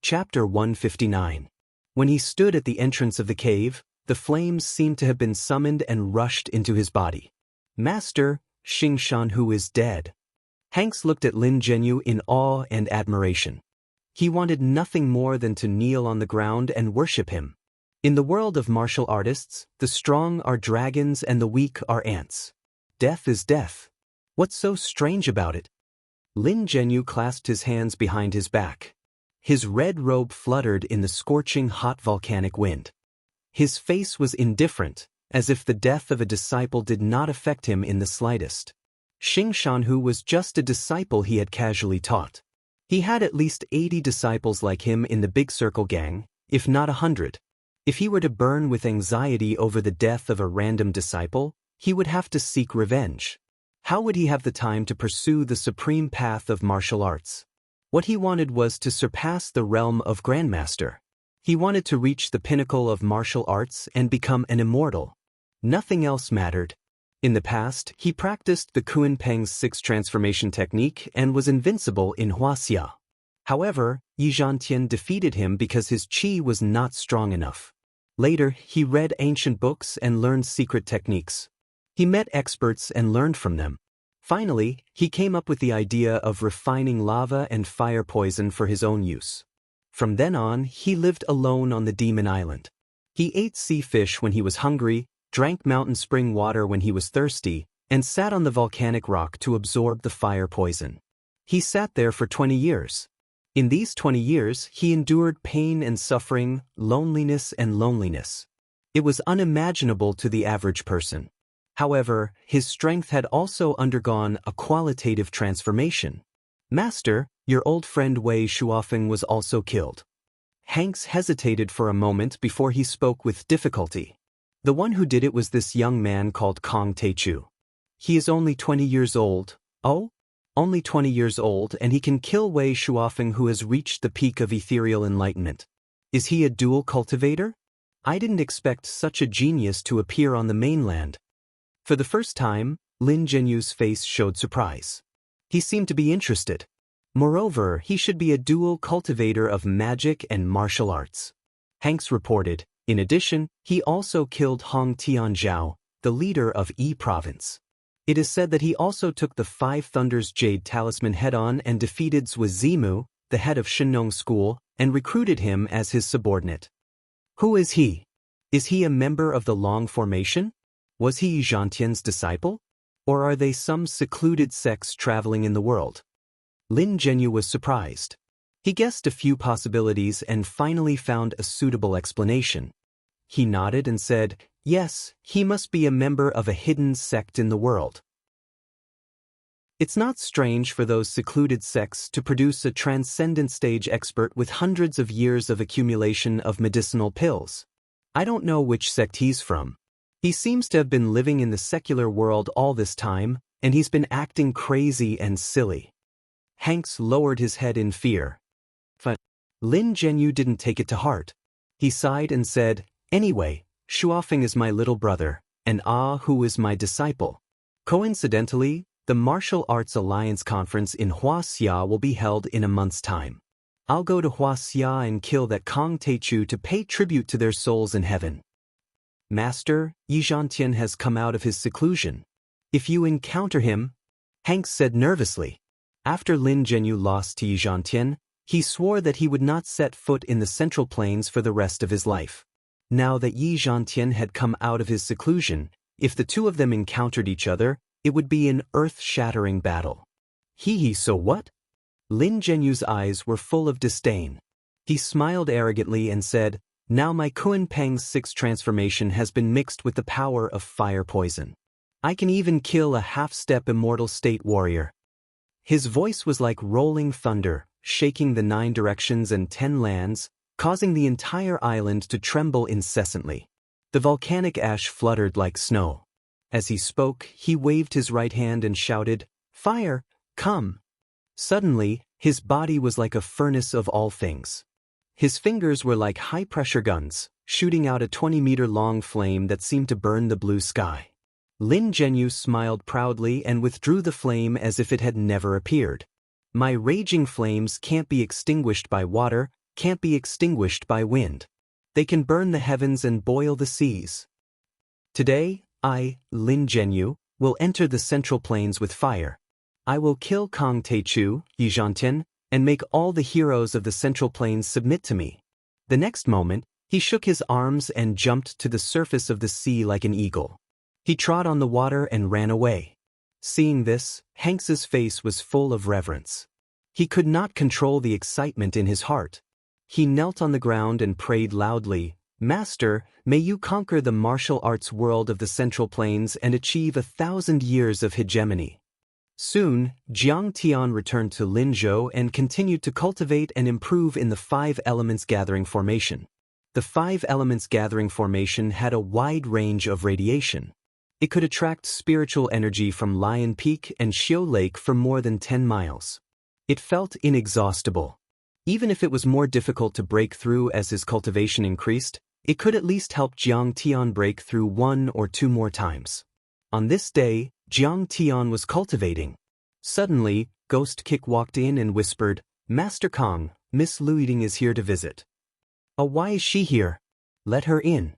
Chapter 159. When he stood at the entrance of the cave, the flames seemed to have been summoned and rushed into his body. Master, Xianxia who is dead. Hanks looked at Lin Zhenyu in awe and admiration. He wanted nothing more than to kneel on the ground and worship him. In the world of martial artists, the strong are dragons and the weak are ants. Death is death. What's so strange about it? Lin Zhenyu clasped his hands behind his back. His red robe fluttered in the scorching hot volcanic wind. His face was indifferent, as if the death of a disciple did not affect him in the slightest. Xianxia was just a disciple he had casually taught. He had at least 80 disciples like him in the Big Circle gang, if not 100. If he were to burn with anxiety over the death of a random disciple, he would have to seek revenge. How would he have the time to pursue the supreme path of martial arts? What he wanted was to surpass the realm of Grandmaster. He wanted to reach the pinnacle of martial arts and become an immortal. Nothing else mattered. In the past, he practiced the Kunpeng's 6 transformation technique and was invincible in Wuxia. However, Xianxia defeated him because his qi was not strong enough. Later, he read ancient books and learned secret techniques. He met experts and learned from them. Finally, he came up with the idea of refining lava and fire poison for his own use. From then on, he lived alone on the Demon Island. He ate sea fish when he was hungry, drank mountain spring water when he was thirsty, and sat on the volcanic rock to absorb the fire poison. He sat there for 20 years. In these 20 years, he endured pain and suffering, loneliness and loneliness. It was unimaginable to the average person. However, his strength had also undergone a qualitative transformation. Master, your old friend Wei Shuofeng was also killed. Hanks hesitated for a moment before he spoke with difficulty. The one who did it was this young man called Kong Teichu. He is only 20 years old. Oh? Only 20 years old, and he can kill Wei Shuofeng who has reached the peak of ethereal enlightenment. Is he a dual cultivator? I didn't expect such a genius to appear on the mainland. For the first time, Lin Zhenyu's face showed surprise. He seemed to be interested. Moreover, he should be a dual cultivator of magic and martial arts. Hanks reported. In addition, he also killed Hong Tianzhao, the leader of Yi Province. It is said that he also took the 5 Thunders Jade Talisman head-on and defeated Zhu Zimu, the head of Shenong School, and recruited him as his subordinate. Who is he? Is he a member of the Long Formation? Was he Xianxia's disciple? Or are they some secluded sects traveling in the world? Lin Zhenyu was surprised. He guessed a few possibilities and finally found a suitable explanation. He nodded and said, yes, he must be a member of a hidden sect in the world. It's not strange for those secluded sects to produce a transcendent stage expert with hundreds of years of accumulation of medicinal pills. I don't know which sect he's from. He seems to have been living in the secular world all this time, and he's been acting crazy and silly. Hanks lowered his head in fear. But Lin Zhenyu didn't take it to heart. He sighed and said, anyway, Shuofeng is my little brother, and who is my disciple. Coincidentally, the Martial Arts Alliance Conference in Wuxia will be held in a month's time. I'll go to Wuxia and kill that Kong Teichu to pay tribute to their souls in heaven. Master, Xianxia has come out of his seclusion. If you encounter him, Hanks said nervously. After Lin Zhenyu lost to Xianxia, he swore that he would not set foot in the Central Plains for the rest of his life. Now that Xianxia had come out of his seclusion, if the two of them encountered each other, it would be an earth-shattering battle. So what? Lin Zhenyu's eyes were full of disdain. He smiled arrogantly and said, now my Kunpeng's 6 transformation has been mixed with the power of fire poison. I can even kill a half-step immortal state warrior. His voice was like rolling thunder, shaking the 9 directions and 10 lands, causing the entire island to tremble incessantly. The volcanic ash fluttered like snow. As he spoke, he waved his right hand and shouted, fire, come! Suddenly, his body was like a furnace of all things. His fingers were like high-pressure guns, shooting out a 20-meter-long flame that seemed to burn the blue sky. Lin Zhenyu smiled proudly and withdrew the flame as if it had never appeared. My raging flames can't be extinguished by water, can't be extinguished by wind. They can burn the heavens and boil the seas. Today, I, Lin Zhenyu, will enter the Central Plains with fire. I will kill Kang Teichu, Yizhantian, and make all the heroes of the Central Plains submit to me. The next moment, he shook his arms and jumped to the surface of the sea like an eagle. He trod on the water and ran away. Seeing this, Hanks's face was full of reverence. He could not control the excitement in his heart. He knelt on the ground and prayed loudly, "Master, may you conquer the martial arts world of the Central Plains and achieve 1,000 years of hegemony." Soon, Jiang Tian returned to Linzhou and continued to cultivate and improve in the Five Elements Gathering Formation. The Five Elements Gathering Formation had a wide range of radiation. It could attract spiritual energy from Lion Peak and Xiu Lake for more than 10 miles. It felt inexhaustible. Even if it was more difficult to break through as his cultivation increased, it could at least help Jiang Tian break through 1 or 2 more times. On this day, Jiang Tian was cultivating. Suddenly, Ghost Kick walked in and whispered, "Master Kang, Miss Lu Yiding is here to visit." "Oh, why is she here? Let her in."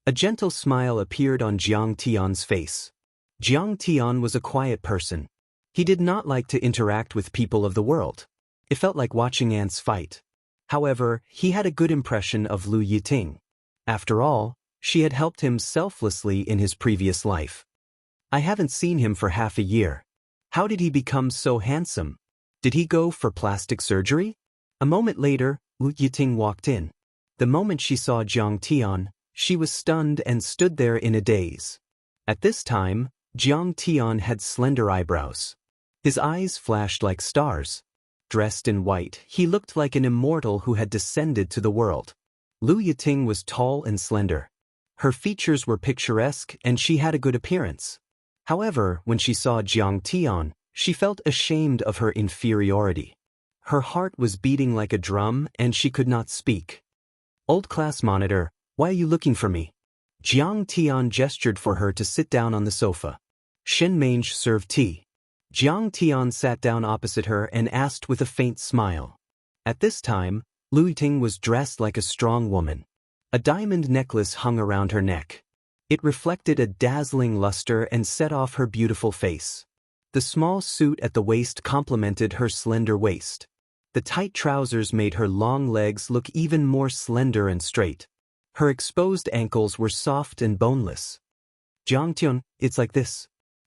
A gentle smile appeared on Jiang Tian's face. Jiang Tian was a quiet person. He did not like to interact with people of the world. It felt like watching ants fight. However, he had a good impression of Lu Yiting. After all, she had helped him selflessly in his previous life. "I haven't seen him for half a year. How did he become so handsome? Did he go for plastic surgery?" A moment later, Lu Yiting walked in. The moment she saw Jiang Tian, she was stunned and stood there in a daze. At this time, Jiang Tian had slender eyebrows. His eyes flashed like stars. Dressed in white, he looked like an immortal who had descended to the world. Lu Yiting was tall and slender. Her features were picturesque and she had a good appearance. However, when she saw Jiang Tian, she felt ashamed of her inferiority. Her heart was beating like a drum and she could not speak. "Old class monitor, why are you looking for me?" Jiang Tian gestured for her to sit down on the sofa. Shen Mange served tea. Jiang Tian sat down opposite her and asked with a faint smile. At this time, Lu Yiting was dressed like a strong woman. A diamond necklace hung around her neck. It reflected a dazzling luster and set off her beautiful face. The small suit at the waist complemented her slender waist. The tight trousers made her long legs look even more slender and straight. Her exposed ankles were soft and boneless. "Jiang Tian, it's like this.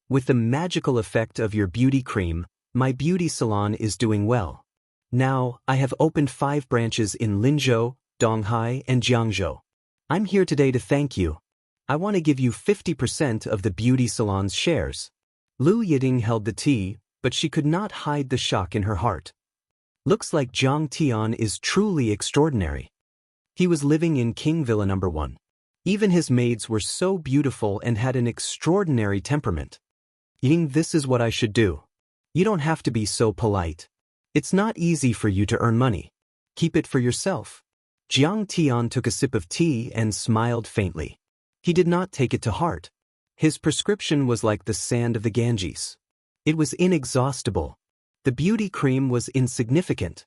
With the magical effect of your beauty cream, my beauty salon is doing well. Now, I have opened 5 branches in Linzhou, Donghai, and Jiangzhou. I'm here today to thank you. I want to give you 50% of the beauty salon's shares." Lu Yiting held the tea, but she could not hide the shock in her heart. Looks like Jiang Tian is truly extraordinary. He was living in King Villa No. 1. Even his maids were so beautiful and had an extraordinary temperament. "Ying, this is what I should do. You don't have to be so polite. It's not easy for you to earn money. Keep it for yourself." Jiang Tian took a sip of tea and smiled faintly. He did not take it to heart. His prescription was like the sand of the Ganges. It was inexhaustible. The beauty cream was insignificant.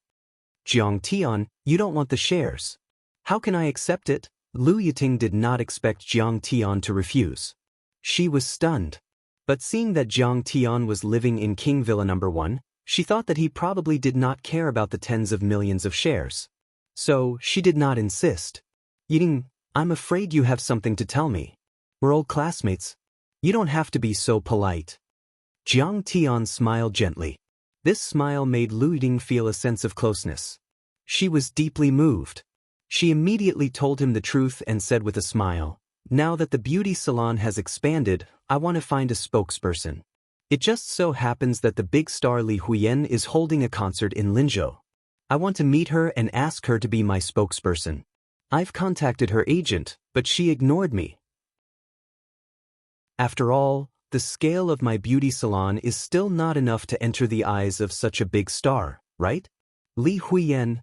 "Jiang Tian, you don't want the shares. How can I accept it?" Lu Yiting did not expect Jiang Tian to refuse. She was stunned. But seeing that Jiang Tian was living in King Villa No. 1, she thought that he probably did not care about the tens of millions of shares. So, she did not insist. "Yiting, I'm afraid you have something to tell me. We're old classmates. You don't have to be so polite." Jiang Tian smiled gently. This smile made Lu Yiting feel a sense of closeness. She was deeply moved. She immediately told him the truth and said with a smile, "Now that the beauty salon has expanded, I want to find a spokesperson. It just so happens that the big star Li Huyen is holding a concert in Linzhou. I want to meet her and ask her to be my spokesperson. I've contacted her agent, but she ignored me. After all, the scale of my beauty salon is still not enough to enter the eyes of such a big star, right?" Li Huyen.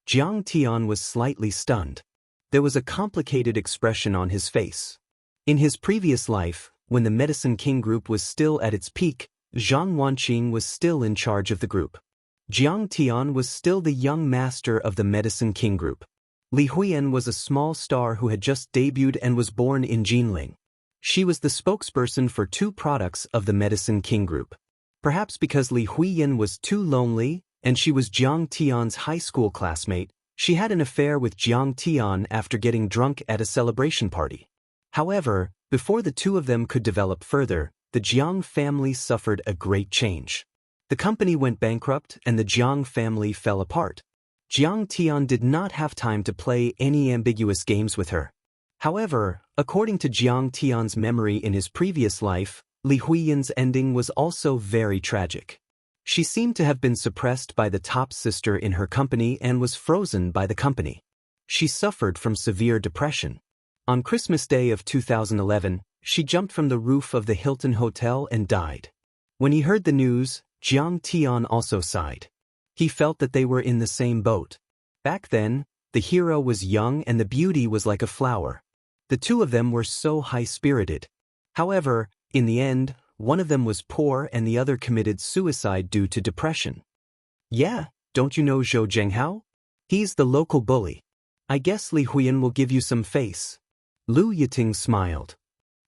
Jiang Tian was slightly stunned. There was a complicated expression on his face. In his previous life, when the Medicine King group was still at its peak, Zhang Wanqing was still in charge of the group. Jiang Tian was still the young master of the Medicine King group. Li Huiyan was a small star who had just debuted and was born in Jinling. She was the spokesperson for 2 products of the Medicine King group. Perhaps because Li Huiyan was too lonely, and she was Jiang Tian's high school classmate, she had an affair with Jiang Tian after getting drunk at a celebration party. However, before the 2 of them could develop further, the Jiang family suffered a great change. The company went bankrupt and the Jiang family fell apart. Jiang Tian did not have time to play any ambiguous games with her. However, according to Jiang Tian's memory in his previous life, Li Huiyan's ending was also very tragic. She seemed to have been suppressed by the top sister in her company and was frozen by the company. She suffered from severe depression. On Christmas Day of 2011, she jumped from the roof of the Hilton Hotel and died. When he heard the news, Jiang Tian also sighed. He felt that they were in the same boat. Back then, the hero was young and the beauty was like a flower. The 2 of them were so high-spirited. However, in the end, one of them was poor and the other committed suicide due to depression. Yeah, don't you know Zhou Zhenghao? He's the local bully. I guess Li Huiyan will give you some face. Lu Yiting smiled.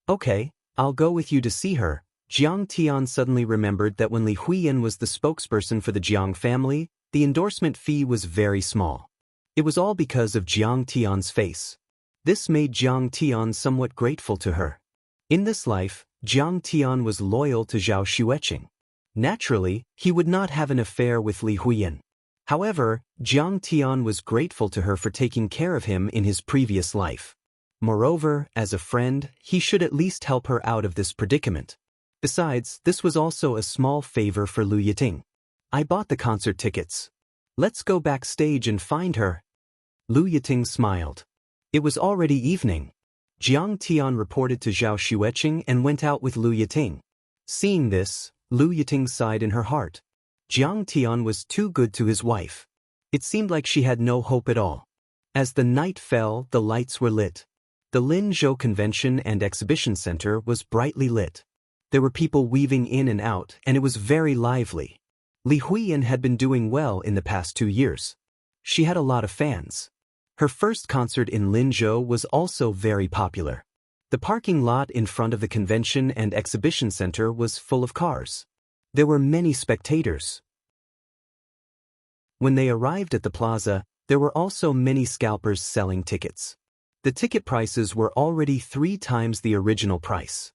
Okay, I'll go with you to see her. Jiang Tian suddenly remembered that when Li Huiyan was the spokesperson for the Jiang family, the endorsement fee was very small. It was all because of Jiang Tian's face. This made Jiang Tian somewhat grateful to her. In this life, Jiang Tian was loyal to Zhao Xueqing. Naturally, he would not have an affair with Li Huiyan. However, Jiang Tian was grateful to her for taking care of him in his previous life. Moreover, as a friend, he should at least help her out of this predicament. Besides, this was also a small favor for Lu Yiting. I bought the concert tickets. Let's go backstage and find her. Lu Yiting smiled. It was already evening. Jiang Tian reported to Zhao Xueqing and went out with Lu Yiting. Seeing this, Lu Yiting sighed in her heart. Jiang Tian was too good to his wife. It seemed like she had no hope at all. As the night fell, the lights were lit. The Linzhou Convention and Exhibition Center was brightly lit. There were people weaving in and out, and it was very lively. Li Huiyan had been doing well in the past 2 years. She had a lot of fans. Her first concert in Linzhou was also very popular. The parking lot in front of the Convention and Exhibition Center was full of cars. There were many spectators. When they arrived at the plaza, there were also many scalpers selling tickets. The ticket prices were already 3 times the original price.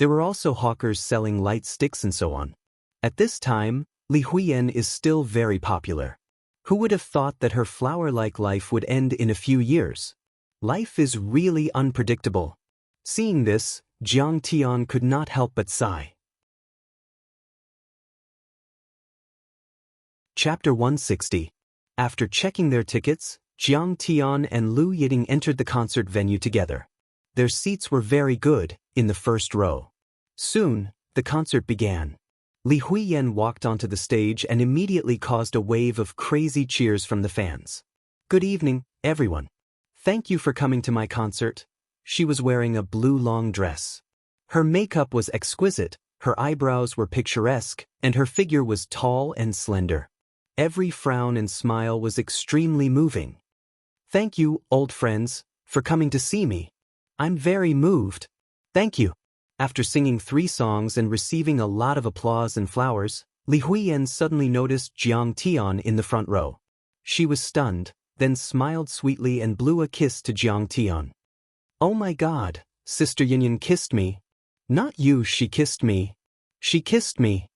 There were also hawkers selling light sticks and so on. At this time, Li Huiyan is still very popular. Who would have thought that her flower-like life would end in a few years? Life is really unpredictable. Seeing this, Jiang Tian could not help but sigh. Chapter 160. After checking their tickets, Jiang Tian and Lu Yiting entered the concert venue together. Their seats were very good, in the first row. Soon, the concert began. Li Huiyan walked onto the stage and immediately caused a wave of crazy cheers from the fans. Good evening, everyone. Thank you for coming to my concert. She was wearing a blue long dress. Her makeup was exquisite, her eyebrows were picturesque, and her figure was tall and slender. Every frown and smile was extremely moving. Thank you, old friends, for coming to see me. I'm very moved. Thank you. After singing 3 songs and receiving a lot of applause and flowers, Li Huiyan suddenly noticed Jiang Tian in the front row. She was stunned, then smiled sweetly and blew a kiss to Jiang Tian. Oh my God, Sister Yinyan kissed me. Not you, she kissed me. She kissed me.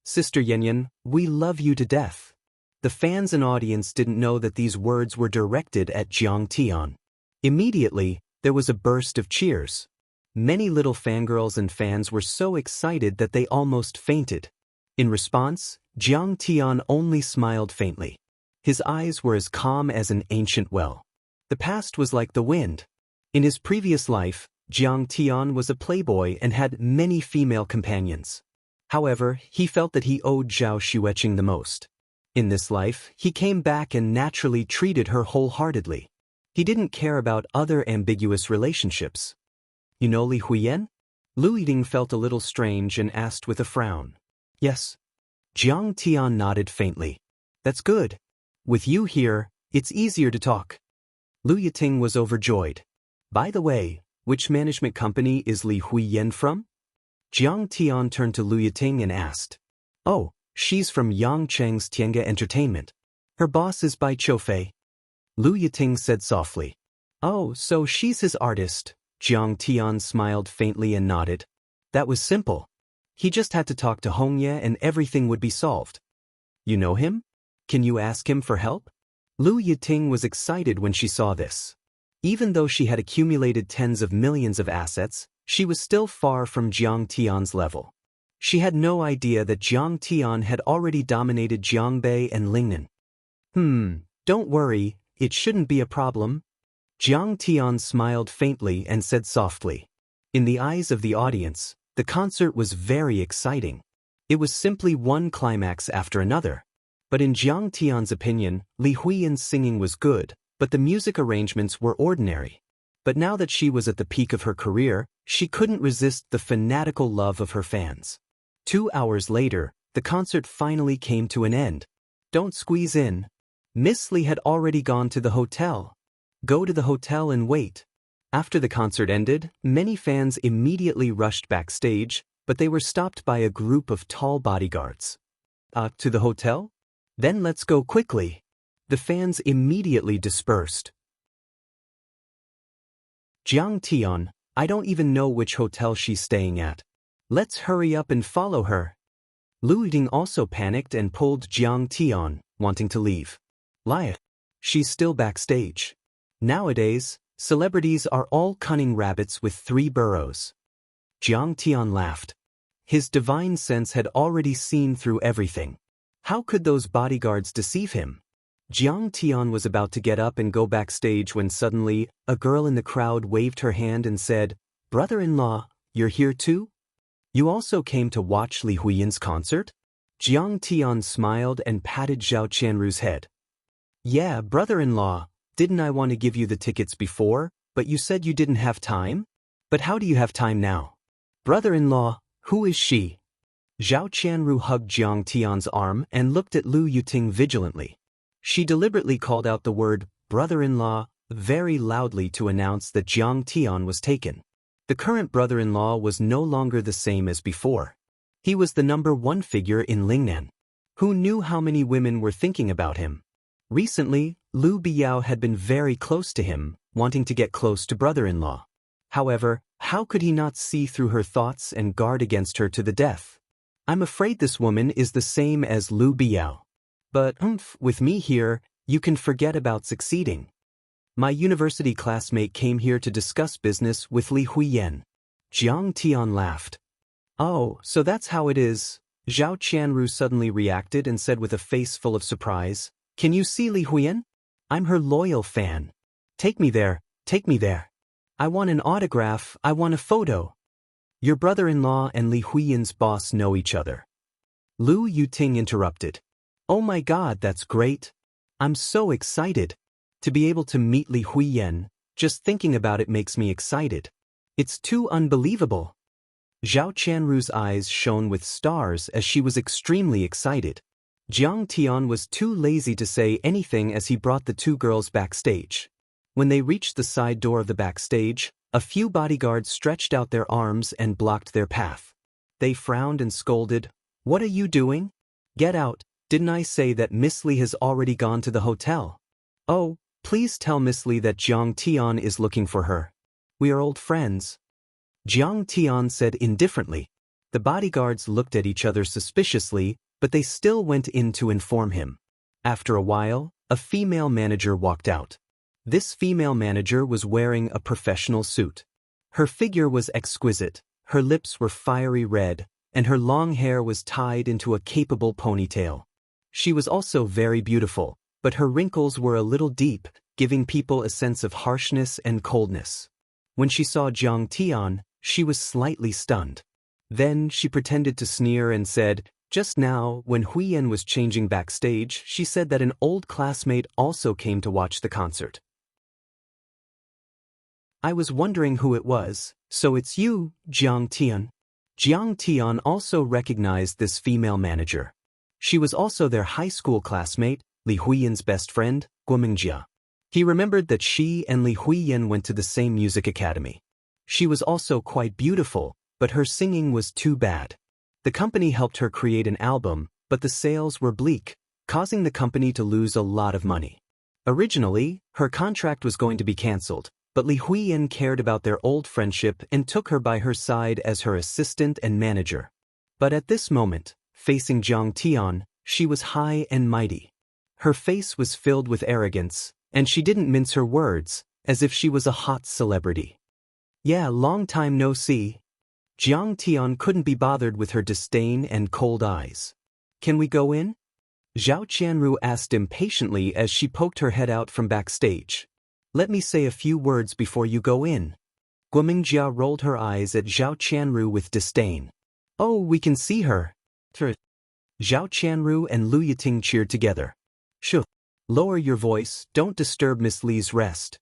Sister Yinyan, we love you to death. The fans and audience didn't know that these words were directed at Jiang Tian. Immediately, there was a burst of cheers. Many little fangirls and fans were so excited that they almost fainted. In response, Jiang Tian only smiled faintly. His eyes were as calm as an ancient well. The past was like the wind. In his previous life, Jiang Tian was a playboy and had many female companions. However, he felt that he owed Zhao Xueqing the most. In this life, he came back and naturally treated her wholeheartedly. He didn't care about other ambiguous relationships. You know Li Huiyan? Lu Yiting felt a little strange and asked with a frown. Yes. Jiang Tian nodded faintly. That's good. With you here, it's easier to talk. Lu Yiting was overjoyed. By the way, which management company is Li Huiyan from? Jiang Tian turned to Lu Yiting and asked. Oh, she's from Yangcheng's Tianga Entertainment. Her boss is Bai Choufei. Lu Yiting said softly. Oh, so she's his artist. Jiang Tian smiled faintly and nodded. That was simple. He just had to talk to Hongye and everything would be solved. You know him? Can you ask him for help? Lu Yiting was excited when she saw this. Even though she had accumulated tens of millions of assets, she was still far from Jiang Tian's level. She had no idea that Jiang Tian had already dominated Jiangbei and Lingnan. Don't worry, it shouldn't be a problem. Jiang Tian smiled faintly and said softly. In the eyes of the audience, the concert was very exciting. It was simply one climax after another. But in Jiang Tian's opinion, Li Huiyan's singing was good, but the music arrangements were ordinary. But now that she was at the peak of her career, she couldn't resist the fanatical love of her fans. 2 hours later, the concert finally came to an end. Don't squeeze in. Miss Li had already gone to the hotel. Go to the hotel and wait. After the concert ended, many fans immediately rushed backstage, but they were stopped by a group of tall bodyguards. To the hotel? Then let's go quickly. The fans immediately dispersed. Jiang Tian, I don't even know which hotel she's staying at. Let's hurry up and follow her. Lu Ying also panicked and pulled Jiang Tian, wanting to leave. Lie. She's still backstage. Nowadays, celebrities are all cunning rabbits with 3 burrows. Jiang Tian laughed. His divine sense had already seen through everything. How could those bodyguards deceive him? Jiang Tian was about to get up and go backstage when suddenly, a girl in the crowd waved her hand and said, Brother-in-law, you're here too? You also came to watch Li Huiyan's concert? Jiang Tian smiled and patted Zhao Qianru's head. Yeah, brother-in-law, didn't I want to give you the tickets before, but you said you didn't have time? But how do you have time now? Brother-in-law, who is she? Zhao Qianru hugged Jiang Tian's arm and looked at Lu Yiting vigilantly. She deliberately called out the word, brother-in-law, very loudly to announce that Jiang Tian was taken. The current brother-in-law was no longer the same as before. He was the #1 figure in Lingnan. Who knew how many women were thinking about him? Recently, Lu Biao had been very close to him, wanting to get close to brother-in-law. However, how could he not see through her thoughts and guard against her to the death? I'm afraid this woman is the same as Lu Biao. But, with me here, you can forget about succeeding. My university classmate came here to discuss business with Li Huiyan. Jiang Tian laughed. Oh, so that's how it is. Zhao Qianru suddenly reacted and said with a face full of surprise, Can you see Li Huiyan? I'm her loyal fan. Take me there, take me there. I want an autograph, I want a photo. Your brother-in-law and Li Huiyan's boss know each other. Lu Yiting interrupted. Oh my God, that's great. I'm so excited. To be able to meet Li Huiyan, just thinking about it makes me excited. It's too unbelievable. Zhao Qianru's eyes shone with stars as she was extremely excited. Jiang Tian was too lazy to say anything as he brought the 2 girls backstage. When they reached the side door of the backstage, a few bodyguards stretched out their arms and blocked their path. They frowned and scolded, What are you doing? Get out, didn't I say that Miss Li has already gone to the hotel? Oh, please tell Miss Li that Jiang Tian is looking for her. We are old friends. Jiang Tian said indifferently. The bodyguards looked at each other suspiciously, but they still went in to inform him. After a while, a female manager walked out. This female manager was wearing a professional suit. Her figure was exquisite, her lips were fiery red, and her long hair was tied into a capable ponytail. She was also very beautiful, but her wrinkles were a little deep, giving people a sense of harshness and coldness. When she saw Jiang Tian, she was slightly stunned. Then she pretended to sneer and said, Just now, when Huiyan was changing backstage, she said that an old classmate also came to watch the concert. I was wondering who it was, so it's you, Jiang Tian. Jiang Tian also recognized this female manager. She was also their high school classmate, Li Huiyan's best friend, Guomingjia. He remembered that she and Li Huiyan went to the same music academy. She was also quite beautiful, but her singing was too bad. The company helped her create an album, but the sales were bleak, causing the company to lose a lot of money. Originally, her contract was going to be cancelled, but Li Huiyan cared about their old friendship and took her by her side as her assistant and manager. But at this moment, facing Jiang Tian, she was high and mighty. Her face was filled with arrogance, and she didn't mince her words, as if she was a hot celebrity. "Yeah, long time no see." Jiang Tian couldn't be bothered with her disdain and cold eyes. "Can we go in?" Zhao Qianru asked impatiently as she poked her head out from backstage. "Let me say a few words before you go in." Guomingjia rolled her eyes at Zhao Qianru with disdain. "Oh, we can see her." Zhao Qianru and Lu Yiting cheered together. "Shh. Lower your voice, don't disturb Miss Li's rest."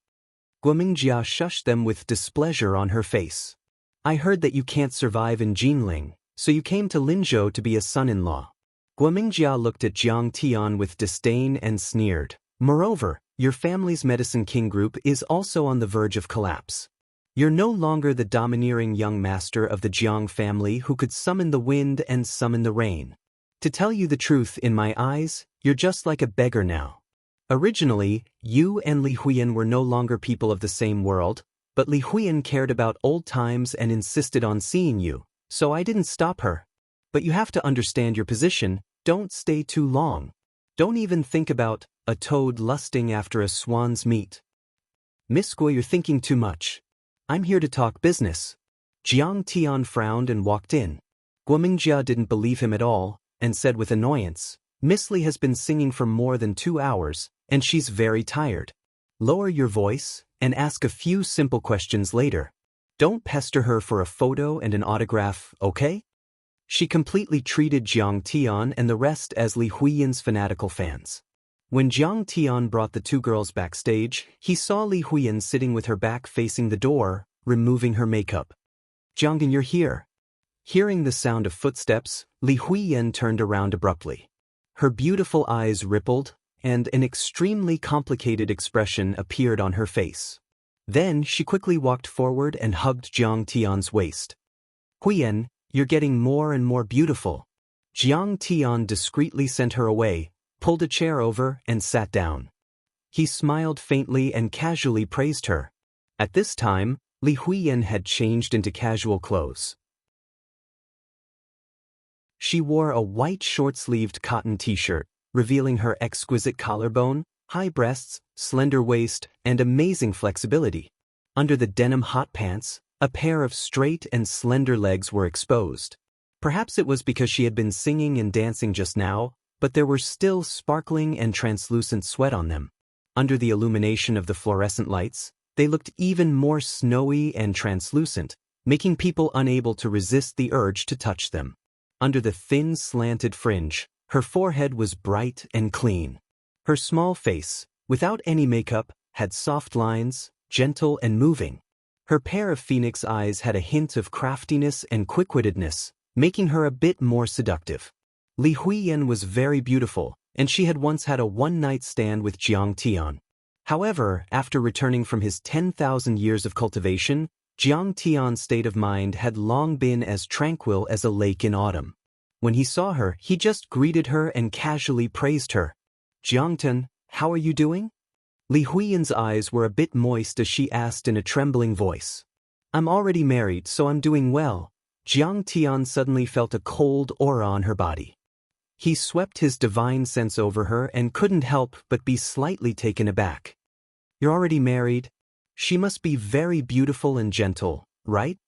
Guomingjia shushed them with displeasure on her face. "I heard that you can't survive in Jinling, so you came to Linzhou to be a son-in-law." Guomingjia looked at Jiang Tian with disdain and sneered. "Moreover, your family's Medicine King group is also on the verge of collapse. You're no longer the domineering young master of the Jiang family who could summon the wind and summon the rain. To tell you the truth, in my eyes, you're just like a beggar now. Originally, you and Li Huiyan were no longer people of the same world, but Li Huiyan cared about old times and insisted on seeing you, so I didn't stop her. But you have to understand your position, don't stay too long. Don't even think about a toad lusting after a swan's meat. Miss Guo, you're thinking too much. I'm here to talk business." Jiang Tian frowned and walked in. Guomingjia didn't believe him at all, and said with annoyance, "Miss Li has been singing for more than 2 hours, and she's very tired. Lower your voice, and ask a few simple questions later. Don't pester her for a photo and an autograph, okay?" She completely treated Jiang Tian and the rest as Li Huiyan's fanatical fans. When Jiang Tian brought the two girls backstage, he saw Li Huiyan sitting with her back facing the door, removing her makeup. "Jianggan, you're here." Hearing the sound of footsteps, Li Huiyan turned around abruptly. Her beautiful eyes rippled, and an extremely complicated expression appeared on her face. Then she quickly walked forward and hugged Jiang Tian's waist. "Huiyan, you're getting more and more beautiful." Jiang Tian discreetly sent her away, pulled a chair over, and sat down. He smiled faintly and casually praised her. At this time, Li Huiyan had changed into casual clothes. She wore a white short-sleeved cotton t-shirt, revealing her exquisite collarbone, high breasts, slender waist, and amazing flexibility. Under the denim hot pants, a pair of straight and slender legs were exposed. Perhaps it was because she had been singing and dancing just now, but there were still sparkling and translucent sweat on them. Under the illumination of the fluorescent lights, they looked even more snowy and translucent, making people unable to resist the urge to touch them. Under the thin slanted fringe, her forehead was bright and clean. Her small face, without any makeup, had soft lines, gentle and moving. Her pair of phoenix eyes had a hint of craftiness and quick-wittedness, making her a bit more seductive. Li Huiyan was very beautiful, and she had once had a one-night stand with Jiang Tian. However, after returning from his 10,000 years of cultivation, Jiang Tian's state of mind had long been as tranquil as a lake in autumn. When he saw her, he just greeted her and casually praised her. "Jiangtan, how are you doing?" Li Huiyan's eyes were a bit moist as she asked in a trembling voice. "I'm already married, so I'm doing well." Jiang Tian suddenly felt a cold aura on her body. He swept his divine sense over her and couldn't help but be slightly taken aback. "You're already married? She must be very beautiful and gentle, right?"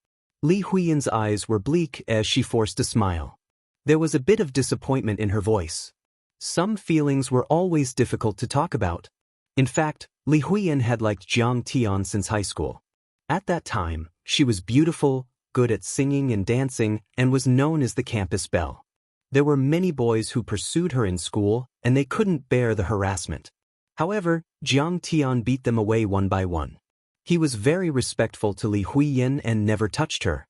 Li Huiyan's eyes were bleak as she forced a smile. There was a bit of disappointment in her voice. Some feelings were always difficult to talk about. In fact, Li Huiyan had liked Jiang Tian since high school. At that time, she was beautiful, good at singing and dancing, and was known as the campus belle. There were many boys who pursued her in school, and they couldn't bear the harassment. However, Jiang Tian beat them away one by one. He was very respectful to Li Huiyan and never touched her.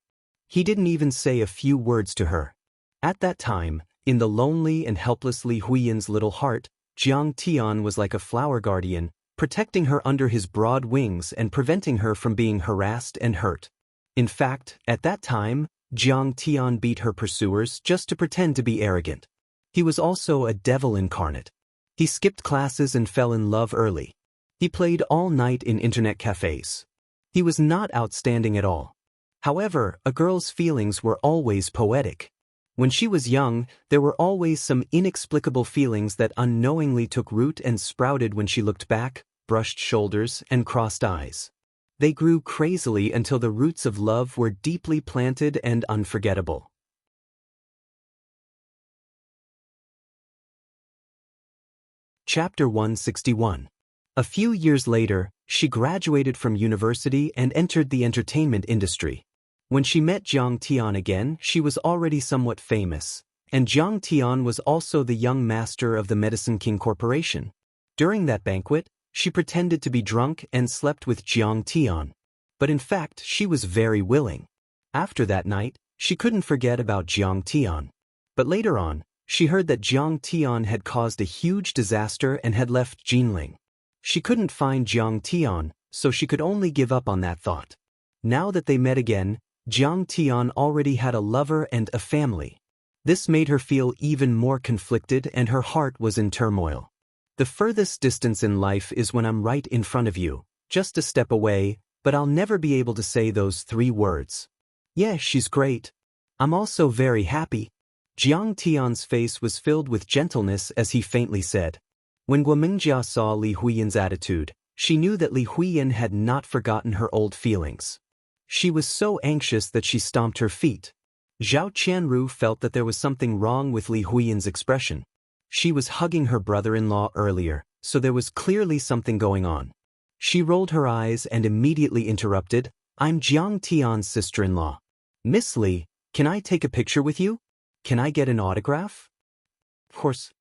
He didn't even say a few words to her. At that time, In the lonely and helpless Li Huiyan's little heart, Jiang Tian was like a flower guardian, protecting her under his broad wings and preventing her from being harassed and hurt. In fact, at that time, Jiang Tian beat her pursuers just to pretend to be arrogant. He was also a devil incarnate. He skipped classes and fell in love early. He played all night in internet cafes. He was not outstanding at all. However, a girl's feelings were always poetic. When she was young, there were always some inexplicable feelings that unknowingly took root and sprouted when she looked back, brushed shoulders, and crossed eyes. They grew crazily until the roots of love were deeply planted and unforgettable. Chapter 161. A few years later, she graduated from university and entered the entertainment industry. When she met Jiang Tian again, she was already somewhat famous, and Jiang Tian was also the young master of the Medicine King Corporation. During that banquet, she pretended to be drunk and slept with Jiang Tian. But in fact, she was very willing. After that night, she couldn't forget about Jiang Tian. But later on, she heard that Jiang Tian had caused a huge disaster and had left Jinling. She couldn't find Jiang Tian, so she could only give up on that thought. Now that they met again, Jiang Tian already had a lover and a family. This made her feel even more conflicted and her heart was in turmoil. The furthest distance in life is when I'm right in front of you, just a step away, but I'll never be able to say those 3 words. Yeah, she's great. I'm also very happy. Jiang Tian's face was filled with gentleness as he faintly said. When Guomingjia saw Li Huiyan's attitude, she knew that Li Huiyan had not forgotten her old feelings. She was so anxious that she stomped her feet. Zhao Qianru felt that there was something wrong with Li Huiyan's expression. She was hugging her brother-in-law earlier, so there was clearly something going on. She rolled her eyes and immediately interrupted, "I'm Jiang Tian's sister-in-law. Miss Li, can I take a picture with you? Can I get an autograph?" Of course.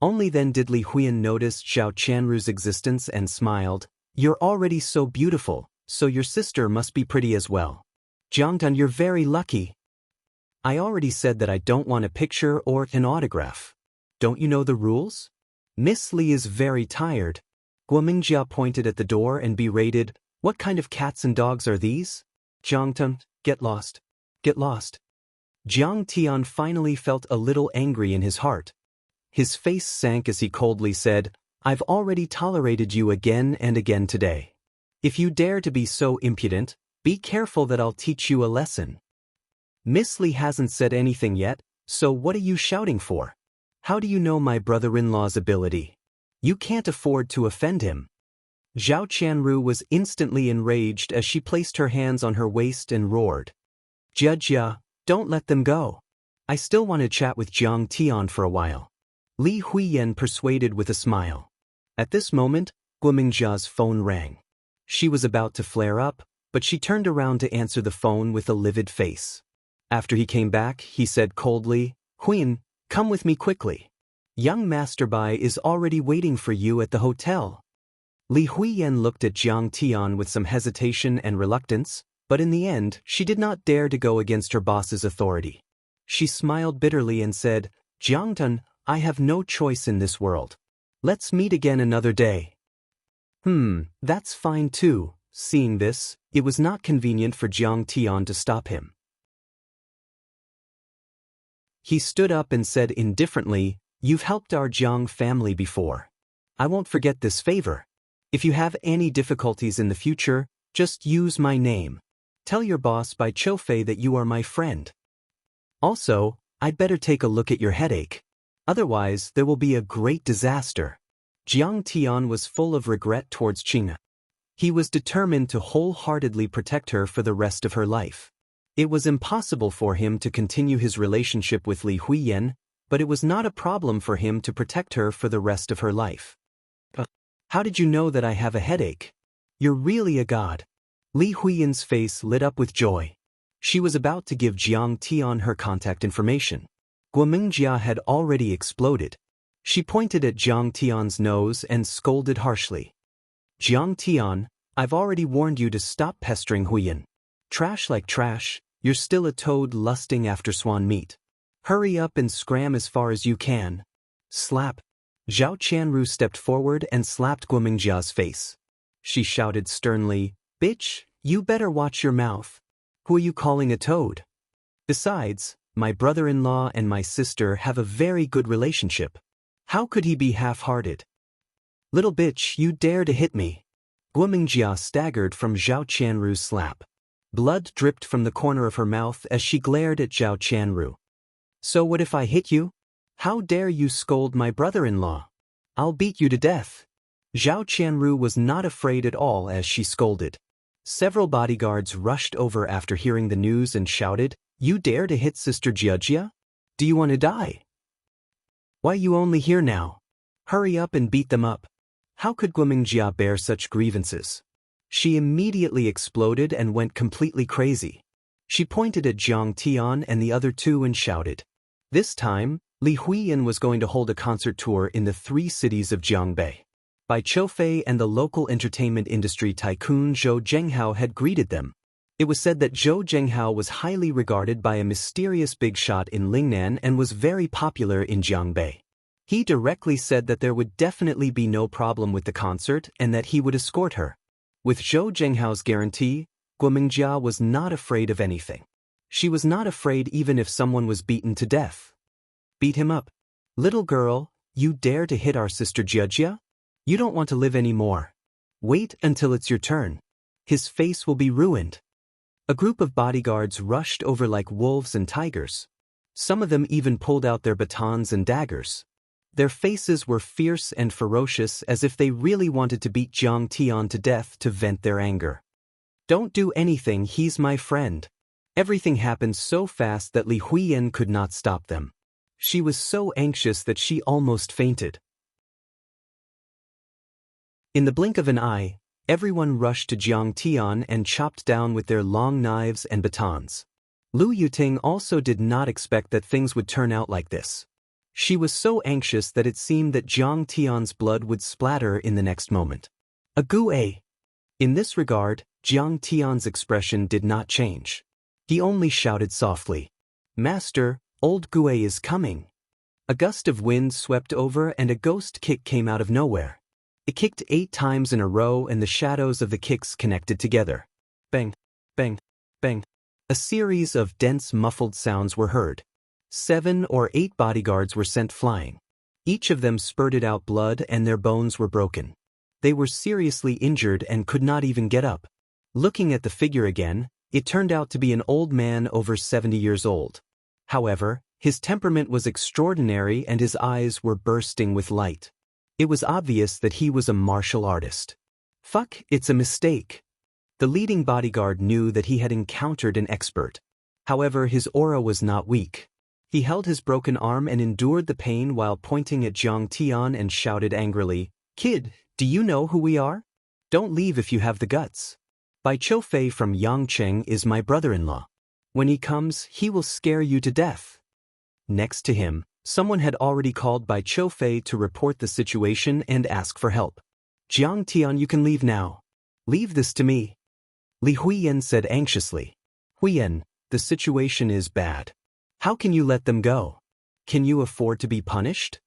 Only then did Li Huiyan notice Zhao Qianru's existence and smiled. "You're already so beautiful, so your sister must be pretty as well. Jiangdan, you're very lucky." "I already said that I don't want a picture or an autograph. Don't you know the rules?" "Miss Li is very tired." Guomingjia pointed at the door and berated, "What kind of cats and dogs are these? Jiangdan, get lost. Get lost." Jiang Tian finally felt a little angry in his heart. His face sank as he coldly said, "I've already tolerated you again and again today. If you dare to be so impudent, be careful that I'll teach you a lesson." "Miss Li hasn't said anything yet, so what are you shouting for? How do you know my brother-in-law's ability? You can't afford to offend him." Zhao Qianru was instantly enraged as she placed her hands on her waist and roared, "Jia, don't let them go. I still want to chat with Jiang Tian for a while." Li Huiyan persuaded with a smile. At this moment, Guomingjia's phone rang. She was about to flare up, but she turned around to answer the phone with a livid face. After he came back, he said coldly, "Huiyan, come with me quickly. Young Master Bai is already waiting for you at the hotel." Li Huiyan looked at Jiang Tian with some hesitation and reluctance, but in the end, she did not dare to go against her boss's authority. She smiled bitterly and said, "Jiangdan, I have no choice in this world. Let's meet again another day." That's fine too." Seeing this, it was not convenient for Jiang Tian to stop him. He stood up and said indifferently, "You've helped our Jiang family before. I won't forget this favor. If you have any difficulties in the future, just use my name. Tell your boss Bai Choufei that you are my friend. Also, I'd better take a look at your headache. Otherwise, there will be a great disaster." Jiang Tian was full of regret towards Qingna. He was determined to wholeheartedly protect her for the rest of her life. It was impossible for him to continue his relationship with Li Huiyan, but it was not a problem for him to protect her for the rest of her life. "How did you know that I have a headache? You're really a god." Li Huiyan's face lit up with joy. She was about to give Jiang Tian her contact information. Guomingjia had already exploded. She pointed at Jiang Tian's nose and scolded harshly. "Jiang Tian, I've already warned you to stop pestering Huiyan. Trash like trash, you're still a toad lusting after swan meat." Hurry up and scram as far as you can. Slap. Zhao Qianru stepped forward and slapped Guomingjia's face. She shouted sternly, "Bitch, you better watch your mouth. Who are you calling a toad? Besides, my brother-in-law and my sister have a very good relationship. How could he be half-hearted? Little bitch, you dare to hit me." Guomingjia staggered from Zhao Qianru's slap. Blood dripped from the corner of her mouth as she glared at Zhao Qianru. "So what if I hit you? How dare you scold my brother-in-law? I'll beat you to death." Zhao Qianru was not afraid at all as she scolded. Several bodyguards rushed over after hearing the news and shouted, "You dare to hit Sister Jiajia? Do you want to die? Why you only here now? Hurry up and beat them up." How could Guomingjia bear such grievances? She immediately exploded and went completely crazy. She pointed at Jiang Tian and the other two and shouted. This time, Li Huiyan was going to hold a concert tour in the 3 cities of Jiangbei. Bai Qiufei and the local entertainment industry tycoon Zhou Zhenghao had greeted them. It was said that Zhou Zhenghao was highly regarded by a mysterious big shot in Lingnan and was very popular in Jiangbei. He directly said that there would definitely be no problem with the concert and that he would escort her. With Zhou Zhenghao's guarantee, Guomingjia was not afraid of anything. She was not afraid even if someone was beaten to death. Beat him up. Little girl, you dare to hit our sister Jiajia? You don't want to live anymore. Wait until it's your turn. His face will be ruined. A group of bodyguards rushed over like wolves and tigers. Some of them even pulled out their batons and daggers. Their faces were fierce and ferocious as if they really wanted to beat Jiang Tian to death to vent their anger. Don't do anything, he's my friend. Everything happened so fast that Li Huiyan could not stop them. She was so anxious that she almost fainted. In the blink of an eye, everyone rushed to Jiang Tian and chopped down with their long knives and batons. Lu Yuting also did not expect that things would turn out like this. She was so anxious that it seemed that Jiang Tian's blood would splatter in the next moment. A gue. In this regard, Jiang Tian's expression did not change. He only shouted softly, "Master, old gue is coming." A gust of wind swept over and a ghost kick came out of nowhere. It kicked 8 times in a row and the shadows of the kicks connected together. Bang, bang, bang. A series of dense muffled sounds were heard. 7 or 8 bodyguards were sent flying. Each of them spurted out blood and their bones were broken. They were seriously injured and could not even get up. Looking at the figure again, it turned out to be an old man over 70 years old. However, his temperament was extraordinary and his eyes were bursting with light. It was obvious that he was a martial artist. Fuck, it's a mistake. The leading bodyguard knew that he had encountered an expert. However, his aura was not weak. He held his broken arm and endured the pain while pointing at Jiang Tian and shouted angrily, "Kid, do you know who we are? Don't leave if you have the guts. Bai Qiufei from Yangcheng is my brother-in-law. When he comes, he will scare you to death." Next to him, someone had already called Bai Qiufei to report the situation and ask for help. "Jiang Tian, you can leave now. Leave this to me." Li Huiyan said anxiously. "Huiyan, the situation is bad. How can you let them go? Can you afford to be punished?"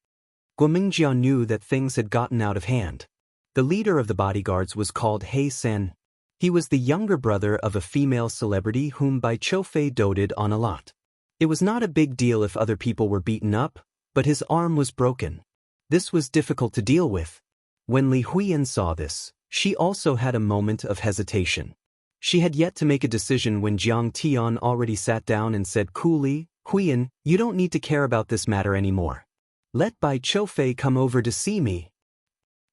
Guomingjia knew that things had gotten out of hand. The leader of the bodyguards was called He Sen. He was the younger brother of a female celebrity whom Bai Qiufei doted on a lot. It was not a big deal if other people were beaten up, but his arm was broken. This was difficult to deal with. When Li Huiyan saw this, she also had a moment of hesitation. She had yet to make a decision when Jiang Tian already sat down and said coolly, "Huiyan, you don't need to care about this matter anymore. Let Bai Qiufei come over to see me."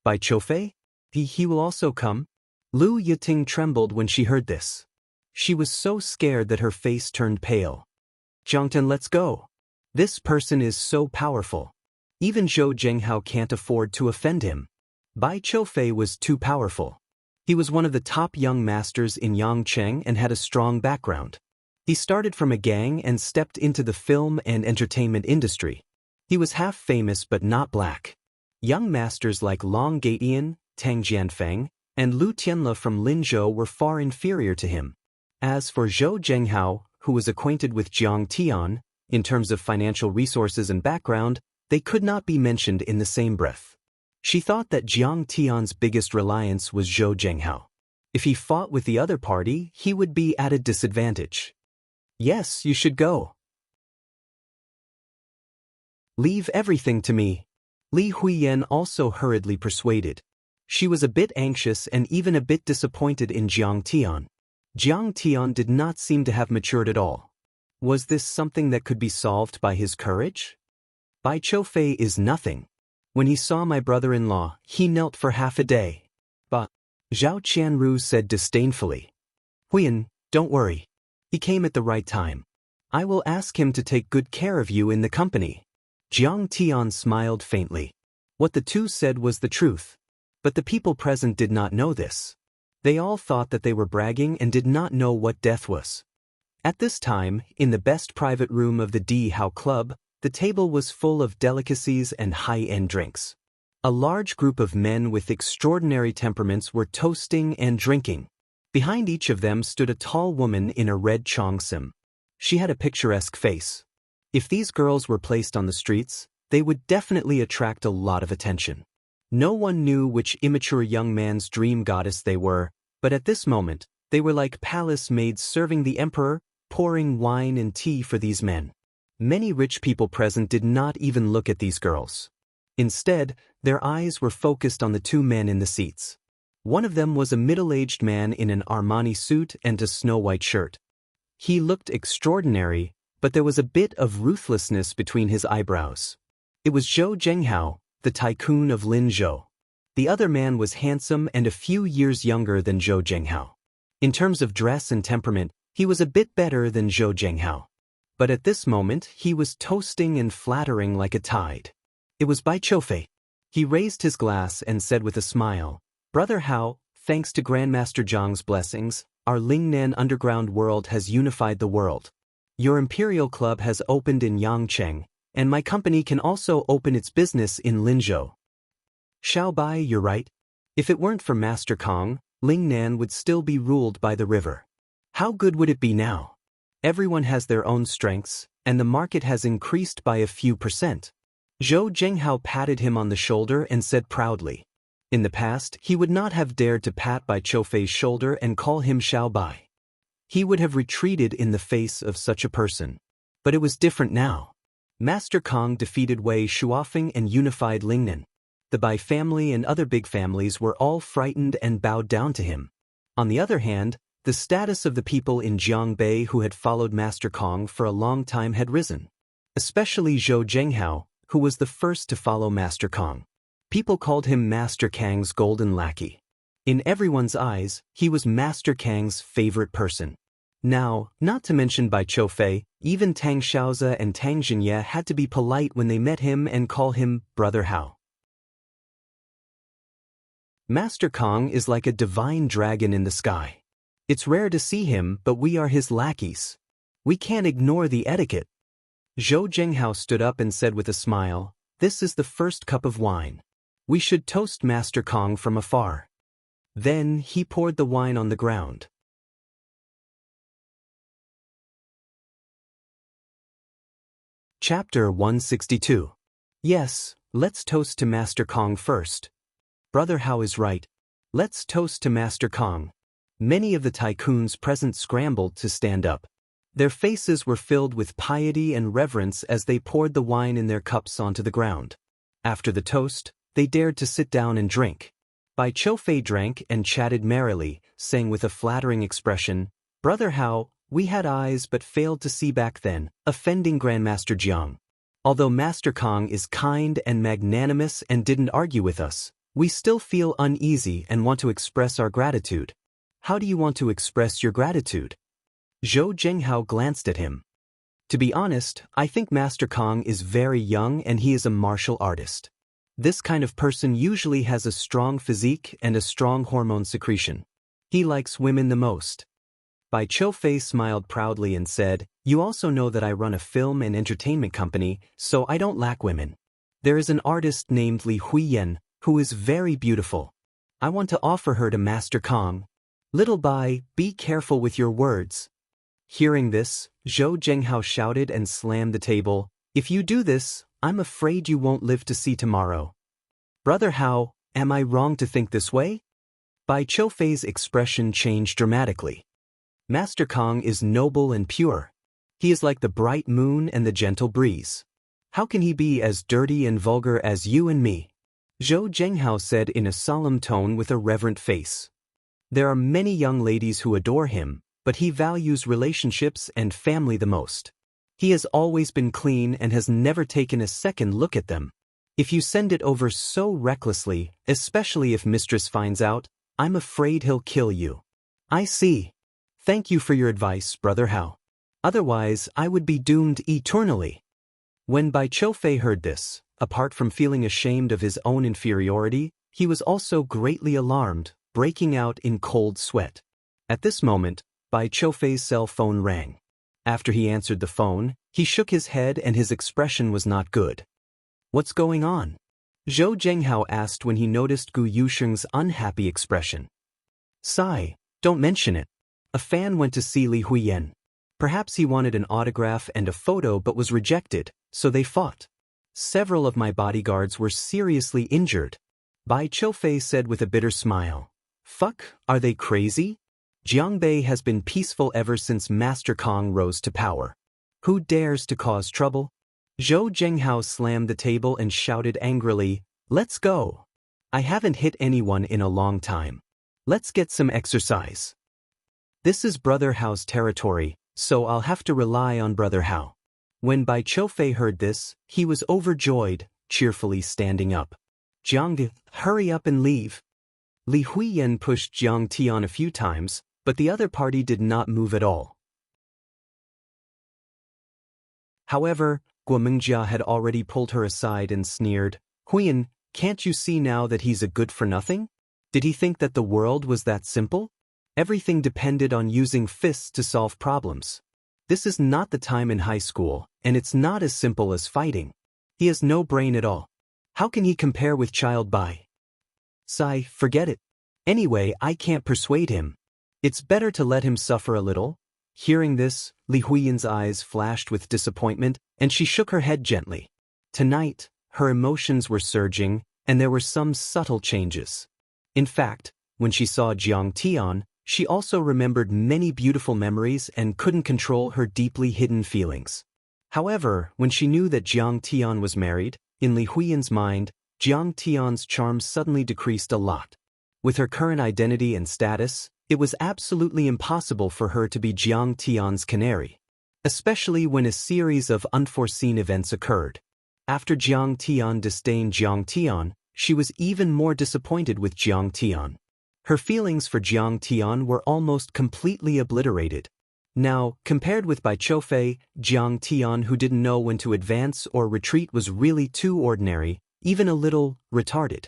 "Bai Qiufei? He will also come?" Lu Yuting trembled when she heard this. She was so scared that her face turned pale. "Jiangtian, let's go. This person is so powerful. Even Zhou Zhenghao can't afford to offend him." Bai Qiufei was too powerful. He was one of the top young masters in Yangcheng and had a strong background. He started from a gang and stepped into the film and entertainment industry. He was half famous but not black. Young masters like Long Gatian, Tang Jianfeng, and Lu Tianle from Linzhou were far inferior to him. As for Zhou Zhenghao, who was acquainted with Jiang Tian, In terms of financial resources and background, they could not be mentioned in the same breath. She thought that Jiang Tian's biggest reliance was Zhou Zhenghao. If he fought with the other party, he would be at a disadvantage. Yes, you should go. Leave everything to me. Li Huiyan also hurriedly persuaded. She was a bit anxious and even a bit disappointed in Jiang Tian. Jiang Tian did not seem to have matured at all. Was this something that could be solved by his courage? Bai Qiufei is nothing. When he saw my brother-in-law, he knelt for half a day. But, Zhao Qianru said disdainfully. Huiyan, don't worry. He came at the right time. I will ask him to take good care of you in the company. Jiang Tian smiled faintly. What the two said was the truth. But the people present did not know this. They all thought that they were bragging and did not know what death was. At this time, in the best private room of the Di Hao Club, the table was full of delicacies and high-end drinks. A large group of men with extraordinary temperaments were toasting and drinking. Behind each of them stood a tall woman in a red cheongsam. She had a picturesque face. If these girls were placed on the streets, they would definitely attract a lot of attention. No one knew which immature young man's dream goddess they were, but at this moment, they were like palace maids serving the emperor, pouring wine and tea for these men. Many rich people present did not even look at these girls. Instead, their eyes were focused on the two men in the seats. One of them was a middle-aged man in an Armani suit and a snow-white shirt. He looked extraordinary, but there was a bit of ruthlessness between his eyebrows. It was Zhou Zhenghao, the tycoon of Linzhou. The other man was handsome and a few years younger than Zhou Zhenghao. In terms of dress and temperament, he was a bit better than Zhou Zhenghao. But at this moment, he was toasting and flattering like a tide. It was Bai Qiufei. He raised his glass and said with a smile, Brother Hao, thanks to Grandmaster Zhang's blessings, our Lingnan underground world has unified the world. Your Imperial Club has opened in Yangcheng, and my company can also open its business in Linzhou. Xiao Bai, you're right. If it weren't for Master Kong, Lingnan would still be ruled by the river. How good would it be now? Everyone has their own strengths, and the market has increased by a few %. Zhou Zhenghao patted him on the shoulder and said proudly. In the past, he would not have dared to pat Bai Qiufei's shoulder and call him Xiao Bai. He would have retreated in the face of such a person. But it was different now. Master Kong defeated Wei Shuofeng and unified Lingnan. The Bai family and other big families were all frightened and bowed down to him. On the other hand, the status of the people in Jiangbei who had followed Master Kong for a long time had risen. Especially Zhou Zhenghao, who was the first to follow Master Kong. People called him Master Kang's golden lackey. In everyone's eyes, he was Master Kang's favorite person. Now, not to mention Bai Qiufei, even Tang Xiaozi and Tang Xinye had to be polite when they met him and call him Brother Hao. Master Kong is like a divine dragon in the sky. It's rare to see him, but we are his lackeys. We can't ignore the etiquette. Zhou Zhenghao stood up and said with a smile, This is the first cup of wine. We should toast Master Kong from afar. Then he poured the wine on the ground. Chapter 162. Yes, let's toast to Master Kong first. Brother Hao is right. Let's toast to Master Kong. Many of the tycoons present scrambled to stand up. Their faces were filled with piety and reverence as they poured the wine in their cups onto the ground. After the toast, they dared to sit down and drink. Bai Qiufei drank and chatted merrily, saying with a flattering expression, Brother Hao, we had eyes but failed to see back then, offending Grandmaster Jiang. Although Master Kong is kind and magnanimous and didn't argue with us, we still feel uneasy and want to express our gratitude. How do you want to express your gratitude? Zhou Zhenghao glanced at him. To be honest, I think Master Kong is very young and he is a martial artist. This kind of person usually has a strong physique and a strong hormone secretion. He likes women the most. Bai Qiufei smiled proudly and said, You also know that I run a film and entertainment company, so I don't lack women. There is an artist named Li Huiyan, who is very beautiful. I want to offer her to Master Kong. Little Bai, be careful with your words. Hearing this, Zhou Zhenghao shouted and slammed the table. If you do this, I'm afraid you won't live to see tomorrow. Brother Hao, am I wrong to think this way? Bai Qiufei's expression changed dramatically. Master Kong is noble and pure. He is like the bright moon and the gentle breeze. How can he be as dirty and vulgar as you and me? Zhou Zhenghao said in a solemn tone with a reverent face. There are many young ladies who adore him, but he values relationships and family the most. He has always been clean and has never taken a second look at them. If you send it over so recklessly, especially if mistress finds out, I'm afraid he'll kill you. I see. Thank you for your advice, Brother Hao. Otherwise, I would be doomed eternally. When Bai Qiufei heard this, apart from feeling ashamed of his own inferiority, he was also greatly alarmed, breaking out in cold sweat. At this moment, Bai Qiufei's cell phone rang. After he answered the phone, he shook his head and his expression was not good. What's going on? Zhou Zhenghao asked when he noticed Gu Yusheng's unhappy expression. Sigh, don't mention it. A fan went to see Li Huiyan. Perhaps he wanted an autograph and a photo but was rejected, so they fought. Several of my bodyguards were seriously injured. Bai Qiufei said with a bitter smile. Fuck, are they crazy? Jiangbei has been peaceful ever since Master Kong rose to power. Who dares to cause trouble? Zhou Zhenghao slammed the table and shouted angrily, Let's go. I haven't hit anyone in a long time. Let's get some exercise. This is Brother Hao's territory, so I'll have to rely on Brother Hao. When Bai Qiufei heard this, he was overjoyed, cheerfully standing up. Jiang, hurry up and leave. Li Huiyan pushed Jiang Tian a few times, but the other party did not move at all. However, Guomengjia had already pulled her aside and sneered, Huiyan, can't you see now that he's a good-for-nothing? Did he think that the world was that simple? Everything depended on using fists to solve problems. This is not the time in high school, and it's not as simple as fighting. He has no brain at all. How can he compare with Child Bai? Sigh, forget it. Anyway, I can't persuade him. It's better to let him suffer a little. Hearing this, Li Huiyan's eyes flashed with disappointment, and she shook her head gently. Tonight, her emotions were surging, and there were some subtle changes. In fact, when she saw Jiang Tian, she also remembered many beautiful memories and couldn't control her deeply hidden feelings. However, when she knew that Jiang Tian was married, in Li Huiyan's mind, Jiang Tian's charm suddenly decreased a lot. With her current identity and status, it was absolutely impossible for her to be Jiang Tian's canary, especially when a series of unforeseen events occurred. After Jiang Tian disdained Jiang Tian, she was even more disappointed with Jiang Tian. Her feelings for Jiang Tian were almost completely obliterated. Now, compared with Bai Qiufei, Jiang Tian, who didn't know when to advance or retreat, was really too ordinary, even a little retarded.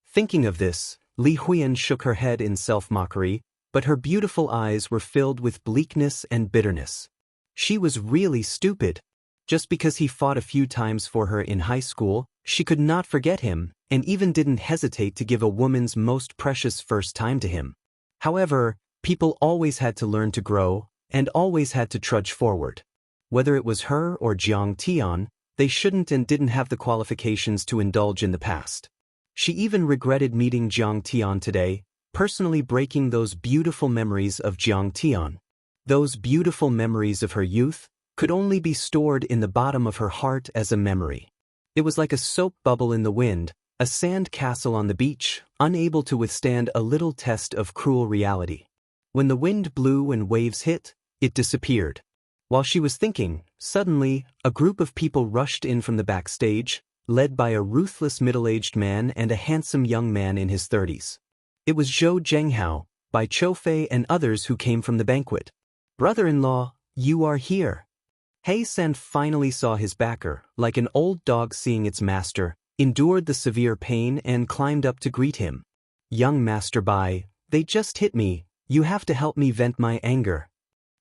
Thinking of this, Li Huiyan shook her head in self-mockery, but her beautiful eyes were filled with bleakness and bitterness. She was really stupid. Just because he fought a few times for her in high school, she could not forget him, and even didn't hesitate to give a woman's most precious first time to him. However, people always had to learn to grow, and always had to trudge forward. Whether it was her or Jiang Tian, they shouldn't and didn't have the qualifications to indulge in the past. She even regretted meeting Jiang Tian today, personally breaking those beautiful memories of Jiang Tian. Those beautiful memories of her youth could only be stored in the bottom of her heart as a memory. It was like a soap bubble in the wind, a sand castle on the beach, unable to withstand a little test of cruel reality. When the wind blew and waves hit, it disappeared. While she was thinking, suddenly, a group of people rushed in from the backstage, led by a ruthless middle-aged man and a handsome young man in his 30s. It was Zhou Zhenghao, Bai Qiufei, and others who came from the banquet. Brother-in-law, you are here. He San finally saw his backer, like an old dog seeing its master, endured the severe pain and climbed up to greet him. Young Master Bai, they just hit me, you have to help me vent my anger.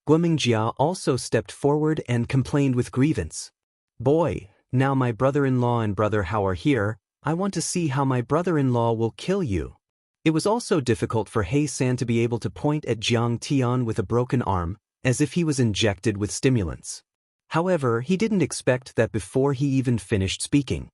Guomengjia also stepped forward and complained with grievance. Boy, now my brother-in-law and Brother Hao are here, I want to see how my brother-in-law will kill you. It was also difficult for He San to be able to point at Jiang Tian with a broken arm, as if he was injected with stimulants. However, he didn't expect that before he even finished speaking.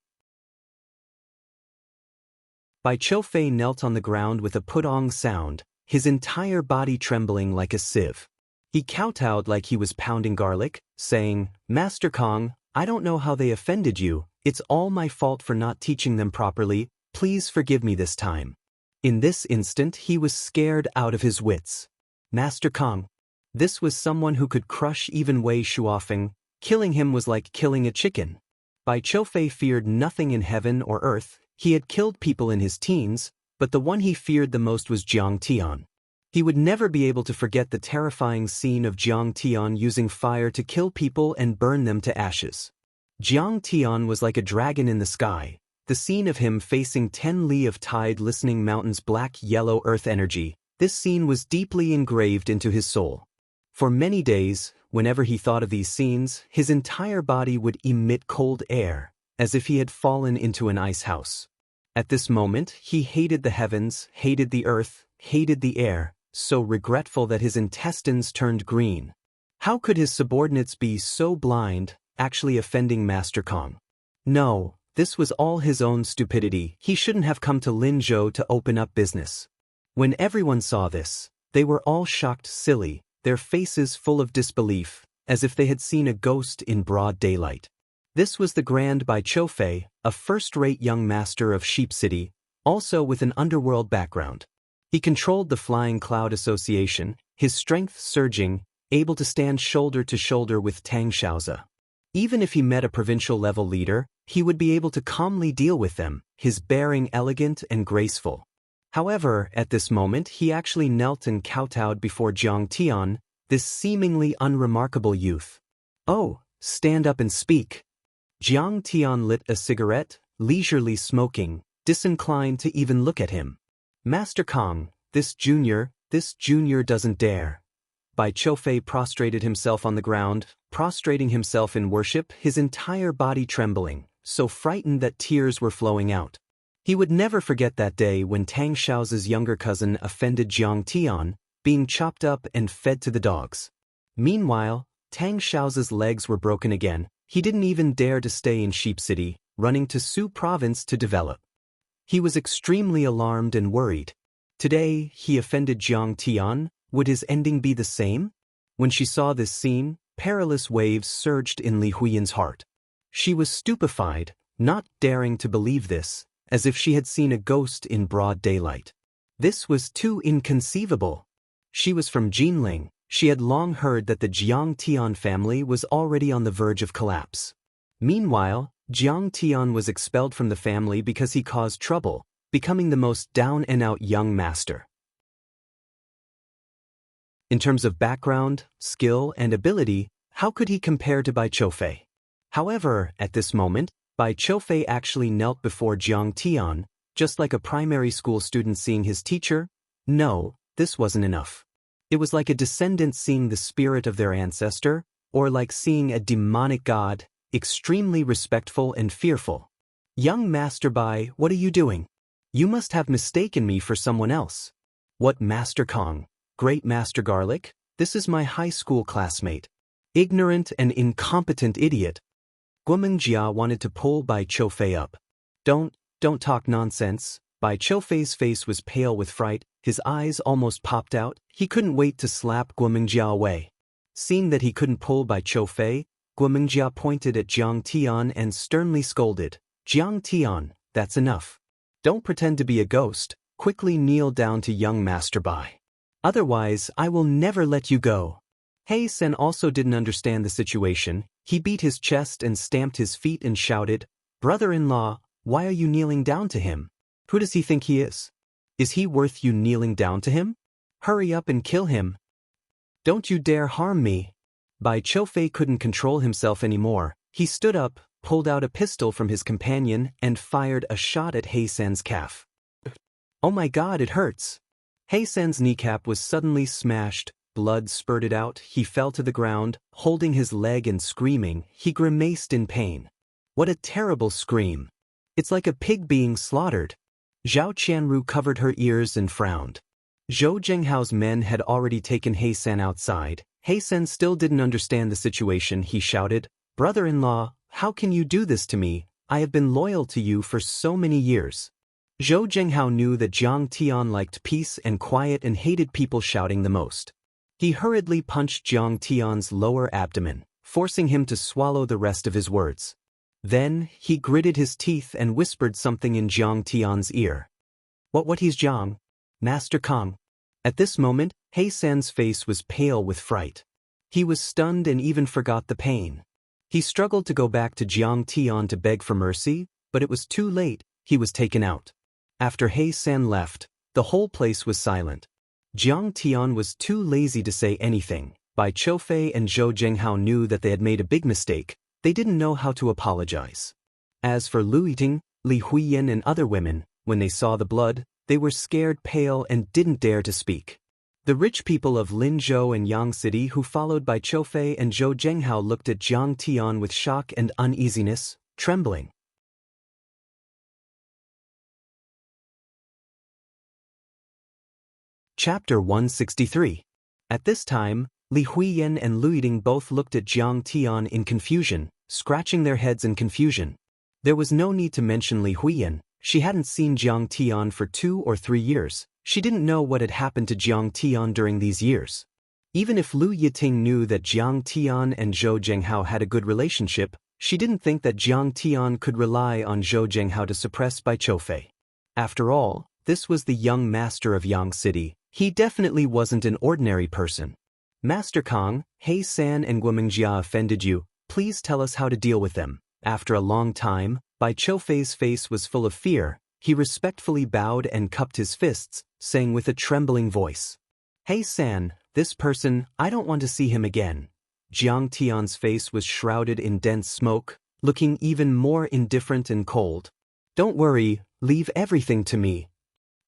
Bai Qiufei knelt on the ground with a putong sound, his entire body trembling like a sieve. He kowtowed like he was pounding garlic, saying, "Master Kong, I don't know how they offended you, it's all my fault for not teaching them properly, please forgive me this time." In this instant he was scared out of his wits. Master Kong. This was someone who could crush even Wei Shuofeng. Killing him was like killing a chicken. Bai Qiufei feared nothing in heaven or earth. He had killed people in his teens, but the one he feared the most was Jiang Tian. He would never be able to forget the terrifying scene of Jiang Tian using fire to kill people and burn them to ashes. Jiang Tian was like a dragon in the sky. The scene of him facing 10 li of tide listening mountains black-yellow earth energy, this scene was deeply engraved into his soul. For many days, whenever he thought of these scenes, his entire body would emit cold air, as if he had fallen into an ice house. At this moment, he hated the heavens, hated the earth, hated the air, so regretful that his intestines turned green. How could his subordinates be so blind, actually offending Master Kong? No, this was all his own stupidity. He shouldn't have come to Linzhou to open up business. When everyone saw this, they were all shocked silly, their faces full of disbelief, as if they had seen a ghost in broad daylight. This was the Grand Bai Qiufei, a first-rate young master of Sheep City, also with an underworld background. He controlled the Flying Cloud Association, his strength surging, able to stand shoulder to shoulder with Tang Xiaozi. Even if he met a provincial-level leader, he would be able to calmly deal with them, his bearing elegant and graceful. However, at this moment he actually knelt and kowtowed before Jiang Tian, this seemingly unremarkable youth. "Oh, stand up and speak." Jiang Tian lit a cigarette, leisurely smoking, disinclined to even look at him. "Master Kong, this junior doesn't dare." Bai Qiufei prostrated himself on the ground, prostrating himself in worship, his entire body trembling, so frightened that tears were flowing out. He would never forget that day when Tang Xiaozi's younger cousin offended Jiang Tian, being chopped up and fed to the dogs. Meanwhile, Tang Xiaozi's legs were broken again. He didn't even dare to stay in Sheep City, running to Su Province to develop. He was extremely alarmed and worried. Today, he offended Jiang Tian. Would his ending be the same? When she saw this scene, perilous waves surged in Li Huiyan's heart. She was stupefied, not daring to believe this, as if she had seen a ghost in broad daylight. This was too inconceivable. She was from Jinling. She had long heard that the Jiang Tian family was already on the verge of collapse. Meanwhile, Jiang Tian was expelled from the family because he caused trouble, becoming the most down-and-out young master. In terms of background, skill, and ability, how could he compare to Bai Qiufei? However, at this moment, Bai Qiufei actually knelt before Jiang Tian, just like a primary school student seeing his teacher. No, this wasn't enough. It was like a descendant seeing the spirit of their ancestor, or like seeing a demonic god, extremely respectful and fearful. "Young Master Bai, what are you doing? You must have mistaken me for someone else." "What, Master Kong? Great Master Garlic? This is my high school classmate." "Ignorant and incompetent idiot." Guomengjia wanted to pull Bai Qiufei up. Don't talk nonsense." Bai Qiufei's face was pale with fright, his eyes almost popped out. He couldn't wait to slap Guomengjia away. Seeing that he couldn't pull Bai Qiufei, Guomengjia pointed at Jiang Tian and sternly scolded, "Jiang Tian, that's enough. Don't pretend to be a ghost, quickly kneel down to young Master Bai. Otherwise, I will never let you go." He Sen also didn't understand the situation. He beat his chest and stamped his feet and shouted, "Brother-in-law, why are you kneeling down to him? Who does he think he is? Is he worth you kneeling down to him? Hurry up and kill him. Don't you dare harm me." Bai Qiufei couldn't control himself anymore. He stood up, pulled out a pistol from his companion, and fired a shot at He Sen's calf. "Oh my God, it hurts." He Sen's kneecap was suddenly smashed, blood spurted out, he fell to the ground, holding his leg and screaming. He grimaced in pain. What a terrible scream. It's like a pig being slaughtered. Zhao Qianru covered her ears and frowned. Zhou Zhenghao's men had already taken He San outside. He San still didn't understand the situation. He shouted, "Brother-in-law, how can you do this to me? I have been loyal to you for so many years." Zhou Zhenghao knew that Jiang Tian liked peace and quiet and hated people shouting the most. He hurriedly punched Jiang Tian's lower abdomen, forcing him to swallow the rest of his words. Then, he gritted his teeth and whispered something in Jiang Tian's ear. What he's Jiang? Master Kong. At this moment, He San's face was pale with fright. He was stunned and even forgot the pain. He struggled to go back to Jiang Tian to beg for mercy, but it was too late. He was taken out. After He San left, the whole place was silent. Jiang Tian was too lazy to say anything. Bai Qiufei and Zhou Zhenghao knew that they had made a big mistake. They didn't know how to apologize. As for Lu Yiting, Li Huiyan and other women, when they saw the blood, they were scared pale and didn't dare to speak. The rich people of Linzhou and Yang City who followed Bai Qiufei and Zhou Zhenghao looked at Jiang Tian with shock and uneasiness, trembling. Chapter 163. At this time, Li Huiyan and Lu Yiting both looked at Jiang Tian in confusion, scratching their heads in confusion. There was no need to mention Li Huiyan. She hadn't seen Jiang Tian for 2 or 3 years. She didn't know what had happened to Jiang Tian during these years. Even if Lu Yiting knew that Jiang Tian and Zhou Zhenghao had a good relationship, she didn't think that Jiang Tian could rely on Zhou Zhenghao to suppress Bai Qiufei. After all, this was the young master of Yang City. He definitely wasn't an ordinary person. Master Kong, He San and Guomingjia offended you. Please tell us how to deal with them. After a long time, Bai Qiufei's face was full of fear. He respectfully bowed and cupped his fists, saying with a trembling voice, "He San, this person, I don't want to see him again." Jiang Tian's face was shrouded in dense smoke, looking even more indifferent and cold. "Don't worry, leave everything to me."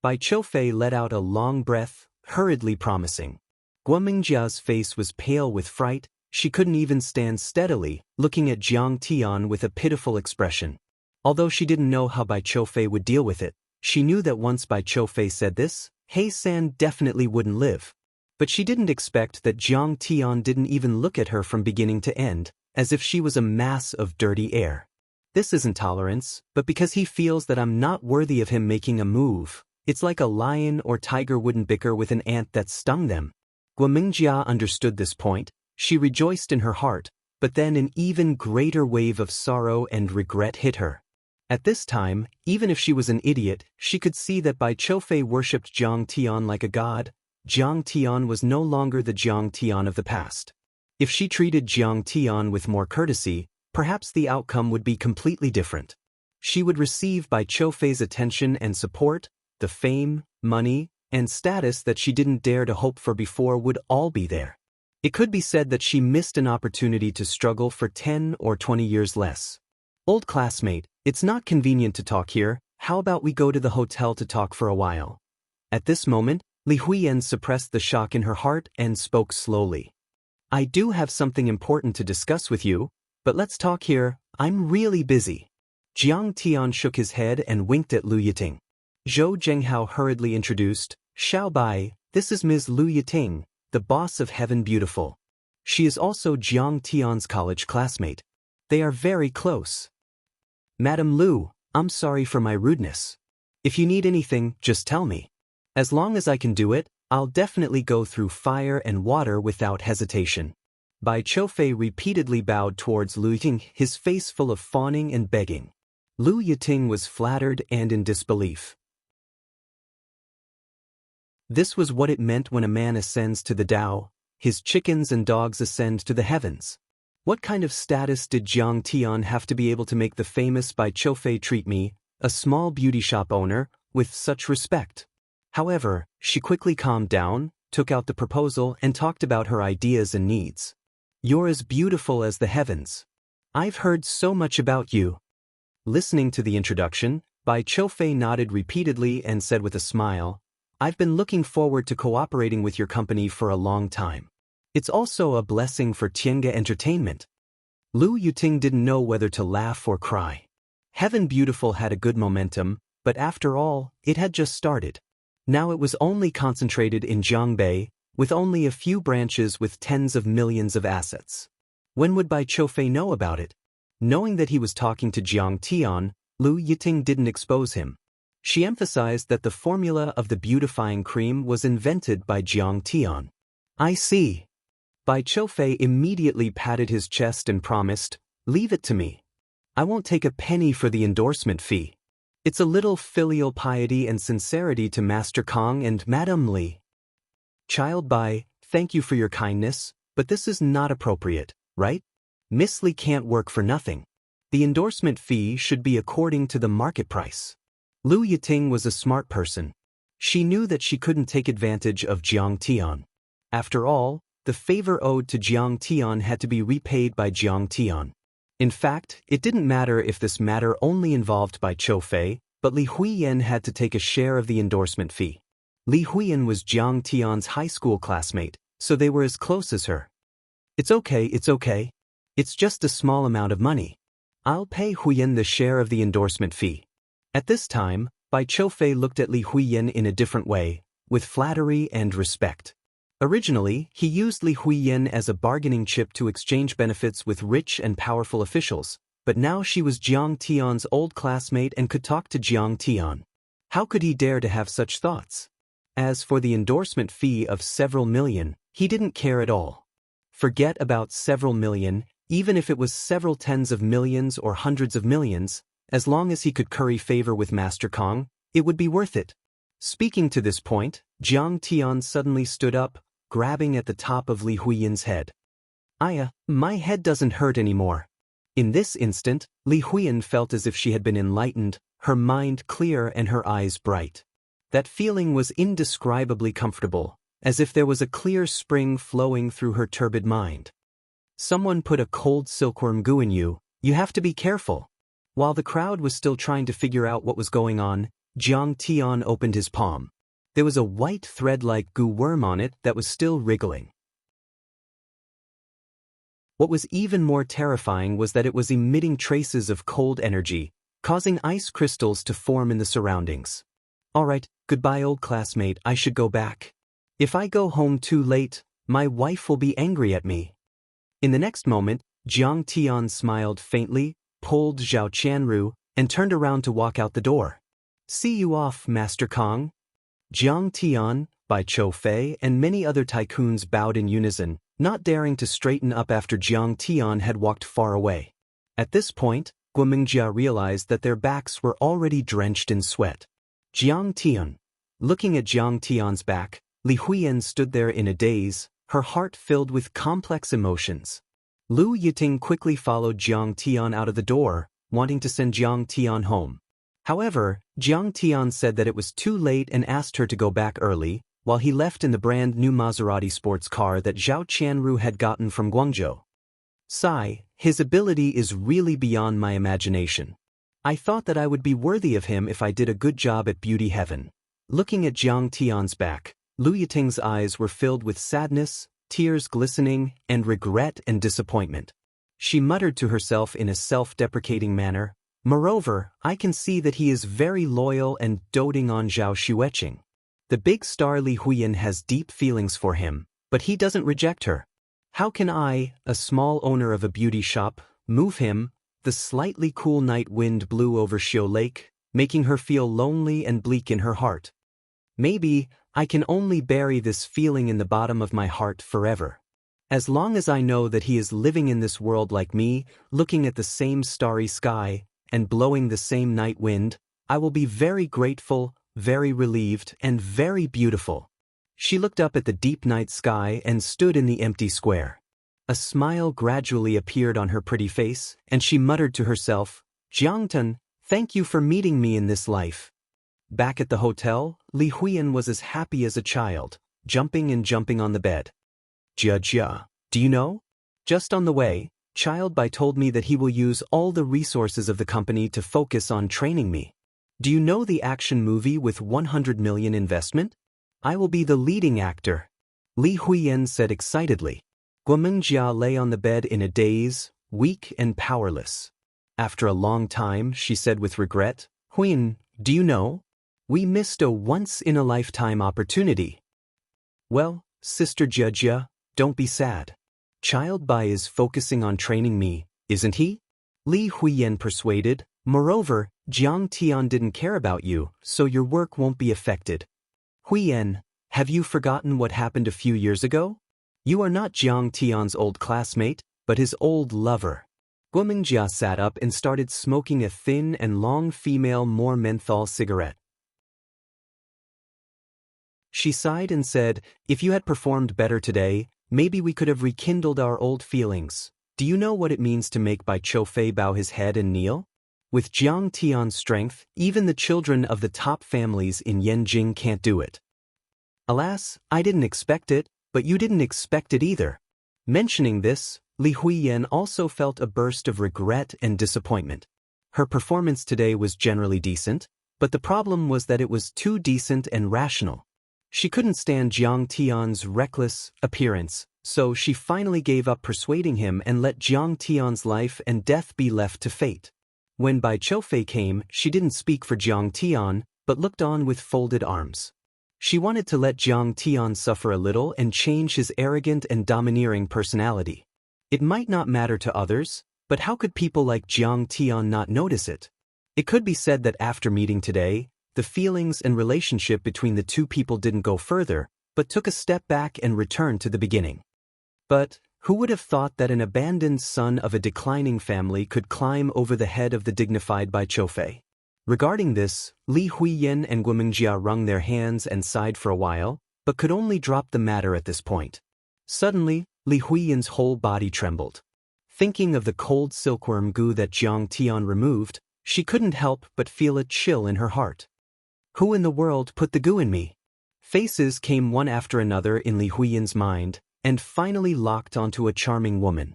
Bai Qiufei let out a long breath, hurriedly promising. Guomingjia's face was pale with fright. She couldn't even stand steadily, looking at Jiang Tian with a pitiful expression. Although she didn't know how Bai Qiufei would deal with it, she knew that once Bai Qiufei said this, He San definitely wouldn't live. But she didn't expect that Jiang Tian didn't even look at her from beginning to end, as if she was a mass of dirty air. This isn't tolerance, but because he feels that I'm not worthy of him making a move. It's like a lion or tiger wouldn't bicker with an ant that stung them. Guomingjia understood this point. She rejoiced in her heart, but then an even greater wave of sorrow and regret hit her. At this time, even if she was an idiot, she could see that Bai Qiufei worshipped Jiang Tian like a god. Jiang Tian was no longer the Jiang Tian of the past. If she treated Jiang Tian with more courtesy, perhaps the outcome would be completely different. She would receive Bai Qiufei's attention and support. The fame, money, and status that she didn't dare to hope for before would all be there. It could be said that she missed an opportunity to struggle for 10 or 20 years less. "Old classmate, it's not convenient to talk here. How about we go to the hotel to talk for a while?" At this moment, Li Huiyan suppressed the shock in her heart and spoke slowly. "I do have something important to discuss with you, but let's talk here. I'm really busy." Jiang Tian shook his head and winked at Lu Yiting. Zhou Zhenghao hurriedly introduced, "Xiao Bai, this is Ms. Lu Yiting, the boss of Heaven Beautiful. She is also Jiang Tian's college classmate. They are very close." "Madam Lu, I'm sorry for my rudeness. If you need anything, just tell me. As long as I can do it, I'll definitely go through fire and water without hesitation." Bai Qiufei repeatedly bowed towards Lu Yiting, his face full of fawning and begging. Lu Yiting was flattered and in disbelief. This was what it meant when a man ascends to the Tao. His chickens and dogs ascend to the heavens. What kind of status did Jiang Tian have to be able to make the famous Bai Qiufei treat me, a small beauty shop owner, with such respect? However, she quickly calmed down, took out the proposal and talked about her ideas and needs. "You're as beautiful as the heavens. I've heard so much about you." Listening to the introduction, Bai Qiufei nodded repeatedly and said with a smile, "I've been looking forward to cooperating with your company for a long time. It's also a blessing for Tienge Entertainment." Lu Yiting didn't know whether to laugh or cry. Heaven Beautiful had a good momentum, but after all, it had just started. Now it was only concentrated in Jiangbei, with only a few branches with tens of millions of assets. When would Bai Qiufei know about it? Knowing that he was talking to Jiang Tian, Lu Yiting didn't expose him. She emphasized that the formula of the beautifying cream was invented by Jiang Tian. I see. Bai Qiufei immediately patted his chest and promised, leave it to me. I won't take a penny for the endorsement fee. It's a little filial piety and sincerity to Master Kong and Madame Li. Child Bai, thank you for your kindness, but this is not appropriate, right? Miss Li can't work for nothing. The endorsement fee should be according to the market price. Lu Yiting was a smart person. She knew that she couldn't take advantage of Jiang Tian. After all, the favor owed to Jiang Tian had to be repaid by Jiang Tian. In fact, it didn't matter if this matter only involved Bai Qiufei, but Li Huiyan had to take a share of the endorsement fee. Li Huiyan was Jiang Tian's high school classmate, so they were as close as her. It's okay. It's just a small amount of money. I'll pay Huiyan the share of the endorsement fee. At this time, Bai Qiufei looked at Li Huiyan in a different way, with flattery and respect. Originally, he used Li Huiyan as a bargaining chip to exchange benefits with rich and powerful officials, but now she was Jiang Tian's old classmate and could talk to Jiang Tian. How could he dare to have such thoughts? As for the endorsement fee of several million, he didn't care at all. Forget about several million, even if it was several tens of millions or hundreds of millions, as long as he could curry favor with Master Kong, it would be worth it. Speaking to this point, Jiang Tian suddenly stood up, grabbing at the top of Li Huiyan's head. My head doesn't hurt anymore. In this instant, Li Huiyan felt as if she had been enlightened, her mind clear and her eyes bright. That feeling was indescribably comfortable, as if there was a clear spring flowing through her turbid mind. Someone put a cold silkworm goo in you, you have to be careful. While the crowd was still trying to figure out what was going on, Jiang Tian opened his palm. There was a white thread-like goo worm on it that was still wriggling. What was even more terrifying was that it was emitting traces of cold energy, causing ice crystals to form in the surroundings. All right, goodbye old classmate, I should go back. If I go home too late, my wife will be angry at me. In the next moment, Jiang Tian smiled faintly, pulled Zhao Qianru, and turned around to walk out the door. See you off, Master Kong. Jiang Tian, Bai Qiufei, and many other tycoons bowed in unison, not daring to straighten up after Jiang Tian had walked far away. At this point, Guomingjia realized that their backs were already drenched in sweat. Jiang Tian. Looking at Jiang Tian's back, Li Huiyan stood there in a daze, her heart filled with complex emotions. Lu Yiting quickly followed Jiang Tian out of the door, wanting to send Jiang Tian home. However, Jiang Tian said that it was too late and asked her to go back early, while he left in the brand new Maserati sports car that Zhao Qianru had gotten from Guangzhou. Sigh, his ability is really beyond my imagination. I thought that I would be worthy of him if I did a good job at Beauty Heaven. Looking at Jiang Tian's back, Lu Yiting's eyes were filled with sadness, tears glistening, and regret and disappointment. She muttered to herself in a self-deprecating manner, moreover, I can see that he is very loyal and doting on Zhao Xueqing. The big star Li Huiyan has deep feelings for him, but he doesn't reject her. How can I, a small owner of a beauty shop, move him? The slightly cool night wind blew over Xiu Lake, making her feel lonely and bleak in her heart. Maybe, I can only bury this feeling in the bottom of my heart forever. As long as I know that he is living in this world like me, looking at the same starry sky, and blowing the same night wind, I will be very grateful, very relieved, and very beautiful. She looked up at the deep night sky and stood in the empty square. A smile gradually appeared on her pretty face, and she muttered to herself, Jiangtan, thank you for meeting me in this life. Back at the hotel, Li Huiyan was as happy as a child, jumping and jumping on the bed. Jia, do you know? Just on the way, Child Bai told me that he will use all the resources of the company to focus on training me. Do you know the action movie with 100 million investment? I will be the leading actor. Li Huiyan said excitedly. Guomingjia lay on the bed in a daze, weak and powerless. After a long time, she said with regret, Huiyan, do you know? We missed a once-in-a-lifetime opportunity. Well, Sister Jia, don't be sad. Child Bai is focusing on training me, isn't he? Li Huiyan persuaded. Moreover, Jiang Tian didn't care about you, so your work won't be affected. Huiyan, have you forgotten what happened a few years ago? You are not Jiang Tian's old classmate, but his old lover. Guomingjia sat up and started smoking a thin and long female more menthol cigarette. She sighed and said, if you had performed better today, maybe we could have rekindled our old feelings. Do you know what it means to make Bai Chofei bow his head and kneel? With Jiang Tian's strength, even the children of the top families in Yanjing can't do it. Alas, I didn't expect it, but you didn't expect it either. Mentioning this, Li Huiyan also felt a burst of regret and disappointment. Her performance today was generally decent, but the problem was that it was too decent and rational. She couldn't stand Jiang Tian's reckless appearance, so she finally gave up persuading him and let Jiang Tian's life and death be left to fate. When Bai Chofei came, she didn't speak for Jiang Tian, but looked on with folded arms. She wanted to let Jiang Tian suffer a little and change his arrogant and domineering personality. It might not matter to others, but how could people like Jiang Tian not notice it? It could be said that after meeting today, the feelings and relationship between the two people didn't go further, but took a step back and returned to the beginning. But who would have thought that an abandoned son of a declining family could climb over the head of the dignified Bai Chofei? Regarding this, Li Huiyan and Guomingjia wrung their hands and sighed for a while, but could only drop the matter at this point. Suddenly, Li Huiyan's whole body trembled. Thinking of the cold silkworm goo that Jiang Tian removed, she couldn't help but feel a chill in her heart. Who in the world put the goo in me? Faces came one after another in Li Huiyan's mind, and finally locked onto a charming woman.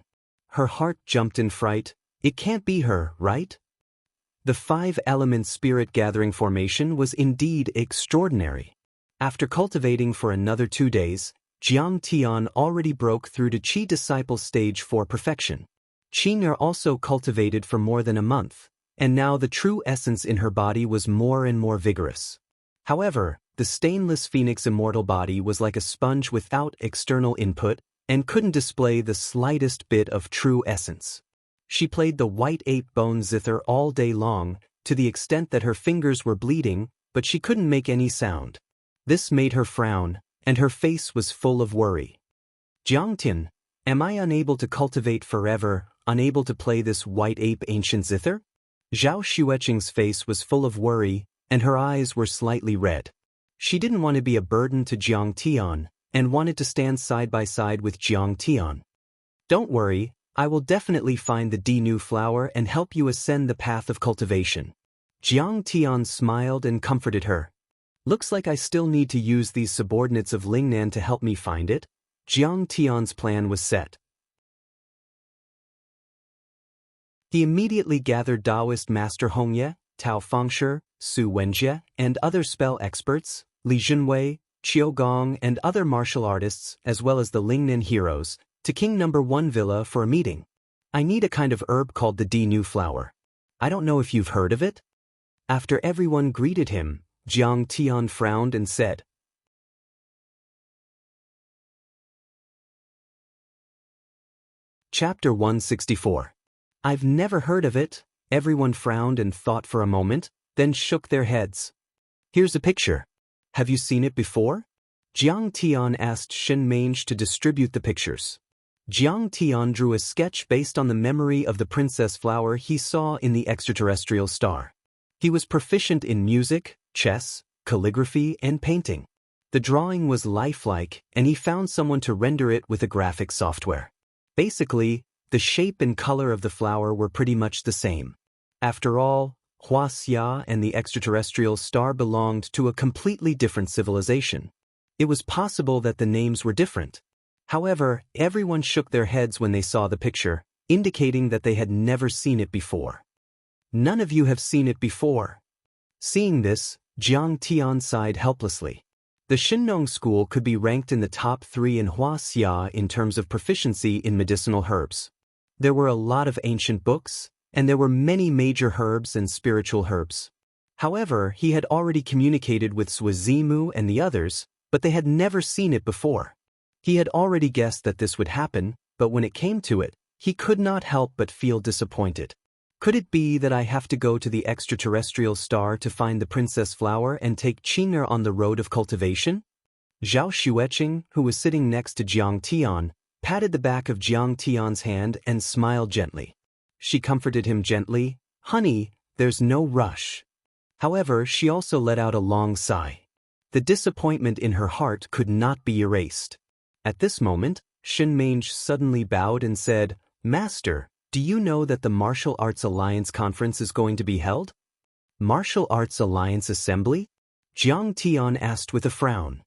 Her heart jumped in fright. It can't be her, right? The 5-element spirit gathering formation was indeed extraordinary. After cultivating for another 2 days, Jiang Tian already broke through to Qi disciple stage 4 perfection. Qi also cultivated for more than a month, and now the true essence in her body was more and more vigorous. However, the stainless phoenix immortal body was like a sponge without external input and couldn't display the slightest bit of true essence. She played the white ape bone zither all day long, to the extent that her fingers were bleeding, but she couldn't make any sound. This made her frown, and her face was full of worry. Jiangtian, am I unable to cultivate forever, unable to play this white ape ancient zither? Zhao Xueqing's face was full of worry, and her eyes were slightly red. She didn't want to be a burden to Jiang Tian, and wanted to stand side by side with Jiang Tian. Don't worry, I will definitely find the D-new flower and help you ascend the path of cultivation. Jiang Tian smiled and comforted her. Looks like I still need to use these subordinates of Lingnan to help me find it. Jiang Tian's plan was set. He immediately gathered Daoist Master Hongye, Tao Fengshi, Su Wenjie, and other spell experts, Li Junwei, Qiu Gong, and other martial artists, as well as the Lingnan heroes, to King No. 1 Villa for a meeting. I need a kind of herb called the D-new flower. I don't know if you've heard of it? After everyone greeted him, Jiang Tian frowned and said, Chapter 164. I've never heard of it. Everyone frowned and thought for a moment, then shook their heads. Here's a picture. Have you seen it before? Jiang Tian asked Shen Mange to distribute the pictures. Jiang Tian drew a sketch based on the memory of the princess flower he saw in the extraterrestrial star. He was proficient in music, chess, calligraphy, and painting. The drawing was lifelike, and he found someone to render it with a graphic software. Basically, the shape and color of the flower were pretty much the same. After all, Wuxia and the extraterrestrial star belonged to a completely different civilization. It was possible that the names were different. However, everyone shook their heads when they saw the picture, indicating that they had never seen it before. None of you have seen it before. Seeing this, Jiang Tian sighed helplessly. The Shinnong school could be ranked in the top 3 in Wuxia in terms of proficiency in medicinal herbs. There were a lot of ancient books, and there were many major herbs and spiritual herbs. However, he had already communicated with Swazimu and the others, but they had never seen it before. He had already guessed that this would happen, but when it came to it, he could not help but feel disappointed. Could it be that I have to go to the extraterrestrial star to find the princess flower and take Qing'er on the road of cultivation? Zhao Xueqing, who was sitting next to Jiang Tian, patted the back of Jiang Tian's hand and smiled gently. She comforted him gently, "Honey, there's no rush." However, she also let out a long sigh. The disappointment in her heart could not be erased. At this moment, Shen Mange suddenly bowed and said, "Master, do you know that the Martial Arts Alliance Conference is going to be held?" "Martial Arts Alliance Assembly?" Jiang Tian asked with a frown.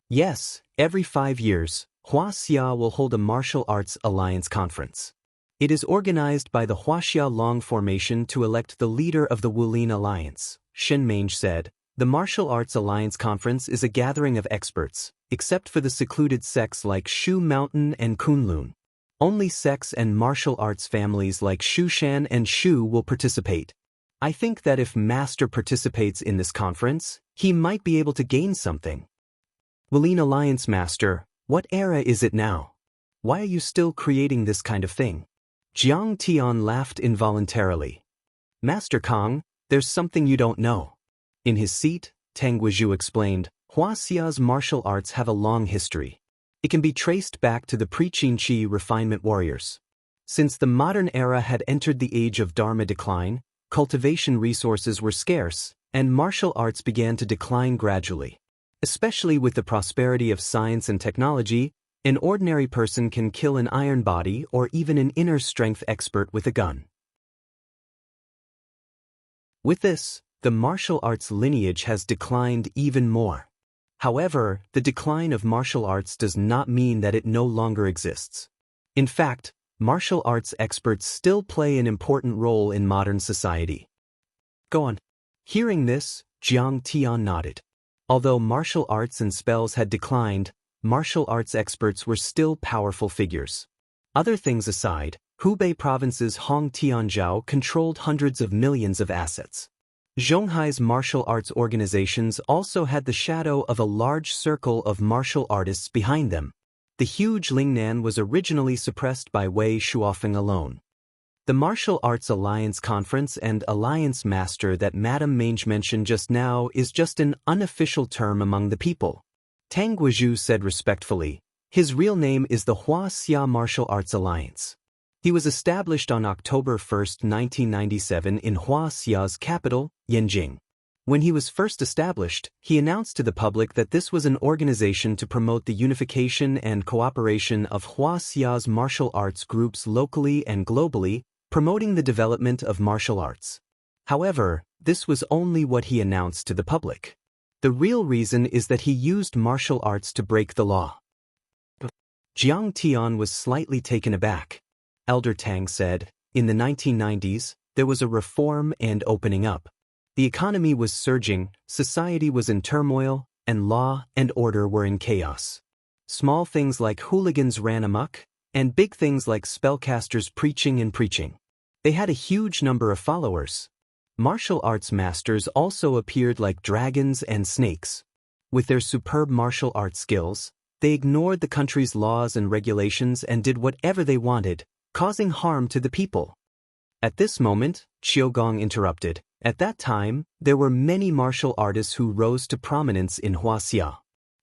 "Yes, every 5 years, Wuxia will hold a Martial Arts Alliance Conference. It is organized by the Wuxia Long Formation to elect the leader of the Wulin Alliance," Shen Mange said. "The Martial Arts Alliance Conference is a gathering of experts, except for the secluded sects like Shu Mountain and Kunlun. Only sects and martial arts families like Shushan and Shu will participate. I think that if Master participates in this conference, he might be able to gain something." "Wulin Alliance Master, what era is it now? Why are you still creating this kind of thing?" Jiang Tian laughed involuntarily. "Master Kong, there's something you don't know." In his seat, Tang Guizhu explained, "Huaxia's martial arts have a long history. It can be traced back to the pre-Qin refinement warriors. Since the modern era had entered the age of Dharma decline, cultivation resources were scarce, and martial arts began to decline gradually. Especially with the prosperity of science and technology, an ordinary person can kill an iron body or even an inner strength expert with a gun. With this, the martial arts lineage has declined even more. However, the decline of martial arts does not mean that it no longer exists. In fact, martial arts experts still play an important role in modern society." "Go on." Hearing this, Jiang Tian nodded. Although martial arts and spells had declined, martial arts experts were still powerful figures. Other things aside, Hubei province's Hong Tianzhou controlled hundreds of millions of assets. Zhonghai's martial arts organizations also had the shadow of a large circle of martial artists behind them. The huge Lingnan was originally suppressed by Wei Shuofeng alone. The Martial Arts Alliance Conference and Alliance Master that Madame Mange mentioned just now is just an unofficial term among the people. Tang Guizhu said respectfully, "His real name is the Huaxia Martial Arts Alliance. He was established on October 1, 1997 in Huaxia's capital, Yanjing. When he was first established, he announced to the public that this was an organization to promote the unification and cooperation of Huaxia's martial arts groups locally and globally, promoting the development of martial arts. However, this was only what he announced to the public. The real reason is that he used martial arts to break the law." Jiang Tian was slightly taken aback. Elder Tang said, "In the 1990s, there was a reform and opening up. The economy was surging, society was in turmoil, and law and order were in chaos. Small things like hooligans ran amok, and big things like spellcasters preaching and preaching. They had a huge number of followers. Martial arts masters also appeared like dragons and snakes. With their superb martial arts skills, they ignored the country's laws and regulations and did whatever they wanted, causing harm to the people." At this moment, Qiugong interrupted. At that time, there were many martial artists who rose to prominence in Huaxia.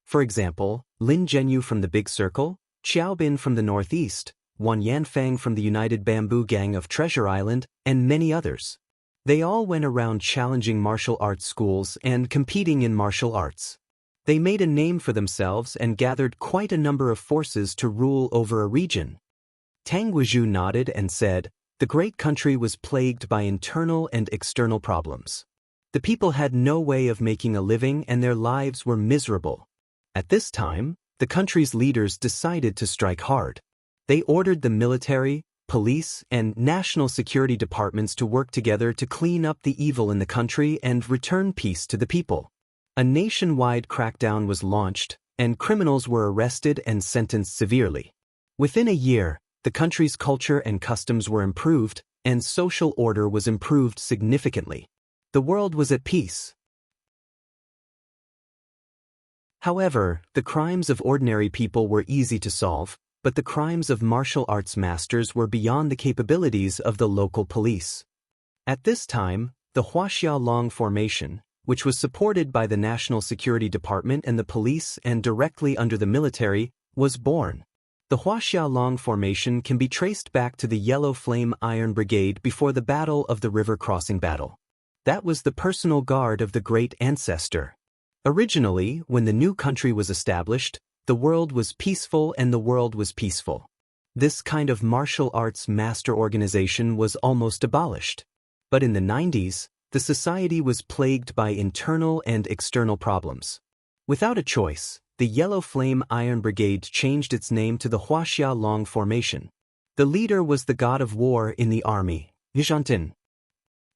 For example, Lin Zhenyu from the Big Circle, Xiaobin from the Northeast, Wan Yanfang from the United Bamboo Gang of Treasure Island, and many others. They all went around challenging martial arts schools and competing in martial arts. They made a name for themselves and gathered quite a number of forces to rule over a region. Tang Guizhu nodded and said, "The great country was plagued by internal and external problems. The people had no way of making a living and their lives were miserable. At this time, the country's leaders decided to strike hard. They ordered the military, police, and national security departments to work together to clean up the evil in the country and return peace to the people. A nationwide crackdown was launched, and criminals were arrested and sentenced severely. Within a year, the country's culture and customs were improved, and social order was improved significantly. The world was at peace. However, the crimes of ordinary people were easy to solve, but the crimes of martial arts masters were beyond the capabilities of the local police. At this time, the Wuxia Long Formation, which was supported by the National Security Department and the police and directly under the military, was born. The Wuxia Long Formation can be traced back to the Yellow Flame Iron Brigade before the Battle of the River Crossing Battle. That was the personal guard of the great ancestor. Originally, when the new country was established, the world was peaceful and the world was peaceful. This kind of martial arts master organization was almost abolished. But in the 90s, the society was plagued by internal and external problems. Without a choice, the Yellow Flame Iron Brigade changed its name to the Wuxia Long Formation. The leader was the god of war in the army, Yizhantian.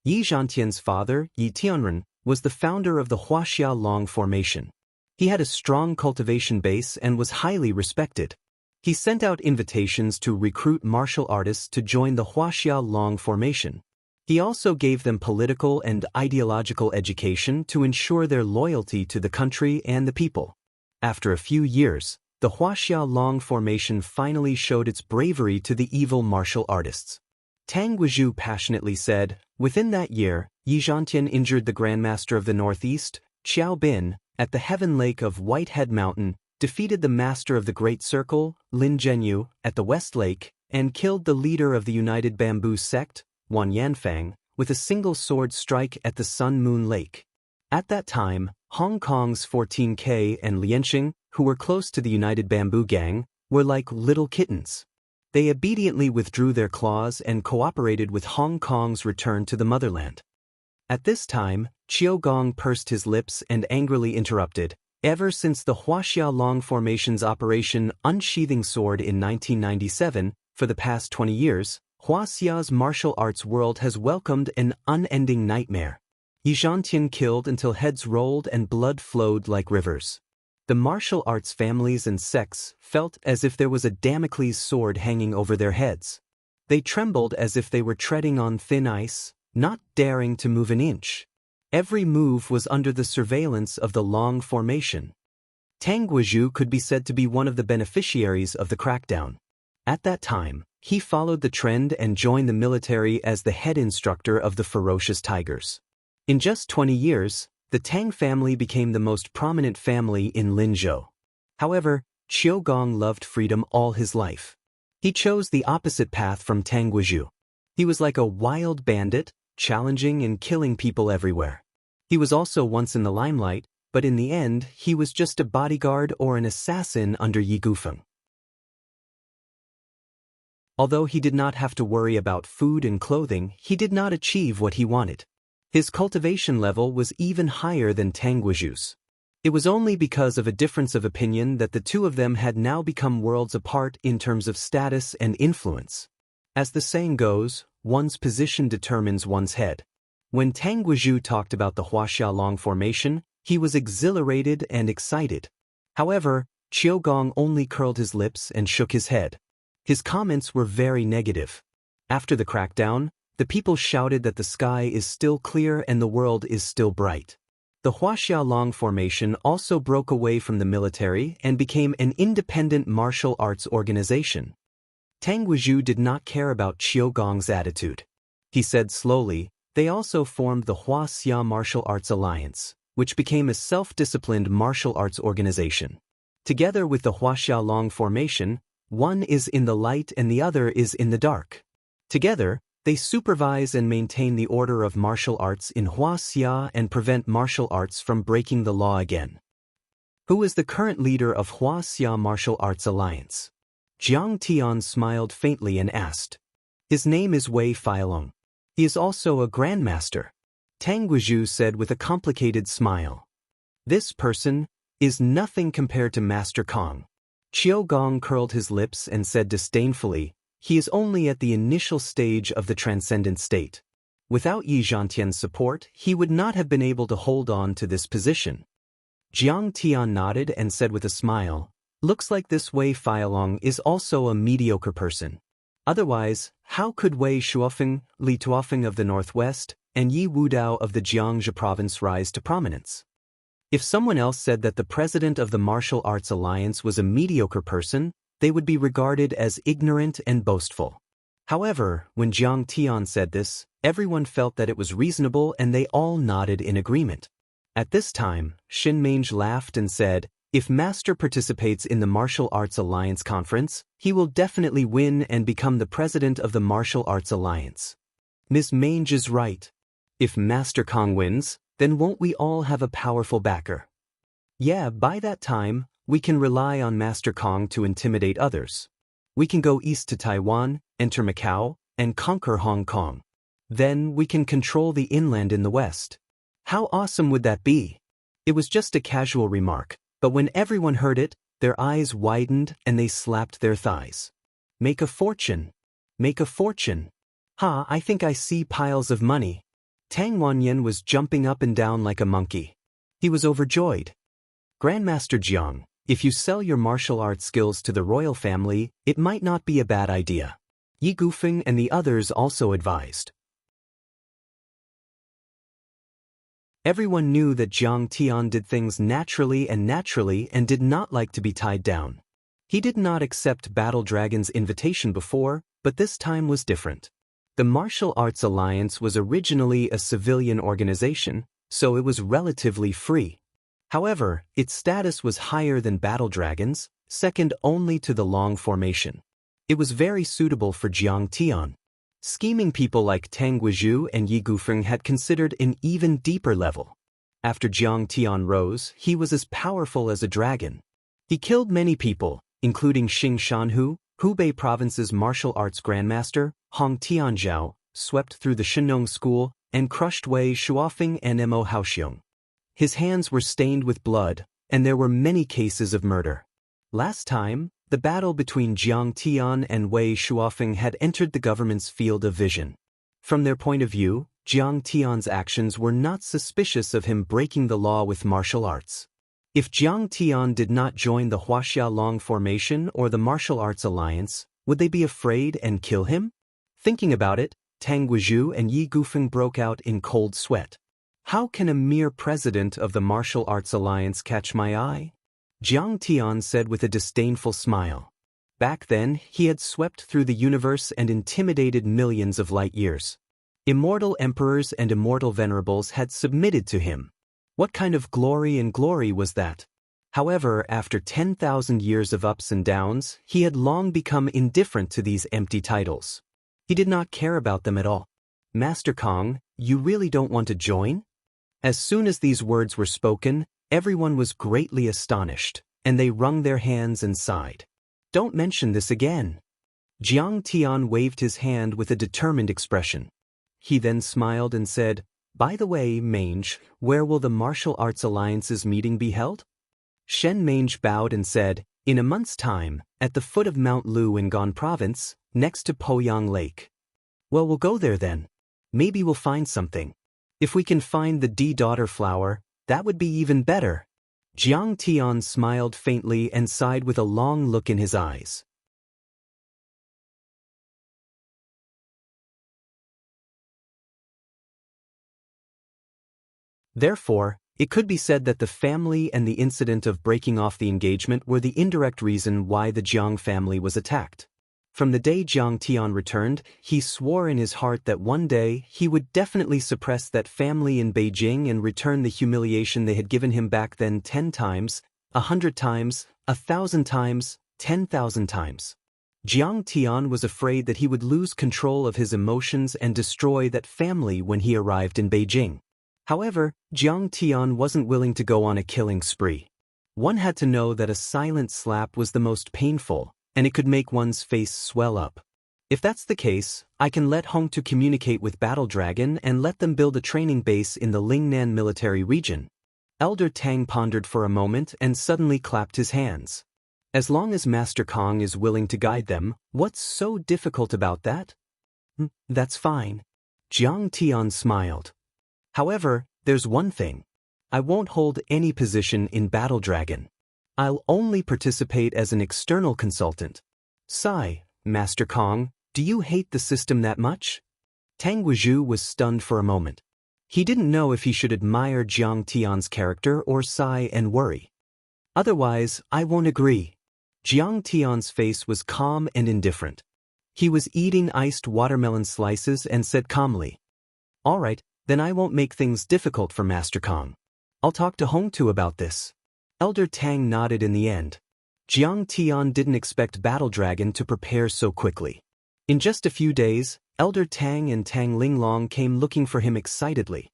Yizhantian's father, Yi Tianren, was the founder of the Wuxia Long Formation. He had a strong cultivation base and was highly respected. He sent out invitations to recruit martial artists to join the Wuxia Long Formation. He also gave them political and ideological education to ensure their loyalty to the country and the people. After a few years, the Wuxia Long Formation finally showed its bravery to the evil martial artists. Tang Guizhou passionately said, within that year, Yizhantian injured the Grandmaster of the Northeast, Qiao Bin, at the Heaven Lake of Whitehead Mountain, defeated the Master of the Great Circle, Lin Zhenyu, at the West Lake, and killed the leader of the United Bamboo Sect, Wan Yanfang, with a single sword strike at the Sun Moon Lake. At that time, Hong Kong's 14K and Lianxing, who were close to the United Bamboo Gang, were like little kittens. They obediently withdrew their claws and cooperated with Hong Kong's return to the motherland. At this time, Qiao Gong pursed his lips and angrily interrupted, ever since the Wuxia Long Formation's Operation Unsheathing Sword in 1997, for the past 20 years, Wuxia's martial arts world has welcomed an unending nightmare. Yizhantian killed until heads rolled and blood flowed like rivers. The martial arts families and sects felt as if there was a Damocles sword hanging over their heads. They trembled as if they were treading on thin ice, not daring to move an inch. Every move was under the surveillance of the Long Formation. Tang Guizhou could be said to be one of the beneficiaries of the crackdown. At that time, he followed the trend and joined the military as the head instructor of the ferocious tigers. In just 20 years, the Tang family became the most prominent family in Linzhou. However, Qiao Gong loved freedom all his life. He chose the opposite path from Tang Guizhou. He was like a wild bandit, challenging and killing people everywhere. He was also once in the limelight, but in the end, he was just a bodyguard or an assassin under Yi Gufeng. Although he did not have to worry about food and clothing, he did not achieve what he wanted. His cultivation level was even higher than Tang Guizhou's. It was only because of a difference of opinion that the two of them had now become worlds apart in terms of status and influence. As the saying goes, one's position determines one's head. When Tang Guizhou talked about the Wuxia Long Formation, he was exhilarated and excited. However, Qiao Gong only curled his lips and shook his head. His comments were very negative. After the crackdown, the people shouted that the sky is still clear and the world is still bright. The Wuxia Long Formation also broke away from the military and became an independent martial arts organization. Tang Guizhou did not care about Qiao Gong's attitude. He said slowly, they also formed the Wuxia Martial Arts Alliance, which became a self-disciplined martial arts organization. Together with the Wuxia Long Formation, one is in the light and the other is in the dark. Together, they supervise and maintain the order of martial arts in Wuxia and prevent martial arts from breaking the law again. Who is the current leader of Wuxia Martial Arts Alliance? Jiang Tian smiled faintly and asked. His name is Wei Feilong. He is also a grandmaster. Tang Guizhou said with a complicated smile. This person is nothing compared to Master Kong. Qiao Gong curled his lips and said disdainfully, he is only at the initial stage of the transcendent state. Without Yizhantian's support, he would not have been able to hold on to this position. Jiang Tian nodded and said with a smile, looks like this Wei Feilong is also a mediocre person. Otherwise, how could Wei Shuofeng, Li Tuofeng of the Northwest, and Yi Wudao of the Jiangxi province rise to prominence. If someone else said that the president of the Martial Arts Alliance was a mediocre person, they would be regarded as ignorant and boastful. However, when Jiang Tian said this, everyone felt that it was reasonable and they all nodded in agreement. At this time, Xin Mange laughed and said, "If Master participates in the Martial Arts Alliance conference, he will definitely win and become the president of the Martial Arts Alliance." Ms. Mange is right. If Master Kong wins, then won't we all have a powerful backer? Yeah, by that time, we can rely on Master Kong to intimidate others. We can go east to Taiwan, enter Macau, and conquer Hong Kong. Then we can control the inland in the west. How awesome would that be? It was just a casual remark, but when everyone heard it, their eyes widened and they slapped their thighs. Make a fortune. Make a fortune. Ha, I think I see piles of money. Tang Wanyan was jumping up and down like a monkey. He was overjoyed. Grandmaster Jiang, if you sell your martial arts skills to the royal family, it might not be a bad idea. Yi Gufeng and the others also advised. Everyone knew that Jiang Tian did things naturally and did not like to be tied down. He did not accept Battle Dragon's invitation before, but this time was different. The Martial Arts Alliance was originally a civilian organization, so it was relatively free. However, its status was higher than Battle Dragon's, second only to the Long Formation. It was very suitable for Jiang Tian. Scheming people like Tang Guizhu and Yi Gufeng had considered an even deeper level. After Jiang Tian rose, he was as powerful as a dragon. He killed many people, including Xing Shanhu, Hubei Province's martial arts grandmaster, Hong Tianzhao, swept through the Shenong school, and crushed Wei Shuofeng and Mo Haoxiong. His hands were stained with blood, and there were many cases of murder. Last time, the battle between Jiang Tian and Wei Shuofeng had entered the government's field of vision. From their point of view, Jiang Tian's actions were not suspicious of him breaking the law with martial arts. If Jiang Tian did not join the Huaxia Long Formation or the Martial Arts Alliance, would they be afraid and kill him? Thinking about it, Tang Guizhu and Yi Gufeng broke out in cold sweat. How can a mere president of the Martial Arts Alliance catch my eye? Jiang Tian said with a disdainful smile. Back then, he had swept through the universe and intimidated millions of light years. Immortal emperors and immortal venerables had submitted to him. What kind of glory was that? However, after 10,000 years of ups and downs, he had long become indifferent to these empty titles. He did not care about them at all. Master Kong, you really don't want to join? As soon as these words were spoken, everyone was greatly astonished, and they wrung their hands and sighed. Don't mention this again. Jiang Tian waved his hand with a determined expression. He then smiled and said, "By the way, Mange, where will the Martial Arts Alliance's meeting be held?" Shen Mange bowed and said, "In a month's time, at the foot of Mount Lu in Gan Province, next to Poyang Lake." Well, we'll go there then. Maybe we'll find something. If we can find the D-daughter flower, that would be even better. Jiang Tian smiled faintly and sighed with a long look in his eyes. Therefore, it could be said that the family and the incident of breaking off the engagement were the indirect reason why the Jiang family was attacked. From the day Jiang Tian returned, he swore in his heart that one day he would definitely suppress that family in Beijing and return the humiliation they had given him back then 10 times, 100 times, 1,000 times, 10,000 times. Jiang Tian was afraid that he would lose control of his emotions and destroy that family when he arrived in Beijing. However, Jiang Tian wasn't willing to go on a killing spree. One had to know that a silent slap was the most painful, and it could make one's face swell up. If that's the case, I can let Hong to communicate with Battle Dragon and let them build a training base in the Lingnan military region. Elder Tang pondered for a moment and suddenly clapped his hands. As long as Master Kong is willing to guide them, what's so difficult about that? That's fine. Jiang Tian smiled. However, there's one thing. I won't hold any position in Battle Dragon. I'll only participate as an external consultant. Sigh, Master Kong, do you hate the system that much? Tang Guizhu was stunned for a moment. He didn't know if he should admire Jiang Tian's character or sigh and worry. Otherwise, I won't agree. Jiang Tian's face was calm and indifferent. He was eating iced watermelon slices and said calmly, "All right, then I won't make things difficult for Master Kong. I'll talk to Hongtu about this." Elder Tang nodded in the end. Jiang Tian didn't expect Battle Dragon to prepare so quickly. In just a few days, Elder Tang and Tang Linglong came looking for him excitedly.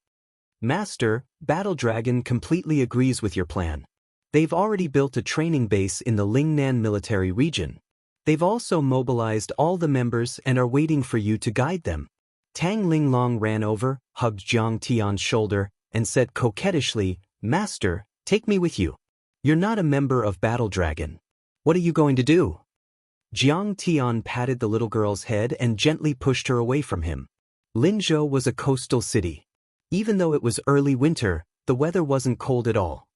"Master, Battle Dragon completely agrees with your plan. They've already built a training base in the Lingnan military region. They've also mobilized all the members and are waiting for you to guide them." Tang Linglong ran over, hugged Jiang Tian's shoulder, and said coquettishly, "Master, take me with you. You're not a member of Battle Dragon. What are you going to do?" Jiang Tian patted the little girl's head and gently pushed her away from him. Linzhou was a coastal city. Even though it was early winter, the weather wasn't cold at all.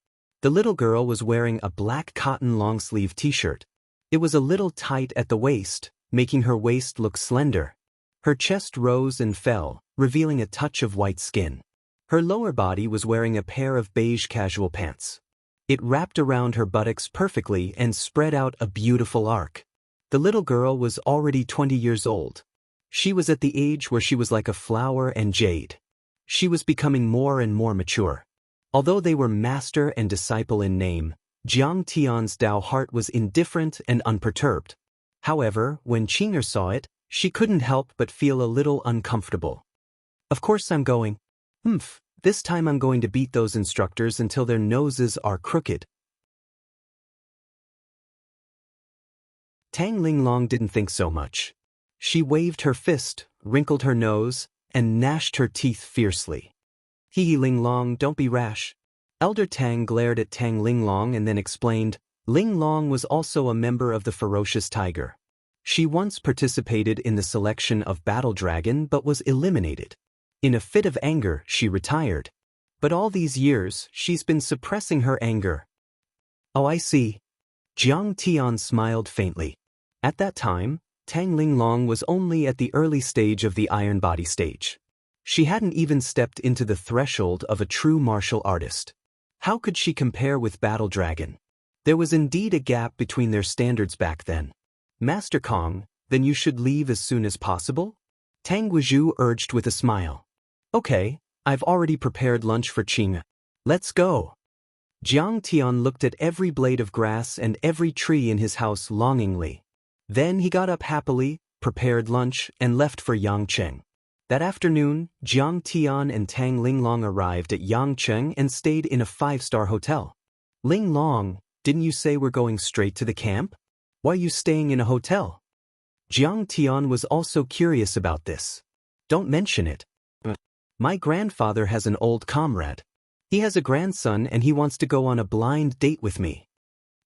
The little girl was wearing a black cotton long-sleeve t-shirt. It was a little tight at the waist, making her waist look slender. Her chest rose and fell, revealing a touch of white skin. Her lower body was wearing a pair of beige casual pants. It wrapped around her buttocks perfectly and spread out a beautiful arc. The little girl was already 20 years old. She was at the age where she was like a flower and jade. She was becoming more and more mature. Although they were master and disciple in name, Jiang Tian's Dao heart was indifferent and unperturbed. However, when Qing'er saw it, she couldn't help but feel a little uncomfortable. "Of course I'm going. This time I'm going to beat those instructors until their noses are crooked." Tang Linglong didn't think so much. She waved her fist, wrinkled her nose, and gnashed her teeth fiercely. "Hee Linglong, don't be rash." Elder Tang glared at Tang Linglong and then explained, Linglong was also a member of the Ferocious Tiger. She once participated in the selection of Battle Dragon but was eliminated. In a fit of anger, she retired. But all these years, she's been suppressing her anger. "Oh, I see." Jiang Tian smiled faintly. At that time, Tang Linglong was only at the early stage of the Iron Body stage. She hadn't even stepped into the threshold of a true martial artist. How could she compare with Battle Dragon? There was indeed a gap between their standards back then. "Master Kong, then you should leave as soon as possible?" Tang Guizhu urged with a smile. "Okay, I've already prepared lunch for Qing. Let's go." Jiang Tian looked at every blade of grass and every tree in his house longingly. Then he got up happily, prepared lunch, and left for Yangcheng. That afternoon, Jiang Tian and Tang Linglong arrived at Yangcheng and stayed in a 5-star hotel. "Linglong, didn't you say we're going straight to the camp? Why are you staying in a hotel?" Jiang Tian was also curious about this. "Don't mention it. My grandfather has an old comrade. He has a grandson and he wants to go on a blind date with me."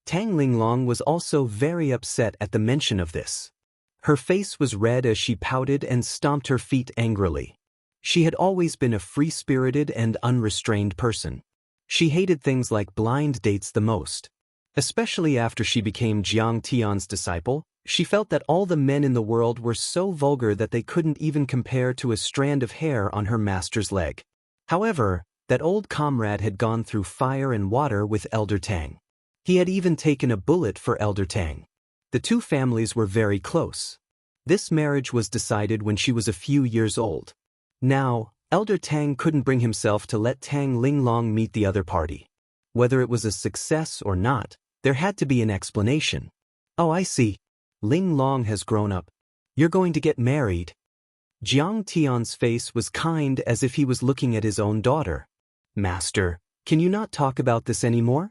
Tang Linglong was also very upset at the mention of this. Her face was red as she pouted and stomped her feet angrily. She had always been a free-spirited and unrestrained person. She hated things like blind dates the most. Especially after she became Jiang Tian's disciple, she felt that all the men in the world were so vulgar that they couldn't even compare to a strand of hair on her master's leg. However, that old comrade had gone through fire and water with Elder Tang. He had even taken a bullet for Elder Tang. The two families were very close. This marriage was decided when she was a few years old. Now, Elder Tang couldn't bring himself to let Tang Linglong meet the other party. Whether it was a success or not, there had to be an explanation. "Oh, I see. Linglong has grown up. You're going to get married." Jiang Tian's face was kind as if he was looking at his own daughter. "Master, can you not talk about this anymore?"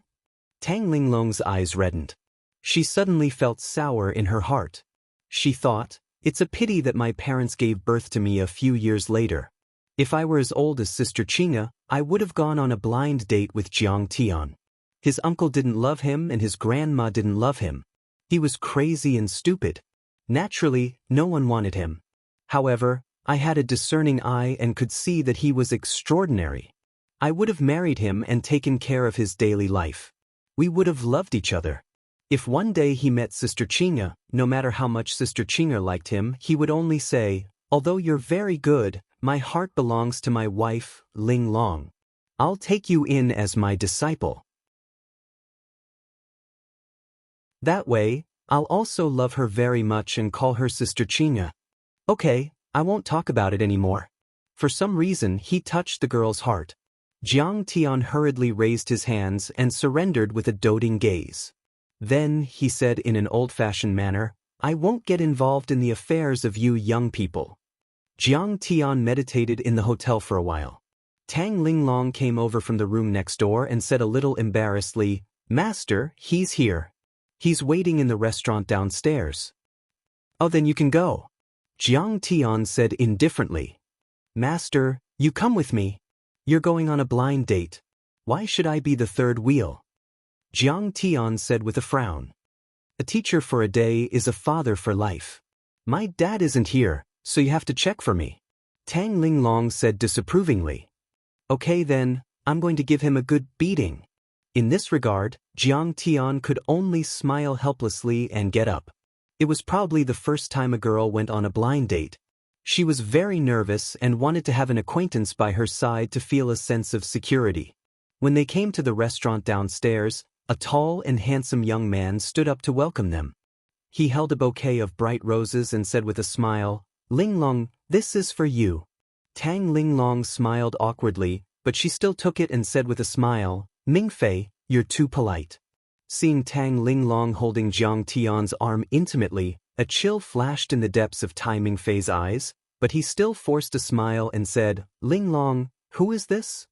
Tang Linglong's eyes reddened. She suddenly felt sour in her heart. She thought, "It's a pity that my parents gave birth to me a few years later. If I were as old as Sister Qing'e, I would have gone on a blind date with Jiang Tian. His uncle didn't love him and his grandma didn't love him. He was crazy and stupid. Naturally, no one wanted him. However, I had a discerning eye and could see that he was extraordinary. I would have married him and taken care of his daily life. We would have loved each other. If one day he met Sister Qing'e, no matter how much Sister Qing'e liked him, he would only say, 'Although you're very good, My heart belongs to my wife, Ling Long. I'll take you in as my disciple. That way, I'll also love her very much and call her Sister Qingya. Okay, I won't talk about it anymore. For some reason, he touched the girl's heart. Jiang Tian hurriedly raised his hands and surrendered with a doting gaze. Then, he said in an old-fashioned manner, I won't get involved in the affairs of you young people. Jiang Tian meditated in the hotel for a while. Tang Linglong came over from the room next door and said a little embarrassedly, Master, he's here. He's waiting in the restaurant downstairs. Oh, then you can go. Jiang Tian said indifferently. Master, you come with me. You're going on a blind date. Why should I be the third wheel? Jiang Tian said with a frown. A teacher for a day is a father for life. My dad isn't here, so you have to check for me. Tang Linglong said disapprovingly. Okay then, I'm going to give him a good beating. In this regard, Jiang Tian could only smile helplessly and get up. It was probably the first time a girl went on a blind date. She was very nervous and wanted to have an acquaintance by her side to feel a sense of security. When they came to the restaurant downstairs, a tall and handsome young man stood up to welcome them. He held a bouquet of bright roses and said with a smile, Linglong, this is for you. Tang Linglong smiled awkwardly, but she still took it and said with a smile, Mingfei, you're too polite. Seeing Tang Linglong holding Jiang Tian's arm intimately, a chill flashed in the depths of Tai Mingfei's eyes, but he still forced a smile and said, Linglong, who is this?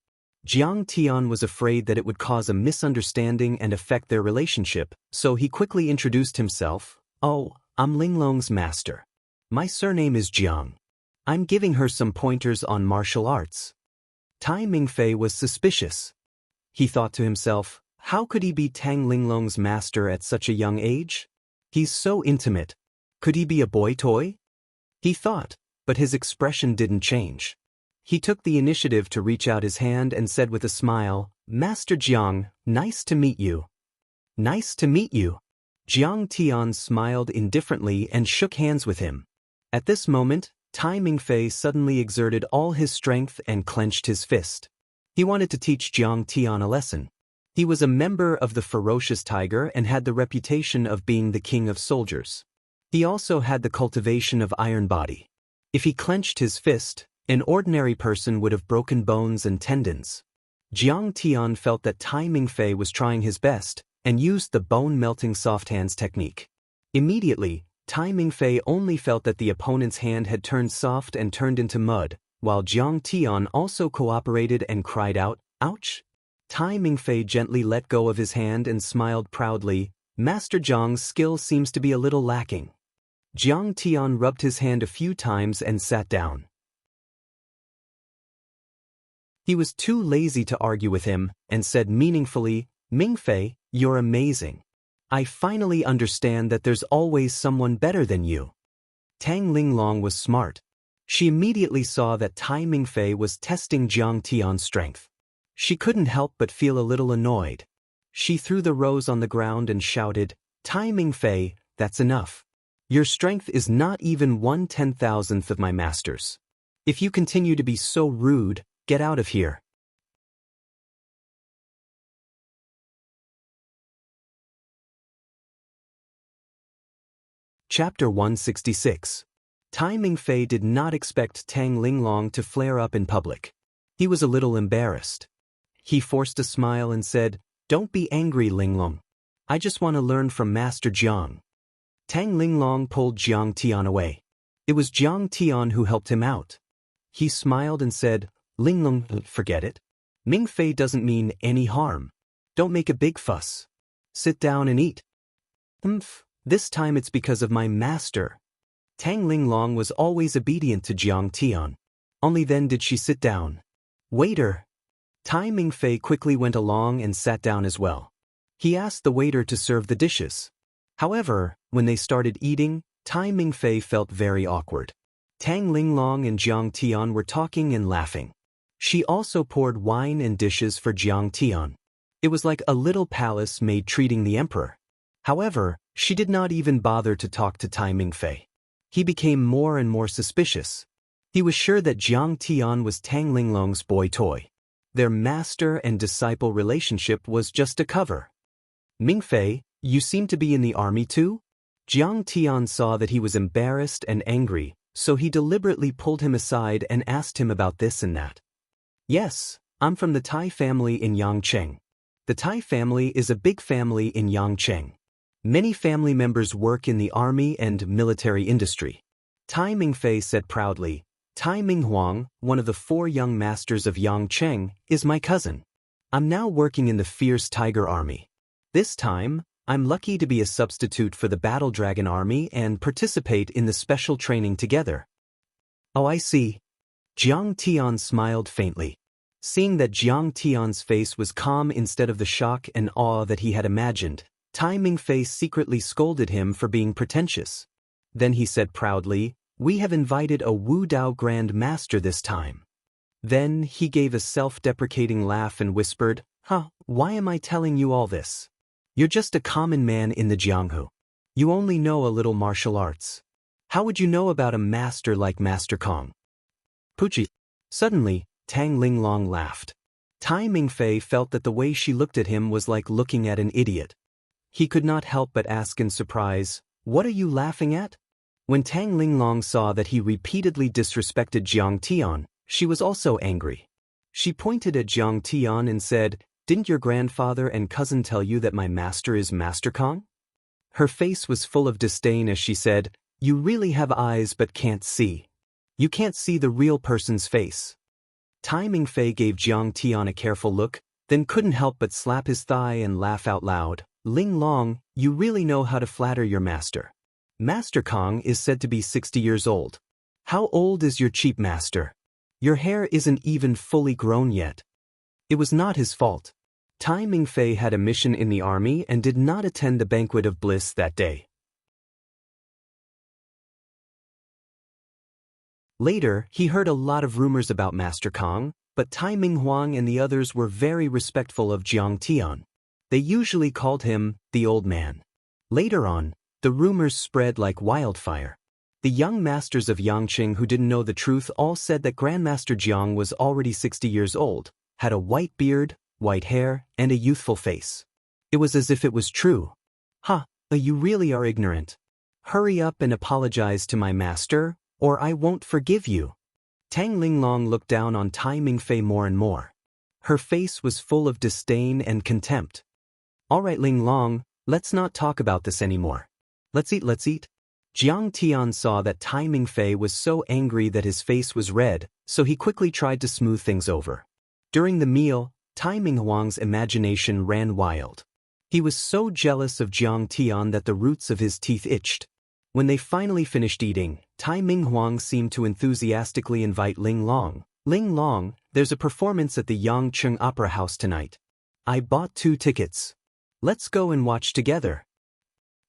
Jiang Tian was afraid that it would cause a misunderstanding and affect their relationship, so he quickly introduced himself. Oh, I'm Linglong's master. My surname is Jiang. I'm giving her some pointers on martial arts. Tai Mingfei was suspicious. He thought to himself, how could he be Tang Linglong's master at such a young age? He's so intimate. Could he be a boy toy? He thought, but his expression didn't change. He took the initiative to reach out his hand and said with a smile, Master Jiang, nice to meet you. Nice to meet you. Jiang Tian smiled indifferently and shook hands with him. At this moment, Tai Mingfei suddenly exerted all his strength and clenched his fist. He wanted to teach Jiang Tian a lesson. He was a member of the ferocious tiger and had the reputation of being the king of soldiers. He also had the cultivation of iron body. If he clenched his fist, an ordinary person would have broken bones and tendons. Jiang Tian felt that Tai Mingfei was trying his best and used the bone-melting soft hands technique. Immediately, Tai Mingfei only felt that the opponent's hand had turned soft and turned into mud, while Jiang Tian also cooperated and cried out, ouch! Tai Mingfei gently let go of his hand and smiled proudly. Master Jiang's skill seems to be a little lacking. Jiang Tian rubbed his hand a few times and sat down. He was too lazy to argue with him and said meaningfully, Mingfei, you're amazing. I finally understand that there's always someone better than you. Tang Linglong was smart. She immediately saw that Tai Mingfei was testing Jiang Tian's strength. She couldn't help but feel a little annoyed. She threw the rose on the ground and shouted, Tai Mingfei, that's enough. Your strength is not even 1/10,000th of my master's. If you continue to be so rude, get out of here. Chapter 166. Tai Mingfei did not expect Tang Linglong to flare up in public. He was a little embarrassed. He forced a smile and said, Don't be angry, Linglong. I just want to learn from Master Jiang. Tang Linglong pulled Jiang Tian away. It was Jiang Tian who helped him out. He smiled and said, Linglong, forget it. Mingfei doesn't mean any harm. Don't make a big fuss. Sit down and eat. This time it's because of my master. Tang Linglong was always obedient to Jiang Tian. Only then did she sit down. Waiter. Tai Mingfei quickly went along and sat down as well. He asked the waiter to serve the dishes. However, when they started eating, Tai Mingfei felt very awkward. Tang Linglong and Jiang Tian were talking and laughing. She also poured wine and dishes for Jiang Tian. It was like a little palace maid treating the emperor. However, she did not even bother to talk to Tai Mingfei. He became more and more suspicious. He was sure that Jiang Tian was Tang Linglong's boy toy. Their master and disciple relationship was just a cover. Mingfei, you seem to be in the army too? Jiang Tian saw that he was embarrassed and angry, so he deliberately pulled him aside and asked him about this and that. Yes, I'm from the Tai family in Yangcheng. The Tai family is a big family in Yangcheng. Many family members work in the army and military industry. Tai Mingfei said proudly, Tai Minghuang, one of the 4 young masters of Yangcheng, is my cousin. I'm now working in the fierce tiger army. This time, I'm lucky to be a substitute for the battle dragon army and participate in the special training together. Oh, I see. Jiang Tian smiled faintly. Seeing that Jiang Tian's face was calm instead of the shock and awe that he had imagined, Tai Mingfei secretly scolded him for being pretentious. Then he said proudly, we have invited a Wu Dao Grand Master this time. Then he gave a self-deprecating laugh and whispered, why am I telling you all this? You're just a common man in the Jianghu. You only know a little martial arts. How would you know about a master like Master Kong? Pucci. Suddenly, Tang Linglong laughed. Tai Mingfei felt that the way she looked at him was like looking at an idiot. He could not help but ask in surprise, what are you laughing at? When Tang Linglong saw that he repeatedly disrespected Jiang Tian, she was also angry. She pointed at Jiang Tian and said, didn't your grandfather and cousin tell you that my master is Master Kong? Her face was full of disdain as she said, you really have eyes but can't see. You can't see the real person's face. Tai Mingfei gave Jiang Tian a careful look, then couldn't help but slap his thigh and laugh out loud. Linglong, you really know how to flatter your master. Master Kong is said to be 60 years old. How old is your cheap master? Your hair isn't even fully grown yet. It was not his fault. Tai Mingfei had a mission in the army and did not attend the banquet of bliss that day. Later, he heard a lot of rumors about Master Kong, but Tai Minghuang and the others were very respectful of Jiang Tian. They usually called him the old man. Later on, the rumors spread like wildfire. The young masters of Yangcheng who didn't know the truth all said that Grandmaster Jiang was already 60 years old, had a white beard, white hair, and a youthful face. It was as if it was true. You really are ignorant. Hurry up and apologize to my master, or I won't forgive you. Tang Linglong looked down on Tai Mingfei more and more. Her face was full of disdain and contempt. All right, Linglong, let's not talk about this anymore. Let's eat. Jiang Tian saw that Tai Mingfei was so angry that his face was red, so he quickly tried to smooth things over. During the meal, Tai Minghuang's imagination ran wild. He was so jealous of Jiang Tian that the roots of his teeth itched. When they finally finished eating, Tai Minghuang seemed to enthusiastically invite Linglong. Linglong, there's a performance at the Yangcheng Opera House tonight. I bought 2 tickets. Let's go and watch together.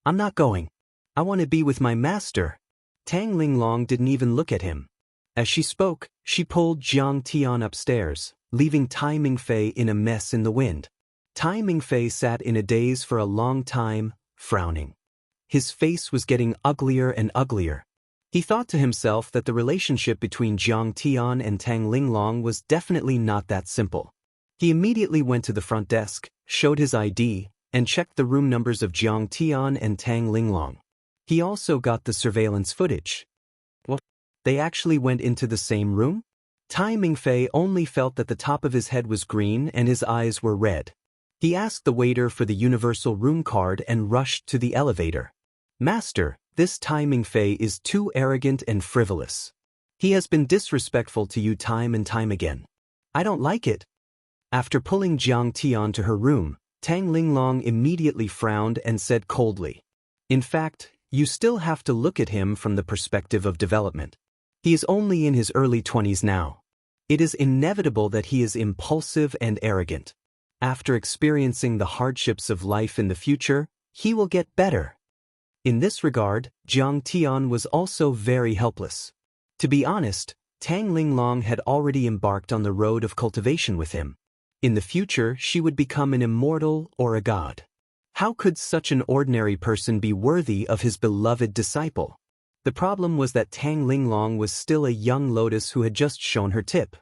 I'm not going. I want to be with my master. Tang Linglong didn't even look at him. As she spoke, she pulled Jiang Tian upstairs, leaving Tai Mingfei in a mess in the wind. Tai Mingfei sat in a daze for a long time, frowning. His face was getting uglier and uglier. He thought to himself that the relationship between Jiang Tian and Tang Linglong was definitely not that simple. He immediately went to the front desk, showed his ID, and checked the room numbers of Jiang Tian and Tang Linglong. He also got the surveillance footage. What? They actually went into the same room? Tai Mingfei only felt that the top of his head was green and his eyes were red. He asked the waiter for the universal room card and rushed to the elevator. Master, this Tai Mingfei is too arrogant and frivolous. He has been disrespectful to you time and time again. I don't like it. After pulling Jiang Tian to her room, Tang Linglong immediately frowned and said coldly, in fact, you still have to look at him from the perspective of development. He is only in his early 20s now. It is inevitable that he is impulsive and arrogant. After experiencing the hardships of life in the future, he will get better. In this regard, Jiang Tian was also very helpless. To be honest, Tang Linglong had already embarked on the road of cultivation with him. In the future, she would become an immortal or a god. How could such an ordinary person be worthy of his beloved disciple? The problem was that Tang Linglong was still a young lotus who had just shown her tip.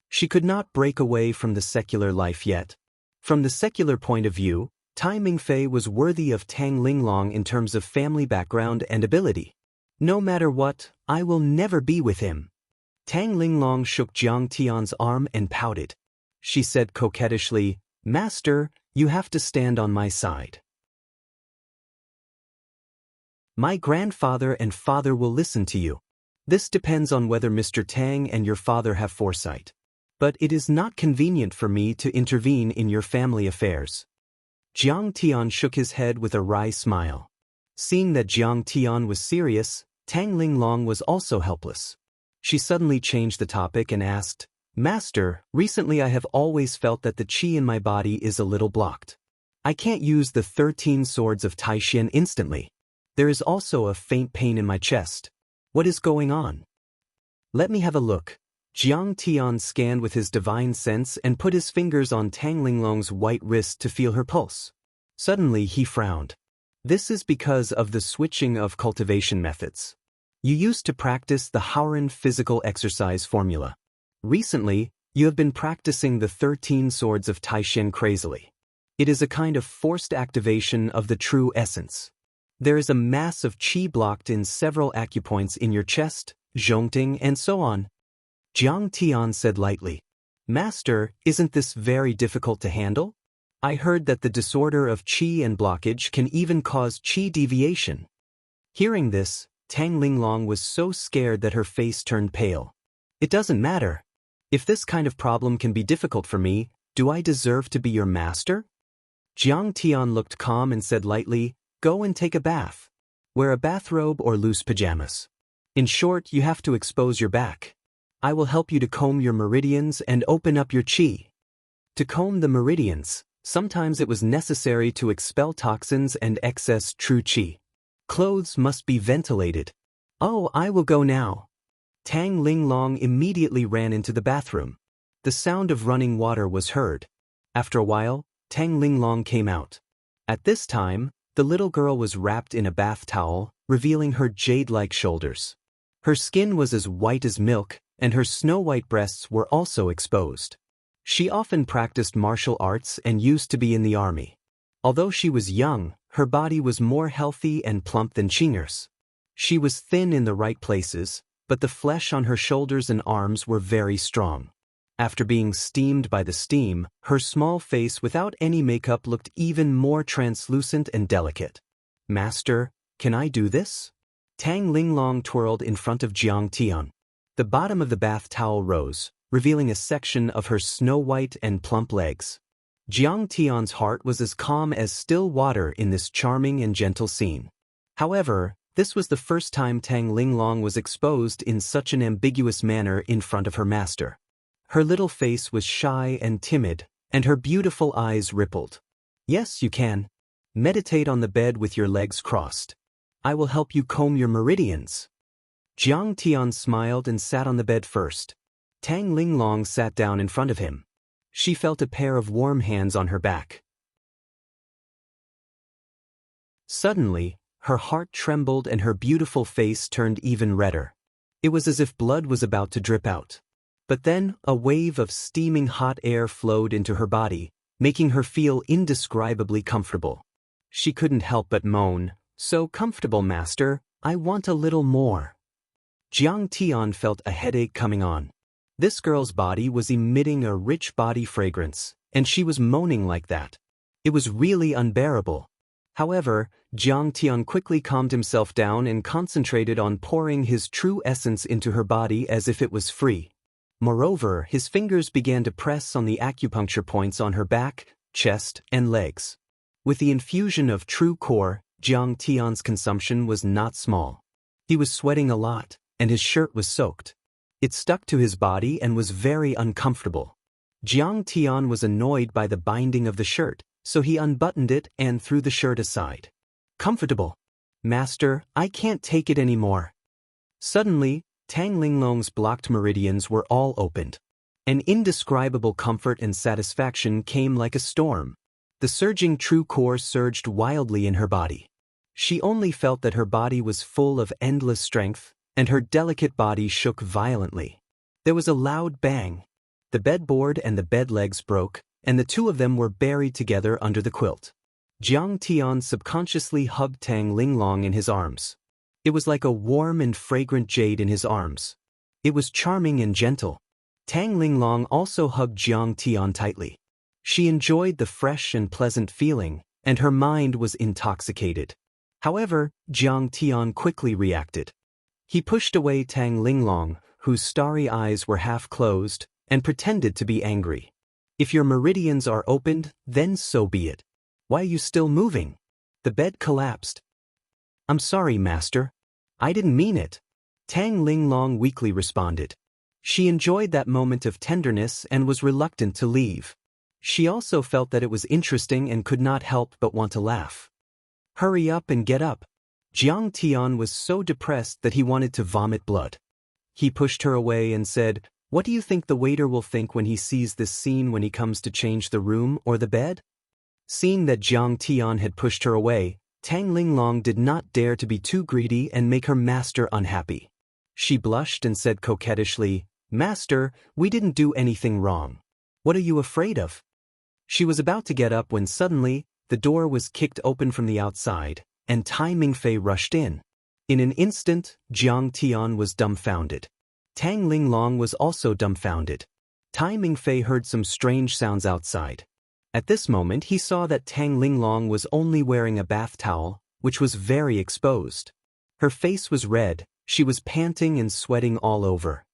She could not break away from the secular life yet. From the secular point of view, Tai Mingfei was worthy of Tang Linglong in terms of family background and ability. No matter what, I will never be with him. Tang Linglong shook Jiang Tian's arm and pouted. She said coquettishly, "Master, you have to stand on my side. My grandfather and father will listen to you. This depends on whether Mr. Tang and your father have foresight. But it is not convenient for me to intervene in your family affairs." Jiang Tian shook his head with a wry smile. Seeing that Jiang Tian was serious, Tang Linglong was also helpless. She suddenly changed the topic and asked, "Master, recently I have always felt that the qi in my body is a little blocked. I can't use the 13 swords of Taishan instantly. There is also a faint pain in my chest. What is going on?" "Let me have a look." Jiang Tian scanned with his divine sense and put his fingers on Tang Linglong's white wrist to feel her pulse. Suddenly he frowned. "This is because of the switching of cultivation methods. You used to practice the Haoran physical exercise formula. Recently, you have been practicing the 13 swords of Taishan crazily. It is a kind of forced activation of the true essence. There is a mass of qi blocked in several acupoints in your chest, zhongting, and so on." Jiang Tian said lightly, "Master, isn't this very difficult to handle? I heard that the disorder of qi and blockage can even cause qi deviation." Hearing this, Tang Linglong was so scared that her face turned pale. "It doesn't matter. If this kind of problem can be difficult for me, do I deserve to be your master?" Jiang Tian looked calm and said lightly, "Go and take a bath. Wear a bathrobe or loose pajamas. In short, you have to expose your back. I will help you to comb your meridians and open up your qi." To comb the meridians, sometimes it was necessary to expel toxins and excess true qi. Clothes must be ventilated. "Oh, I will go now." Tang Linglong immediately ran into the bathroom. The sound of running water was heard. After a while, Tang Linglong came out. At this time, the little girl was wrapped in a bath towel, revealing her jade-like shoulders. Her skin was as white as milk, and her snow-white breasts were also exposed. She often practiced martial arts and used to be in the army. Although she was young, her body was more healthy and plump than Qing'er's. She was thin in the right places, but the flesh on her shoulders and arms were very strong. After being steamed by the steam, her small face without any makeup looked even more translucent and delicate. "Master, can I do this?" Tang Linglong twirled in front of Jiang Tian. The bottom of the bath towel rose, revealing a section of her snow-white and plump legs. Jiang Tian's heart was as calm as still water in this charming and gentle scene. However, this was the first time Tang Linglong was exposed in such an ambiguous manner in front of her master. Her little face was shy and timid, and her beautiful eyes rippled. "Yes, you can. Meditate on the bed with your legs crossed. I will help you comb your meridians." Jiang Tian smiled and sat on the bed first. Tang Linglong sat down in front of him. She felt a pair of warm hands on her back. Suddenly, her heart trembled and her beautiful face turned even redder. It was as if blood was about to drip out. But then, a wave of steaming hot air flowed into her body, making her feel indescribably comfortable. She couldn't help but moan, "So comfortable, master, I want a little more." Jiang Tian felt a headache coming on. This girl's body was emitting a rich body fragrance, and she was moaning like that. It was really unbearable. However, Jiang Tian quickly calmed himself down and concentrated on pouring his true essence into her body as if it was free. Moreover, his fingers began to press on the acupuncture points on her back, chest, and legs. With the infusion of true core, Jiang Tian's consumption was not small. He was sweating a lot, and his shirt was soaked. It stuck to his body and was very uncomfortable. Jiang Tian was annoyed by the binding of the shirt, so he unbuttoned it and threw the shirt aside. "Comfortable. Master, I can't take it anymore." Suddenly, Tang Linglong's blocked meridians were all opened. An indescribable comfort and satisfaction came like a storm. The surging true core surged wildly in her body. She only felt that her body was full of endless strength, and her delicate body shook violently. There was a loud bang. The bedboard and the bed legs broke, and the two of them were buried together under the quilt. Jiang Tian subconsciously hugged Tang Linglong in his arms. It was like a warm and fragrant jade in his arms. It was charming and gentle. Tang Linglong also hugged Jiang Tian tightly. She enjoyed the fresh and pleasant feeling, and her mind was intoxicated. However, Jiang Tian quickly reacted. He pushed away Tang Linglong, whose starry eyes were half closed, and pretended to be angry. If your meridians are opened, then so be it. Why are you still moving? The bed collapsed. I'm sorry, master. I didn't mean it. Tang Linglong weakly responded. She enjoyed that moment of tenderness and was reluctant to leave. She also felt that it was interesting and could not help but want to laugh. Hurry up and get up. Jiang Tian was so depressed that he wanted to vomit blood. He pushed her away and said, "What do you think the waiter will think when he sees this scene when he comes to change the room or the bed?" Seeing that Jiang Tian had pushed her away, Tang Linglong did not dare to be too greedy and make her master unhappy. She blushed and said coquettishly, "Master, we didn't do anything wrong. What are you afraid of?" She was about to get up when suddenly, the door was kicked open from the outside, and Tai Mingfei rushed in. In an instant, Jiang Tian was dumbfounded. Tang Linglong was also dumbfounded. Tai Mingfei heard some strange sounds outside. At this moment he saw that Tang Linglong was only wearing a bath towel, which was very exposed. Her face was red, she was panting and sweating all over.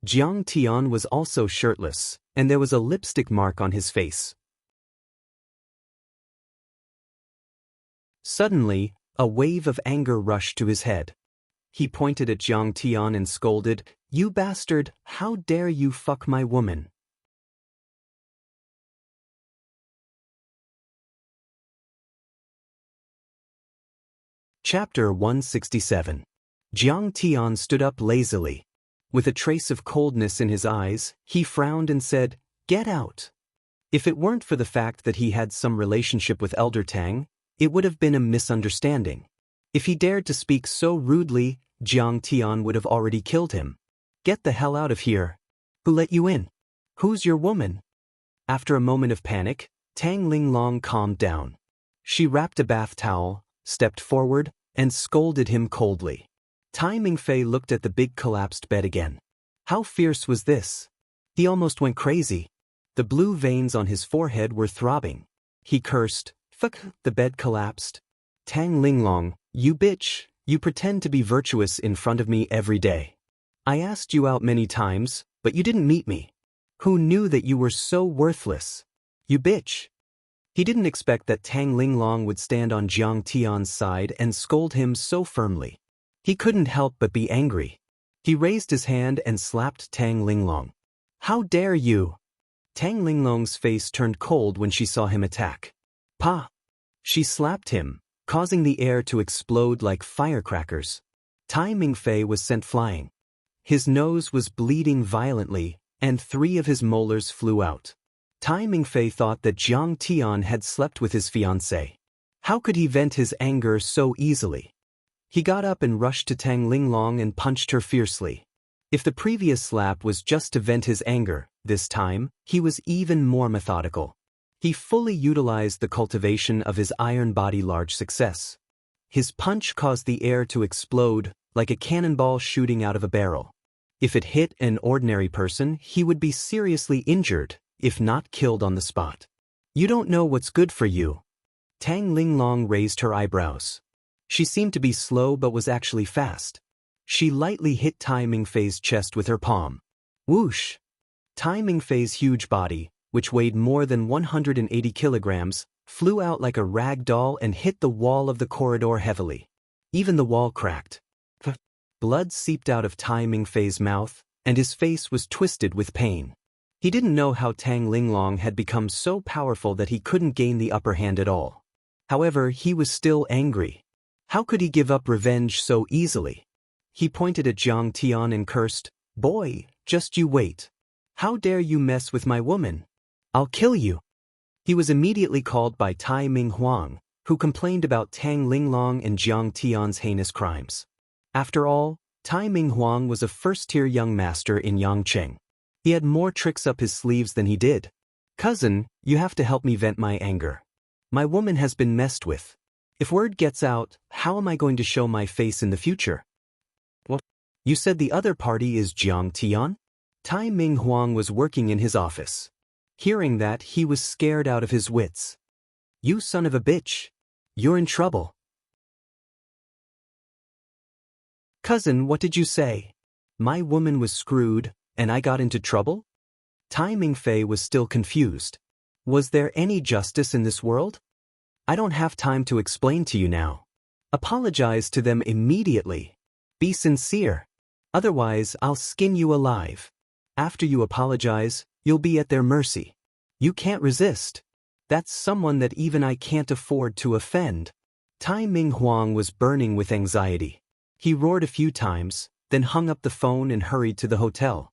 Jiang Tian was also shirtless, and there was a lipstick mark on his face. Suddenly, a wave of anger rushed to his head. He pointed at Jiang Tian and scolded, "You bastard, how dare you fuck my woman?" Chapter 167. Jiang Tian stood up lazily. With a trace of coldness in his eyes, he frowned and said, "Get out." If it weren't for the fact that he had some relationship with Elder Tang, it would have been a misunderstanding. If he dared to speak so rudely, Jiang Tian would have already killed him. "Get the hell out of here." "Who let you in? Who's your woman?" After a moment of panic, Tang Linglong calmed down. She wrapped a bath towel, stepped forward, and scolded him coldly. Tai Mingfei looked at the big collapsed bed again. How fierce was this? He almost went crazy. The blue veins on his forehead were throbbing. He cursed, "Fuck," the bed collapsed. "Tang Linglong, you bitch, you pretend to be virtuous in front of me every day. I asked you out many times, but you didn't meet me. Who knew that you were so worthless? You bitch." He didn't expect that Tang Linglong would stand on Jiang Tian's side and scold him so firmly. He couldn't help but be angry. He raised his hand and slapped Tang Linglong. "How dare you!" Tang Linglong's face turned cold when she saw him attack. "Pa!" She slapped him, causing the air to explode like firecrackers. Tai Mingfei was sent flying. His nose was bleeding violently, and 3 of his molars flew out. Tai Mingfei thought that Jiang Tian had slept with his fiancée. How could he vent his anger so easily? He got up and rushed to Tang Linglong and punched her fiercely. If the previous slap was just to vent his anger, this time, he was even more methodical. He fully utilized the cultivation of his iron body large success. His punch caused the air to explode, like a cannonball shooting out of a barrel. If it hit an ordinary person, he would be seriously injured, if not killed on the spot. "You don't know what's good for you." Tang Linglong raised her eyebrows. She seemed to be slow but was actually fast. She lightly hit Tai Mingfei's chest with her palm. Whoosh! Tai Mingfei's huge body, which weighed more than 180 kilograms, flew out like a rag doll and hit the wall of the corridor heavily. Even the wall cracked. Blood seeped out of Tai Mingfei's mouth, and his face was twisted with pain. He didn't know how Tang Linglong had become so powerful that he couldn't gain the upper hand at all. However, he was still angry. How could he give up revenge so easily? He pointed at Jiang Tian and cursed, "Boy, just you wait. How dare you mess with my woman? I'll kill you." He was immediately called by Tai Ming Huang, who complained about Tang Linglong and Jiang Tian's heinous crimes. After all, Tai Minghuang was a first-tier young master in Yangcheng. He had more tricks up his sleeves than he did. Cousin, you have to help me vent my anger. My woman has been messed with. If word gets out, how am I going to show my face in the future? What? You said the other party is Jiang Tian? Tai Minghuang was working in his office. Hearing that, he was scared out of his wits. You son of a bitch. You're in trouble. Cousin, what did you say? My woman was screwed, and I got into trouble? Tai Mingfei was still confused. Was there any justice in this world? I don't have time to explain to you now. Apologize to them immediately. Be sincere. Otherwise, I'll skin you alive. After you apologize, you'll be at their mercy. You can't resist. That's someone that even I can't afford to offend. Tai Minghuang was burning with anxiety. He roared a few times, then hung up the phone and hurried to the hotel.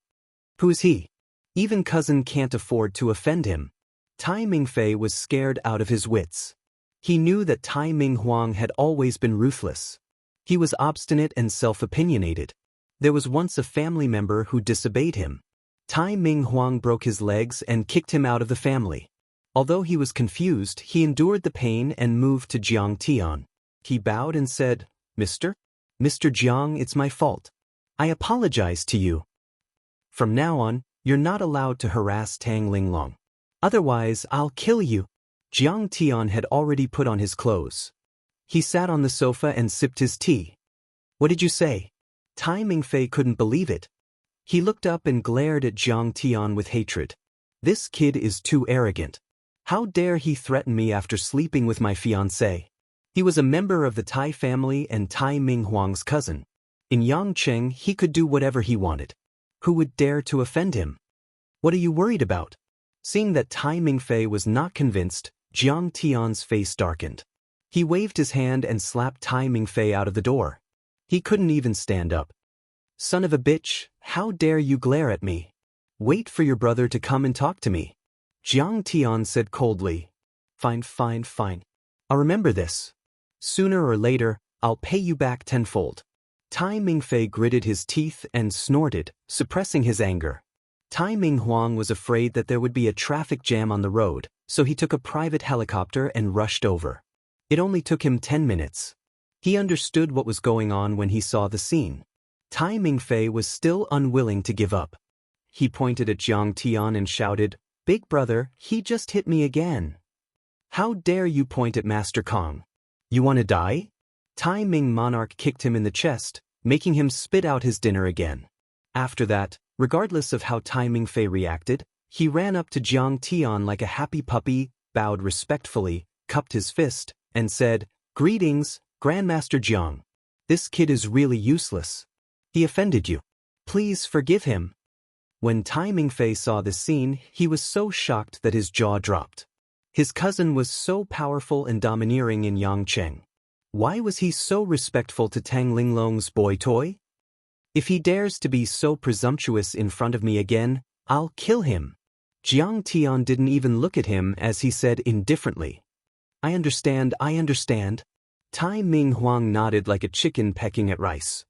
Who is he? Even cousin can't afford to offend him. Tai Mingfei was scared out of his wits. He knew that Tai Minghuang had always been ruthless. He was obstinate and self-opinionated. There was once a family member who disobeyed him. Tai Minghuang broke his legs and kicked him out of the family. Although he was confused, he endured the pain and moved to Jiang Tian. He bowed and said, Mr. Jiang, it's my fault. I apologize to you. From now on, you're not allowed to harass Tang Linglong. Otherwise, I'll kill you. Jiang Tian had already put on his clothes. He sat on the sofa and sipped his tea. What did you say? Tai Mingfei couldn't believe it. He looked up and glared at Jiang Tian with hatred. This kid is too arrogant. How dare he threaten me after sleeping with my fiancée? He was a member of the Tai family and Tai Minghuang's cousin. In Yangcheng, he could do whatever he wanted. Who would dare to offend him? What are you worried about? Seeing that Tai Mingfei was not convinced, Jiang Tian's face darkened. He waved his hand and slapped Tai Mingfei out of the door. He couldn't even stand up. Son of a bitch, how dare you glare at me? Wait for your brother to come and talk to me. Jiang Tian said coldly. Fine. I'll remember this. Sooner or later, I'll pay you back tenfold. Tai Mingfei gritted his teeth and snorted, suppressing his anger. Tai Minghuang was afraid that there would be a traffic jam on the road, so he took a private helicopter and rushed over. It only took him 10 minutes. He understood what was going on when he saw the scene. Tai Mingfei was still unwilling to give up. He pointed at Jiang Tian and shouted, Big brother, he just hit me again. How dare you point at Master Kong? You want to die? Tai Ming Monarch kicked him in the chest, making him spit out his dinner again. After that, regardless of how Tai Mingfei reacted, he ran up to Jiang Tian like a happy puppy, bowed respectfully, cupped his fist, and said, Greetings, Grandmaster Jiang. This kid is really useless. He offended you. Please forgive him. When Tai Mingfei saw this scene, he was so shocked that his jaw dropped. His cousin was so powerful and domineering in Yangcheng. Why was he so respectful to Tang Linglong's boy toy? If he dares to be so presumptuous in front of me again, I'll kill him. Jiang Tian didn't even look at him as he said indifferently. I understand. Tai Minghuang nodded like a chicken pecking at rice.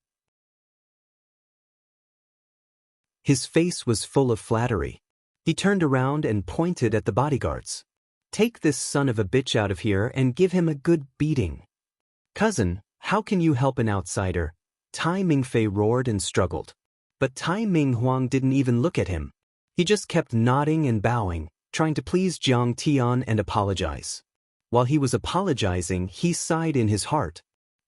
His face was full of flattery. He turned around and pointed at the bodyguards. Take this son of a bitch out of here and give him a good beating. Cousin, how can you help an outsider? Tai Mingfei roared and struggled. But Tai Minghuang didn't even look at him. He just kept nodding and bowing, trying to please Jiang Tian and apologize. While he was apologizing, he sighed in his heart.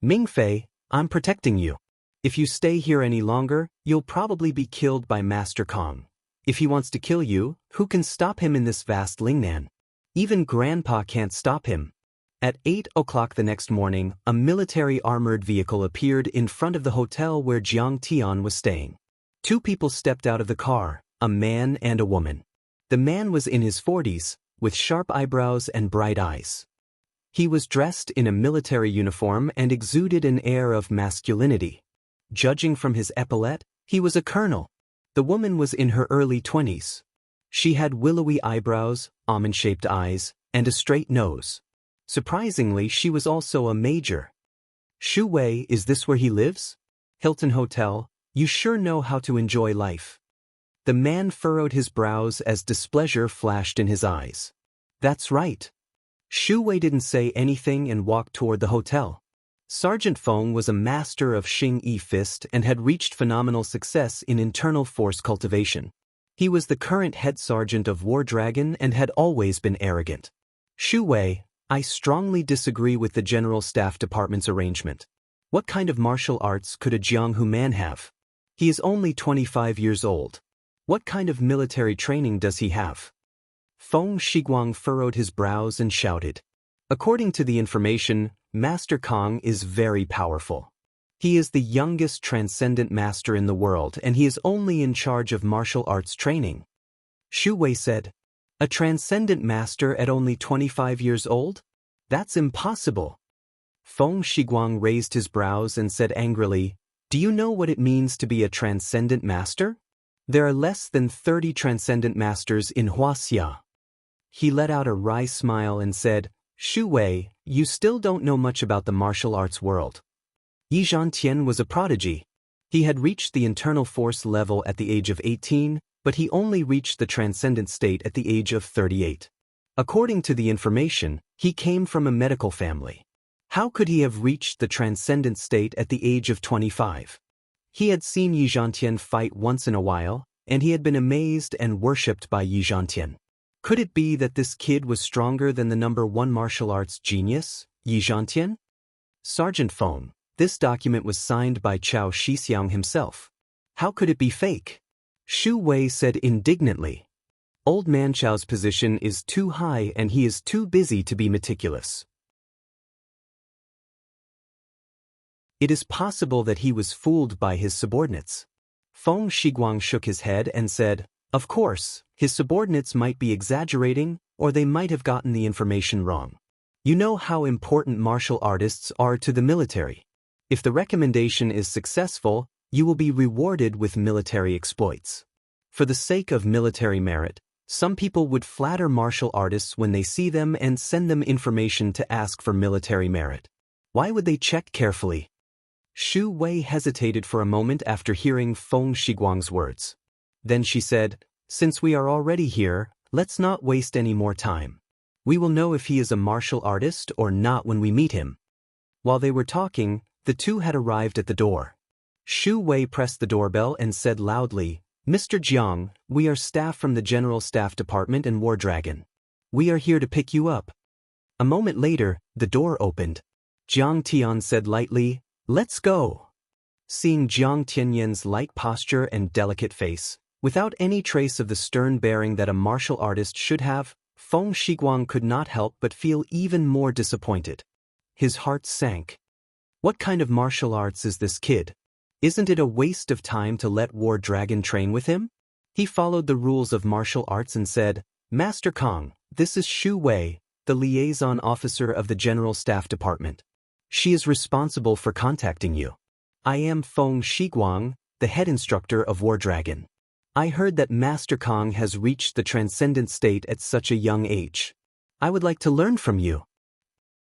Mingfei, I'm protecting you. If you stay here any longer, you'll probably be killed by Master Kong. If he wants to kill you, who can stop him in this vast Lingnan? Even Grandpa can't stop him. At 8 o'clock the next morning, a military armored vehicle appeared in front of the hotel where Jiang Tian was staying. Two people stepped out of the car, a man and a woman. The man was in his 40s, with sharp eyebrows and bright eyes. He was dressed in a military uniform and exuded an air of masculinity. Judging from his epaulette, he was a colonel. The woman was in her early 20s. She had willowy eyebrows, almond-shaped eyes, and a straight nose. Surprisingly, she was also a major. Shu Wei, is this where he lives? Hilton Hotel, you sure know how to enjoy life. The man furrowed his brows as displeasure flashed in his eyes. That's right. Shu Wei didn't say anything and walked toward the hotel. Sergeant Feng was a master of Xing Yi Fist and had reached phenomenal success in internal force cultivation. He was the current head sergeant of War Dragon and had always been arrogant. Shu Wei, I strongly disagree with the General Staff Department's arrangement. What kind of martial arts could a Jianghu man have? He is only 25 years old. What kind of military training does he have? Feng Shiguang furrowed his brows and shouted. According to the information, Master Kong is very powerful. He is the youngest transcendent master in the world and he is only in charge of martial arts training. Shu Wei said, a transcendent master at only 25 years old? That's impossible. Feng Shiguang raised his brows and said angrily, do you know what it means to be a transcendent master? There are less than 30 transcendent masters in Wuxia. He let out a wry smile and said, Shu Wei, you still don't know much about the martial arts world. Yi Zhantian was a prodigy. He had reached the internal force level at the age of 18, but he only reached the transcendent state at the age of 38. According to the information, he came from a medical family. How could he have reached the transcendent state at the age of 25? He had seen Yi Zhantian fight once in a while, and he had been amazed and worshipped by Yi Zhantian. Could it be that this kid was stronger than the #1 martial arts genius, Yi Zhantian? Sergeant Feng, this document was signed by Chao Shixiang himself. How could it be fake? Shu Wei said indignantly. Old man Chao's position is too high and he is too busy to be meticulous. It is possible that he was fooled by his subordinates. Feng Shiguang shook his head and said, of course, his subordinates might be exaggerating, or they might have gotten the information wrong. You know how important martial artists are to the military. If the recommendation is successful, you will be rewarded with military exploits. For the sake of military merit, some people would flatter martial artists when they see them and send them information to ask for military merit. Why would they check carefully? Shu Wei hesitated for a moment after hearing Feng Shiguang's words. Then she said, since we are already here, let's not waste any more time. We will know if he is a martial artist or not when we meet him. While they were talking, the two had arrived at the door. Shu Wei pressed the doorbell and said loudly, Mr. Jiang, we are staff from the General Staff Department and War Dragon. We are here to pick you up. A moment later, the door opened. Jiang Tian said lightly, let's go. Seeing Jiang Tianyan's light posture and delicate face, without any trace of the stern bearing that a martial artist should have, Feng Shiguang could not help but feel even more disappointed. His heart sank. What kind of martial arts is this kid? Isn't it a waste of time to let War Dragon train with him? He followed the rules of martial arts and said, Master Kong, this is Shu Wei, the liaison officer of the General Staff Department. She is responsible for contacting you. I am Feng Shiguang, the head instructor of War Dragon. I heard that Master Kong has reached the transcendent state at such a young age. I would like to learn from you.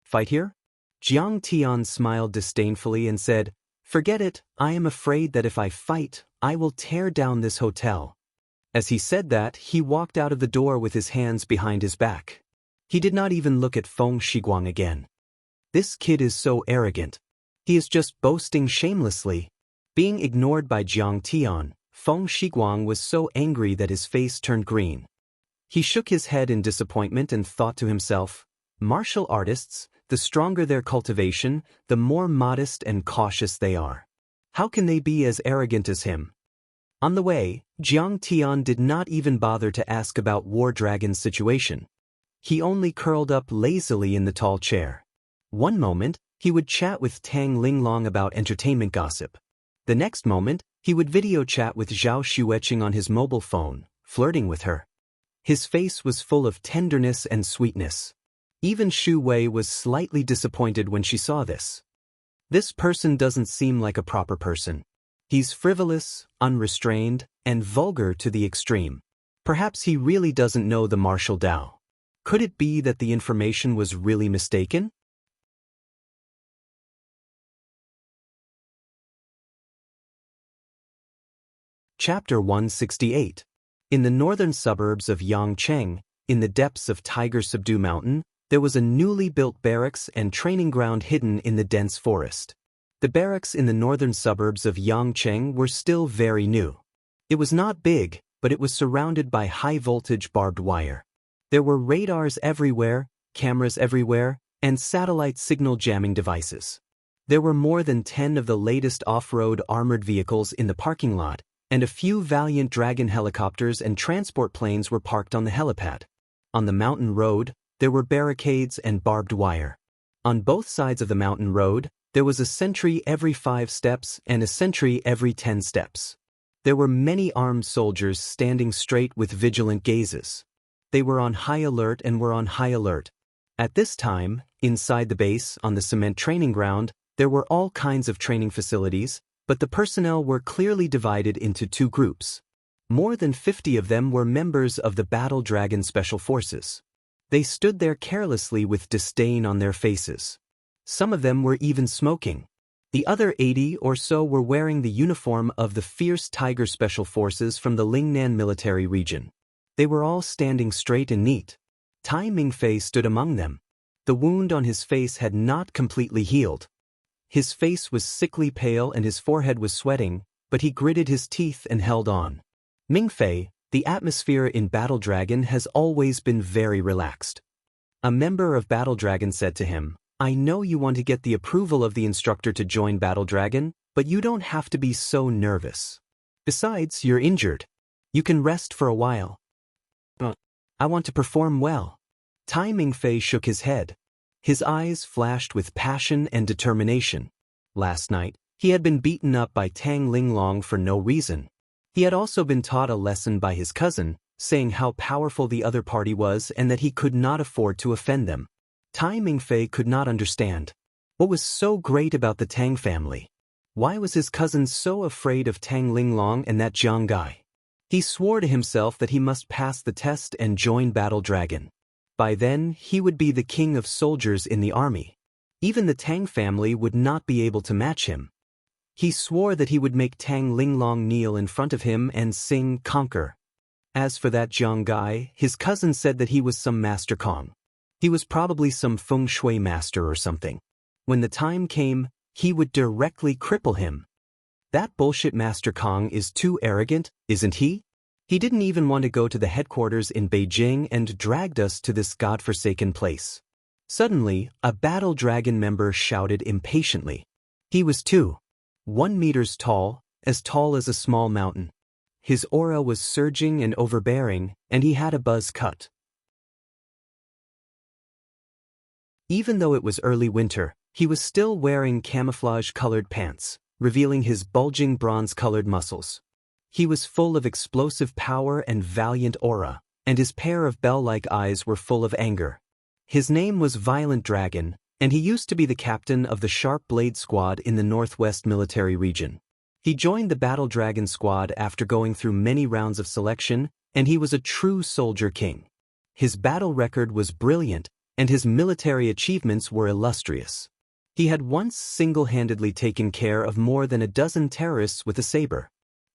Fight here? Jiang Tian smiled disdainfully and said, forget it, I am afraid that if I fight, I will tear down this hotel. As he said that, he walked out of the door with his hands behind his back. He did not even look at Feng Shiguang again. This kid is so arrogant. He is just boasting shamelessly. Being ignored by Jiang Tian, Feng Shiguang was so angry that his face turned green. He shook his head in disappointment and thought to himself, martial artists, the stronger their cultivation, the more modest and cautious they are. How can they be as arrogant as him? On the way, Jiang Tian did not even bother to ask about War Dragon's situation. He only curled up lazily in the tall chair. One moment, he would chat with Tang Linglong about entertainment gossip. The next moment, he would video chat with Zhao Xueqing on his mobile phone, flirting with her. His face was full of tenderness and sweetness. Even Shu Wei was slightly disappointed when she saw this. This person doesn't seem like a proper person. He's frivolous, unrestrained, and vulgar to the extreme. Perhaps he really doesn't know the martial Dao. Could it be that the information was really mistaken? Chapter 168. In the northern suburbs of Yangcheng, in the depths of Tiger Subdue Mountain, there was a newly built barracks and training ground hidden in the dense forest. The barracks in the northern suburbs of Yangcheng were still very new. It was not big, but it was surrounded by high-voltage barbed wire. There were radars everywhere, cameras everywhere, and satellite signal jamming devices. There were more than 10 of the latest off-road armored vehicles in the parking lot, and a few Valiant Dragon helicopters and transport planes were parked on the helipad. On the mountain road, there were barricades and barbed wire. On both sides of the mountain road, there was a sentry every 5 steps and a sentry every 10 steps. There were many armed soldiers standing straight with vigilant gazes. They were on high alert and were on high alert. At this time, inside the base, on the cement training ground, there were all kinds of training facilities, but the personnel were clearly divided into 2 groups. More than 50 of them were members of the Battle Dragon Special Forces. They stood there carelessly with disdain on their faces. Some of them were even smoking. The other 80 or so were wearing the uniform of the Fierce Tiger Special Forces from the Lingnan military region. They were all standing straight and neat. Tai Mingfei stood among them. The wound on his face had not completely healed. His face was sickly pale and his forehead was sweating, but he gritted his teeth and held on. Mingfei, the atmosphere in Battle Dragon has always been very relaxed. A member of Battle Dragon said to him, "I know you want to get the approval of the instructor to join Battle Dragon, but you don't have to be so nervous. Besides, you're injured. You can rest for a while." "But I want to perform well." Tai Mingfei shook his head. His eyes flashed with passion and determination. Last night, he had been beaten up by Tang Linglong for no reason. He had also been taught a lesson by his cousin, saying how powerful the other party was and that he could not afford to offend them. Tai Mingfei could not understand. What was so great about the Tang family? Why was his cousin so afraid of Tang Linglong and that Jiang guy? He swore to himself that he must pass the test and join Battle Dragon. By then, he would be the king of soldiers in the army. Even the Tang family would not be able to match him. He swore that he would make Tang Linglong kneel in front of him and sing "Conquer." As for that Jiang guy, his cousin said that he was some Master Kong. He was probably some feng shui master or something. When the time came, he would directly cripple him. That bullshit Master Kong is too arrogant, isn't he? He didn't even want to go to the headquarters in Beijing and dragged us to this godforsaken place. Suddenly, a Battle Dragon member shouted impatiently. He was 1 meters tall as a small mountain. His aura was surging and overbearing, and he had a buzz cut. Even though it was early winter, he was still wearing camouflage-colored pants, revealing his bulging bronze-colored muscles. He was full of explosive power and valiant aura, and his pair of bell-like eyes were full of anger. His name was Violent Dragon, and he used to be the captain of the Sharp Blade Squad in the Northwest Military Region. He joined the Battle Dragon Squad after going through many rounds of selection, and he was a true soldier king. His battle record was brilliant, and his military achievements were illustrious. He had once single-handedly taken care of more than a dozen terrorists with a saber.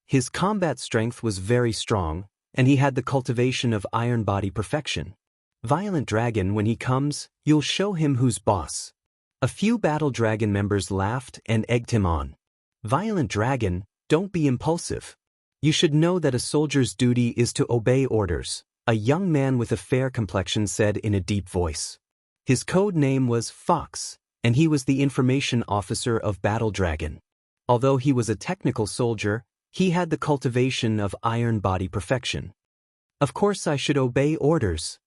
His combat strength was very strong, and he had the cultivation of iron body perfection. Violent Dragon, when he comes, you'll show him who's boss. A few Battle Dragon members laughed and egged him on. Violent Dragon, don't be impulsive. You should know that a soldier's duty is to obey orders, a young man with a fair complexion said in a deep voice. His code name was Fox, and he was the information officer of Battle Dragon. Although he was a technical soldier, he had the cultivation of iron body perfection. Of course I should obey orders.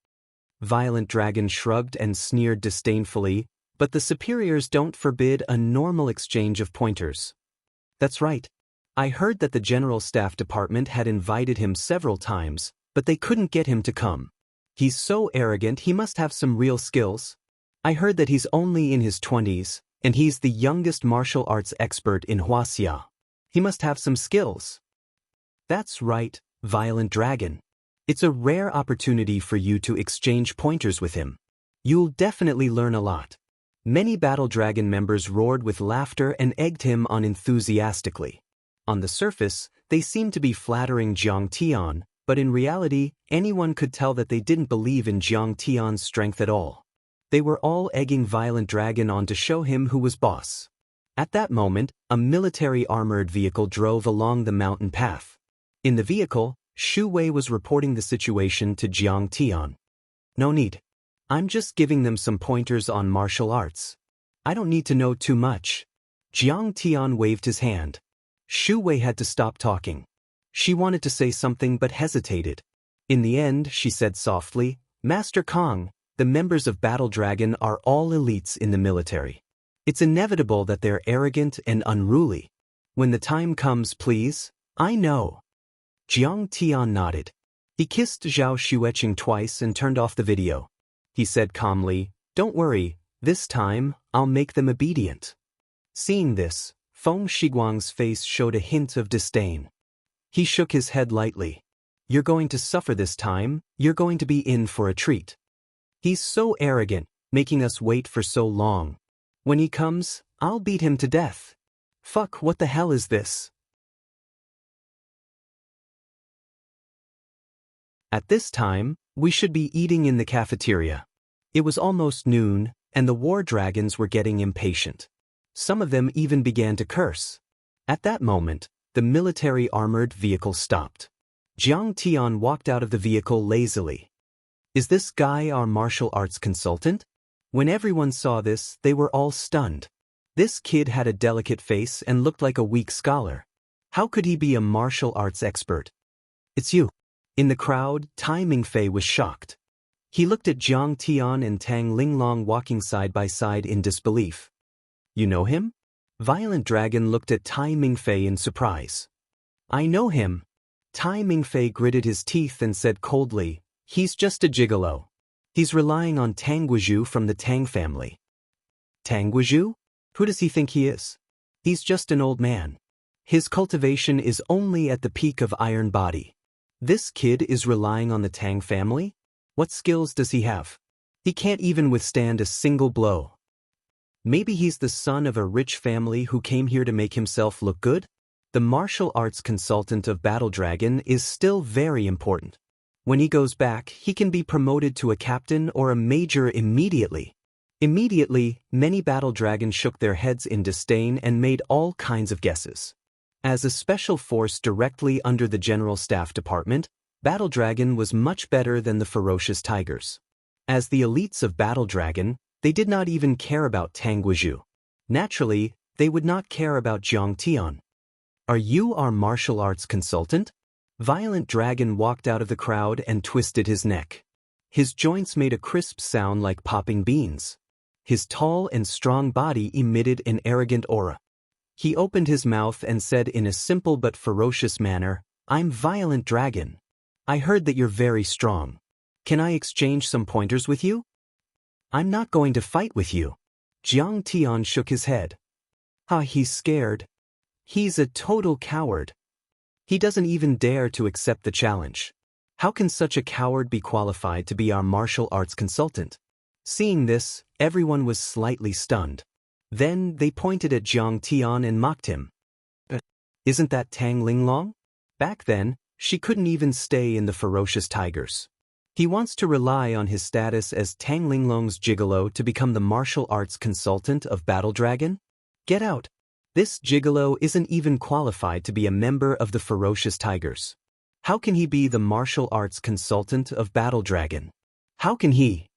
Violent Dragon shrugged and sneered disdainfully, but the superiors don't forbid a normal exchange of pointers. That's right. I heard that the General Staff Department had invited him several times, but they couldn't get him to come. He's so arrogant he must have some real skills. I heard that he's only in his 20s, and he's the youngest martial arts expert in Wuxia. He must have some skills. That's right, Violent Dragon. It's a rare opportunity for you to exchange pointers with him. You'll definitely learn a lot. Many Battle Dragon members roared with laughter and egged him on enthusiastically. On the surface, they seemed to be flattering Jiang Tian, but in reality, anyone could tell that they didn't believe in Jiang Tian's strength at all. They were all egging Violent Dragon on to show him who was boss. At that moment, a military armored vehicle drove along the mountain path. In the vehicle, Shu Wei was reporting the situation to Jiang Tian. No need. I'm just giving them some pointers on martial arts. I don't need to know too much. Jiang Tian waved his hand. Shu Wei had to stop talking. She wanted to say something but hesitated. In the end, she said softly, Master Kong, the members of Battle Dragon are all elites in the military. It's inevitable that they're arrogant and unruly. When the time comes, please. I know. Jiang Tian nodded. He kissed Zhao Xueqing twice and turned off the video. He said calmly, Don't worry, this time, I'll make them obedient. Seeing this, Feng Shiguang's face showed a hint of disdain. He shook his head lightly. You're going to suffer this time, you're going to be in for a treat. He's so arrogant, making us wait for so long. When he comes, I'll beat him to death. Fuck, what the hell is this? At this time, we should be eating in the cafeteria. It was almost noon, and the war dragons were getting impatient. Some of them even began to curse. At that moment, the military armored vehicle stopped. Jiang Tian walked out of the vehicle lazily. Is this guy our martial arts consultant? When everyone saw this, they were all stunned. This kid had a delicate face and looked like a weak scholar. How could he be a martial arts expert? It's you. In the crowd, Tai Mingfei was shocked. He looked at Jiang Tian and Tang Linglong walking side by side in disbelief. You know him? Violent Dragon looked at Tai Mingfei in surprise. I know him. Tai Mingfei gritted his teeth and said coldly, He's just a gigolo. He's relying on Tang Guizhu from the Tang family. Tang Guizhu? Who does he think he is? He's just an old man. His cultivation is only at the peak of iron body. This kid is relying on the Tang family? What skills does he have? He can't even withstand a single blow. Maybe he's the son of a rich family who came here to make himself look good? The martial arts consultant of Battle Dragon is still very important. When he goes back, he can be promoted to a captain or a major immediately. Immediately, many Battle Dragons shook their heads in disdain and made all kinds of guesses. As a special force directly under the General Staff Department, Battle Dragon was much better than the ferocious tigers. As the elites of Battle Dragon, they did not even care about Tang Guizhu. Naturally, they would not care about Jiang Tian. Are you our martial arts consultant? Violent Dragon walked out of the crowd and twisted his neck. His joints made a crisp sound like popping beans. His tall and strong body emitted an arrogant aura. He opened his mouth and said in a simple but ferocious manner, I'm Violent Dragon. I heard that you're very strong. Can I exchange some pointers with you? I'm not going to fight with you. Jiang Tian shook his head. He's scared. He's a total coward. He doesn't even dare to accept the challenge. How can such a coward be qualified to be our martial arts consultant? Seeing this, everyone was slightly stunned. Then they pointed at Jiang Tian and mocked him. Isn't that Tang Linglong? Back then, she couldn't even stay in the ferocious tigers. He wants to rely on his status as Tang Linglong's gigolo to become the martial arts consultant of Battle Dragon? Get out. This gigolo isn't even qualified to be a member of the ferocious tigers. How can he be the martial arts consultant of Battle Dragon? How can he?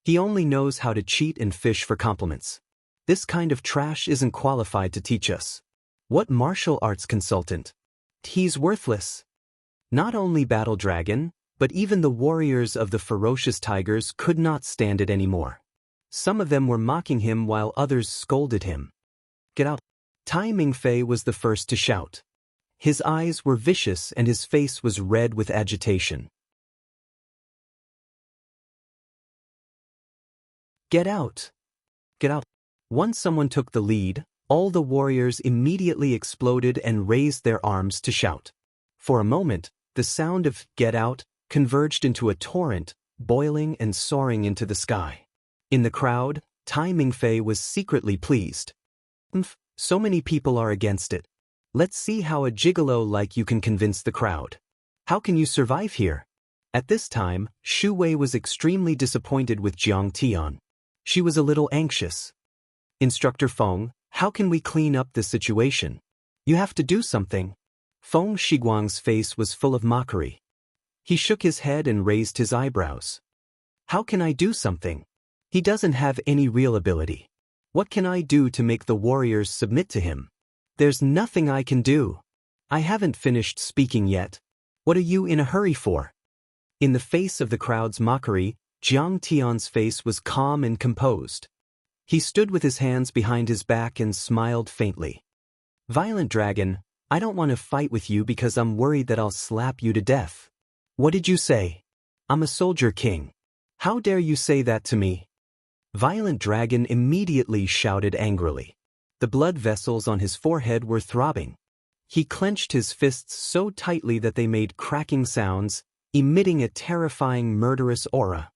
He only knows how to cheat and fish for compliments. This kind of trash isn't qualified to teach us. What martial arts consultant? He's worthless. Not only Battle Dragon, but even the warriors of the ferocious tigers could not stand it anymore. Some of them were mocking him while others scolded him. Get out. Tai Mingfei was the first to shout. His eyes were vicious and his face was red with agitation. Get out. Get out. Once someone took the lead, all the warriors immediately exploded and raised their arms to shout. For a moment, the sound of "get out" converged into a torrent, boiling and soaring into the sky. In the crowd, Tai Mingfei was secretly pleased. So many people are against it. Let's see how a gigolo like you can convince the crowd. How can you survive here? At this time, Shu Wei was extremely disappointed with Jiang Tian. She was a little anxious. Instructor Feng, how can we clean up this situation? You have to do something. Feng Shiguang's face was full of mockery. He shook his head and raised his eyebrows. How can I do something? He doesn't have any real ability. What can I do to make the warriors submit to him? There's nothing I can do. I haven't finished speaking yet. What are you in a hurry for? In the face of the crowd's mockery, Jiang Tian's face was calm and composed. He stood with his hands behind his back and smiled faintly. Violent Dragon, I don't want to fight with you because I'm worried that I'll slap you to death. What did you say? I'm a soldier king. How dare you say that to me? Violent Dragon immediately shouted angrily. The blood vessels on his forehead were throbbing. He clenched his fists so tightly that they made cracking sounds, emitting a terrifying murderous aura.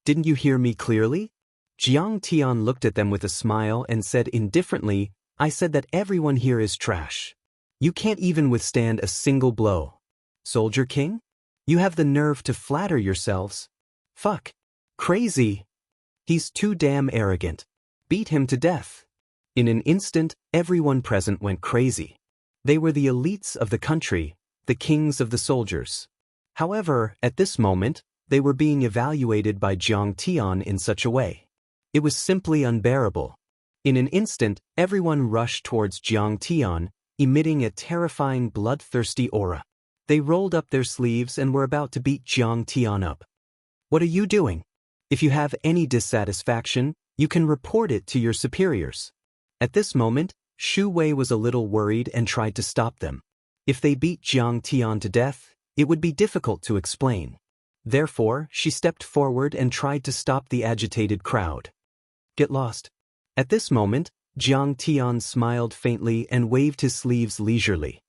Didn't you hear me clearly? Jiang Tian looked at them with a smile and said indifferently, I said that everyone here is trash. You can't even withstand a single blow. Soldier King? You have the nerve to flatter yourselves. Fuck. Crazy. He's too damn arrogant. Beat him to death. In an instant, everyone present went crazy. They were the elites of the country, the kings of the soldiers. However, at this moment, they were being evaluated by Jiang Tian in such a way. It was simply unbearable. In an instant, everyone rushed towards Jiang Tian, emitting a terrifying bloodthirsty aura. They rolled up their sleeves and were about to beat Jiang Tian up. What are you doing? If you have any dissatisfaction, you can report it to your superiors. At this moment, Shu Wei was a little worried and tried to stop them. If they beat Jiang Tian to death, it would be difficult to explain. Therefore, she stepped forward and tried to stop the agitated crowd. Get lost. At this moment, Jiang Tian smiled faintly and waved his sleeves leisurely.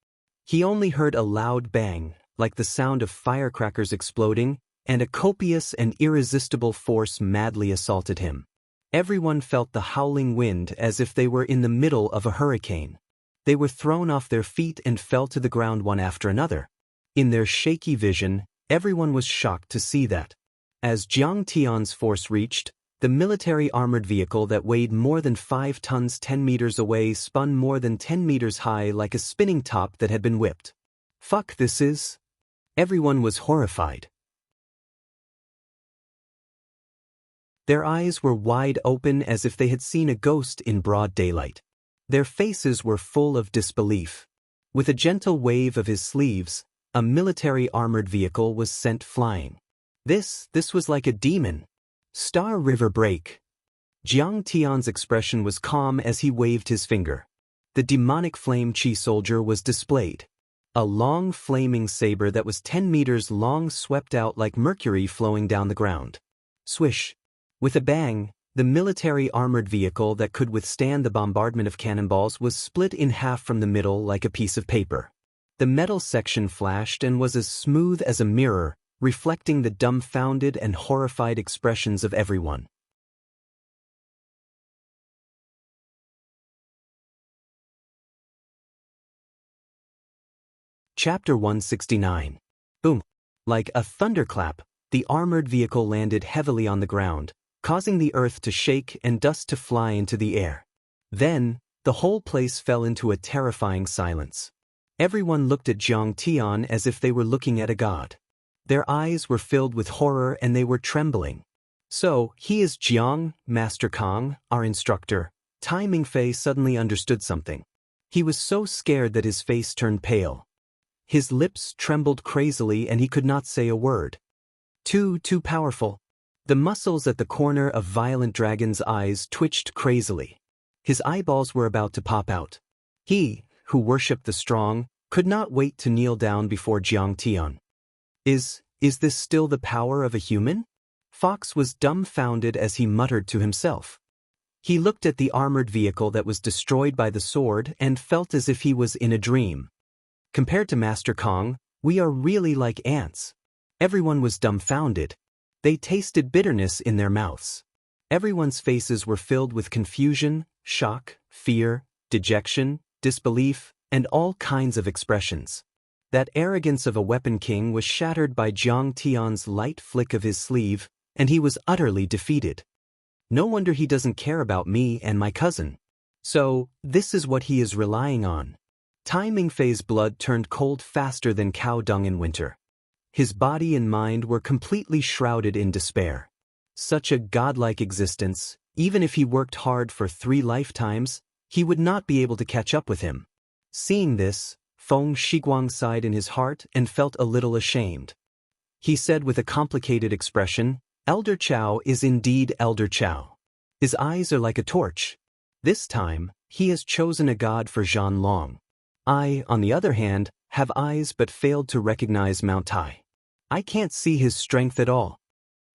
He only heard a loud bang, like the sound of firecrackers exploding, and a copious and irresistible force madly assaulted him. Everyone felt the howling wind as if they were in the middle of a hurricane. They were thrown off their feet and fell to the ground one after another. In their shaky vision, everyone was shocked to see that. As Jiang Tian's force reached, the military armored vehicle that weighed more than 5 tons 10 meters away spun more than 10 meters high like a spinning top that had been whipped. Fuck, this is... Everyone was horrified. Their eyes were wide open as if they had seen a ghost in broad daylight. Their faces were full of disbelief. With a gentle wave of his sleeves, a military armored vehicle was sent flying. This was like a demon. Star River Break. Jiang Tian's expression was calm as he waved his finger. The demonic flame chi soldier was displayed. A long flaming saber that was 10 meters long swept out like mercury flowing down the ground. Swish. With a bang, the military armored vehicle that could withstand the bombardment of cannonballs was split in half from the middle like a piece of paper. The metal section flashed and was as smooth as a mirror, reflecting the dumbfounded and horrified expressions of everyone. Chapter 169. Boom. Like a thunderclap, the armored vehicle landed heavily on the ground, causing the earth to shake and dust to fly into the air. Then, the whole place fell into a terrifying silence. Everyone looked at Jiang Tian as if they were looking at a god. Their eyes were filled with horror and they were trembling. So, he is Jiang, Master Kong, our instructor. Tai Mingfei suddenly understood something. He was so scared that his face turned pale. His lips trembled crazily and he could not say a word. Too powerful. The muscles at the corner of Violent Dragon's eyes twitched crazily. His eyeballs were about to pop out. He, who worshipped the strong, could not wait to kneel down before Jiang Tian. Is this still the power of a human? Fox was dumbfounded as he muttered to himself. He looked at the armored vehicle that was destroyed by the sword and felt as if he was in a dream. Compared to Master Kong, we are really like ants. Everyone was dumbfounded. They tasted bitterness in their mouths. Everyone's faces were filled with confusion, shock, fear, dejection, disbelief, and all kinds of expressions. That arrogance of a weapon king was shattered by Jiang Tian's light flick of his sleeve, and he was utterly defeated. No wonder he doesn't care about me and my cousin. So, this is what he is relying on. Tai Mingfei's blood turned cold faster than cow dung in winter. His body and mind were completely shrouded in despair. Such a godlike existence, even if he worked hard for 3 lifetimes, he would not be able to catch up with him. Seeing this, Feng Shiguang sighed in his heart and felt a little ashamed. He said with a complicated expression, "Elder Chao is indeed Elder Chao. His eyes are like a torch. This time, he has chosen a god for Zhan Long. I, on the other hand, have eyes but failed to recognize Mount Tai. I can't see his strength at all."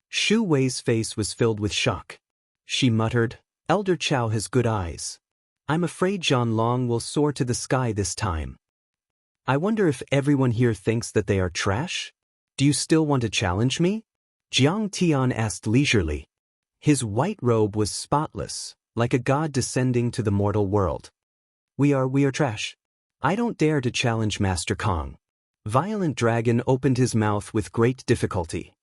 Shu Wei's face was filled with shock. She muttered, "Elder Chao has good eyes. I'm afraid Zhan Long will soar to the sky this time. I wonder if everyone here thinks that they are trash? Do you still want to challenge me?" Jiang Tian asked leisurely. His white robe was spotless, like a god descending to the mortal world. We are trash. I don't dare to challenge Master Kong." Violent Dragon opened his mouth with great difficulty.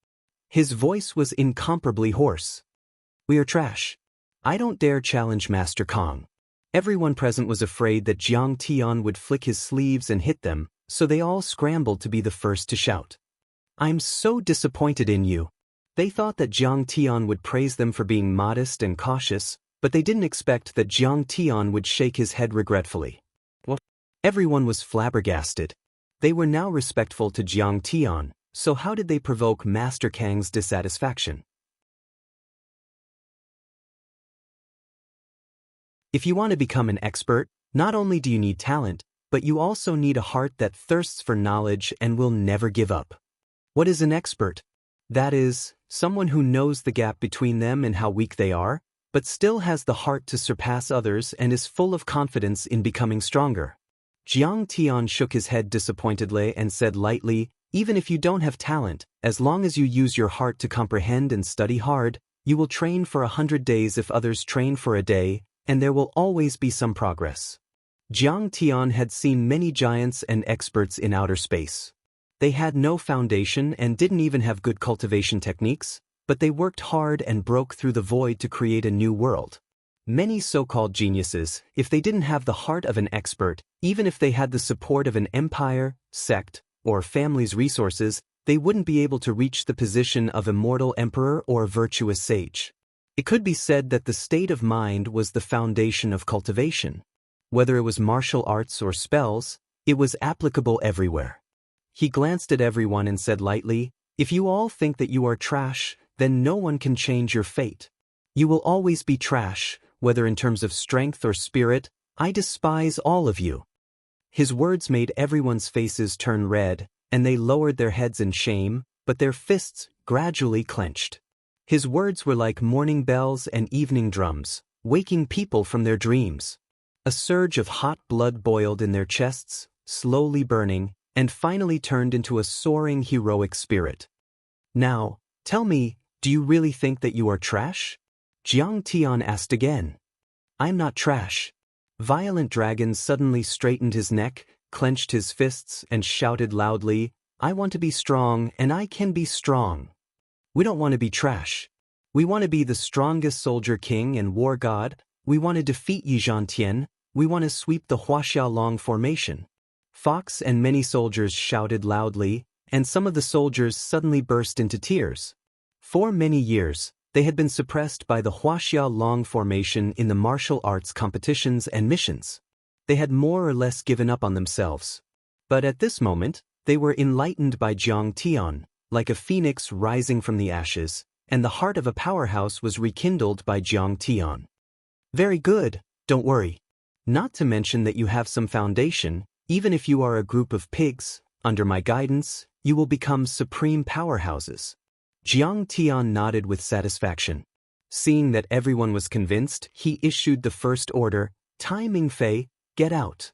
His voice was incomparably hoarse. "We are trash. I don't dare challenge Master Kong." Everyone present was afraid that Jiang Tian would flick his sleeves and hit them, so they all scrambled to be the first to shout. "I'm so disappointed in you." They thought that Jiang Tian would praise them for being modest and cautious, but they didn't expect that Jiang Tian would shake his head regretfully. What? Everyone was flabbergasted. They were now respectful to Jiang Tian, so how did they provoke Master Kang's dissatisfaction? If you want to become an expert, not only do you need talent, but you also need a heart that thirsts for knowledge and will never give up. What is an expert? That is, someone who knows the gap between them and how weak they are, but still has the heart to surpass others and is full of confidence in becoming stronger. Jiang Tian shook his head disappointedly and said lightly, "Even if you don't have talent, as long as you use your heart to comprehend and study hard, you will train for 100 days if others train for a day, and there will always be some progress." Jiang Tian had seen many giants and experts in outer space. They had no foundation and didn't even have good cultivation techniques, but they worked hard and broke through the void to create a new world. Many so-called geniuses, if they didn't have the heart of an expert, even if they had the support of an empire, sect, or family's resources, they wouldn't be able to reach the position of immortal emperor or virtuous sage. It could be said that the state of mind was the foundation of cultivation. Whether it was martial arts or spells, it was applicable everywhere. He glanced at everyone and said lightly, "If you all think that you are trash, then no one can change your fate. You will always be trash, whether in terms of strength or spirit. I despise all of you." His words made everyone's faces turn red, and they lowered their heads in shame, but their fists gradually clenched. His words were like morning bells and evening drums, waking people from their dreams. A surge of hot blood boiled in their chests, slowly burning, and finally turned into a soaring heroic spirit. "Now, tell me, do you really think that you are trash?" Jiang Tian asked again. "I'm not trash." Violent Dragon suddenly straightened his neck, clenched his fists, and shouted loudly, "I want to be strong, and I can be strong. We don't want to be trash. We want to be the strongest soldier king and war god. We want to defeat Yi Zhantian. We want to sweep the Huaxia Long formation." Fox and many soldiers shouted loudly, and some of the soldiers suddenly burst into tears. For many years, they had been suppressed by the Huaxia Long formation in the martial arts competitions and missions. They had more or less given up on themselves. But at this moment, they were enlightened by Jiang Tian, like a phoenix rising from the ashes, and the heart of a powerhouse was rekindled by Jiang Tian. "Very good, don't worry. Not to mention that you have some foundation. Even if you are a group of pigs, under my guidance, you will become supreme powerhouses." Jiang Tian nodded with satisfaction. Seeing that everyone was convinced, he issued the first order, "Tai Mingfei, get out."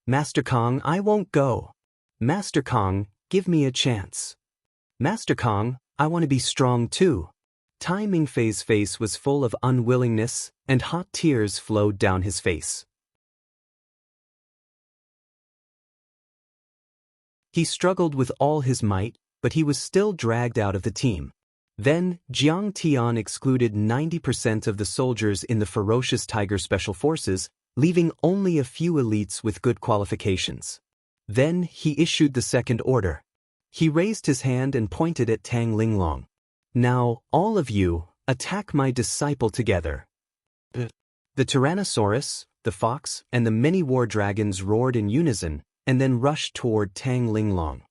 "Master Kong, I won't go." "Master Kong, give me a chance." Master Kong, I want to be strong too. Tai Mingfei's face was full of unwillingness, and hot tears flowed down his face. He struggled with all his might, but he was still dragged out of the team. Then, Jiang Tian excluded 90% of the soldiers in the ferocious Tiger Special Forces, leaving only a few elites with good qualifications. Then, he issued the second order. He raised his hand and pointed at Tang Linglong. Now, all of you, attack my disciple together. The Tyrannosaurus, the fox, and the many war dragons roared in unison, and then rushed toward Tang Linglong.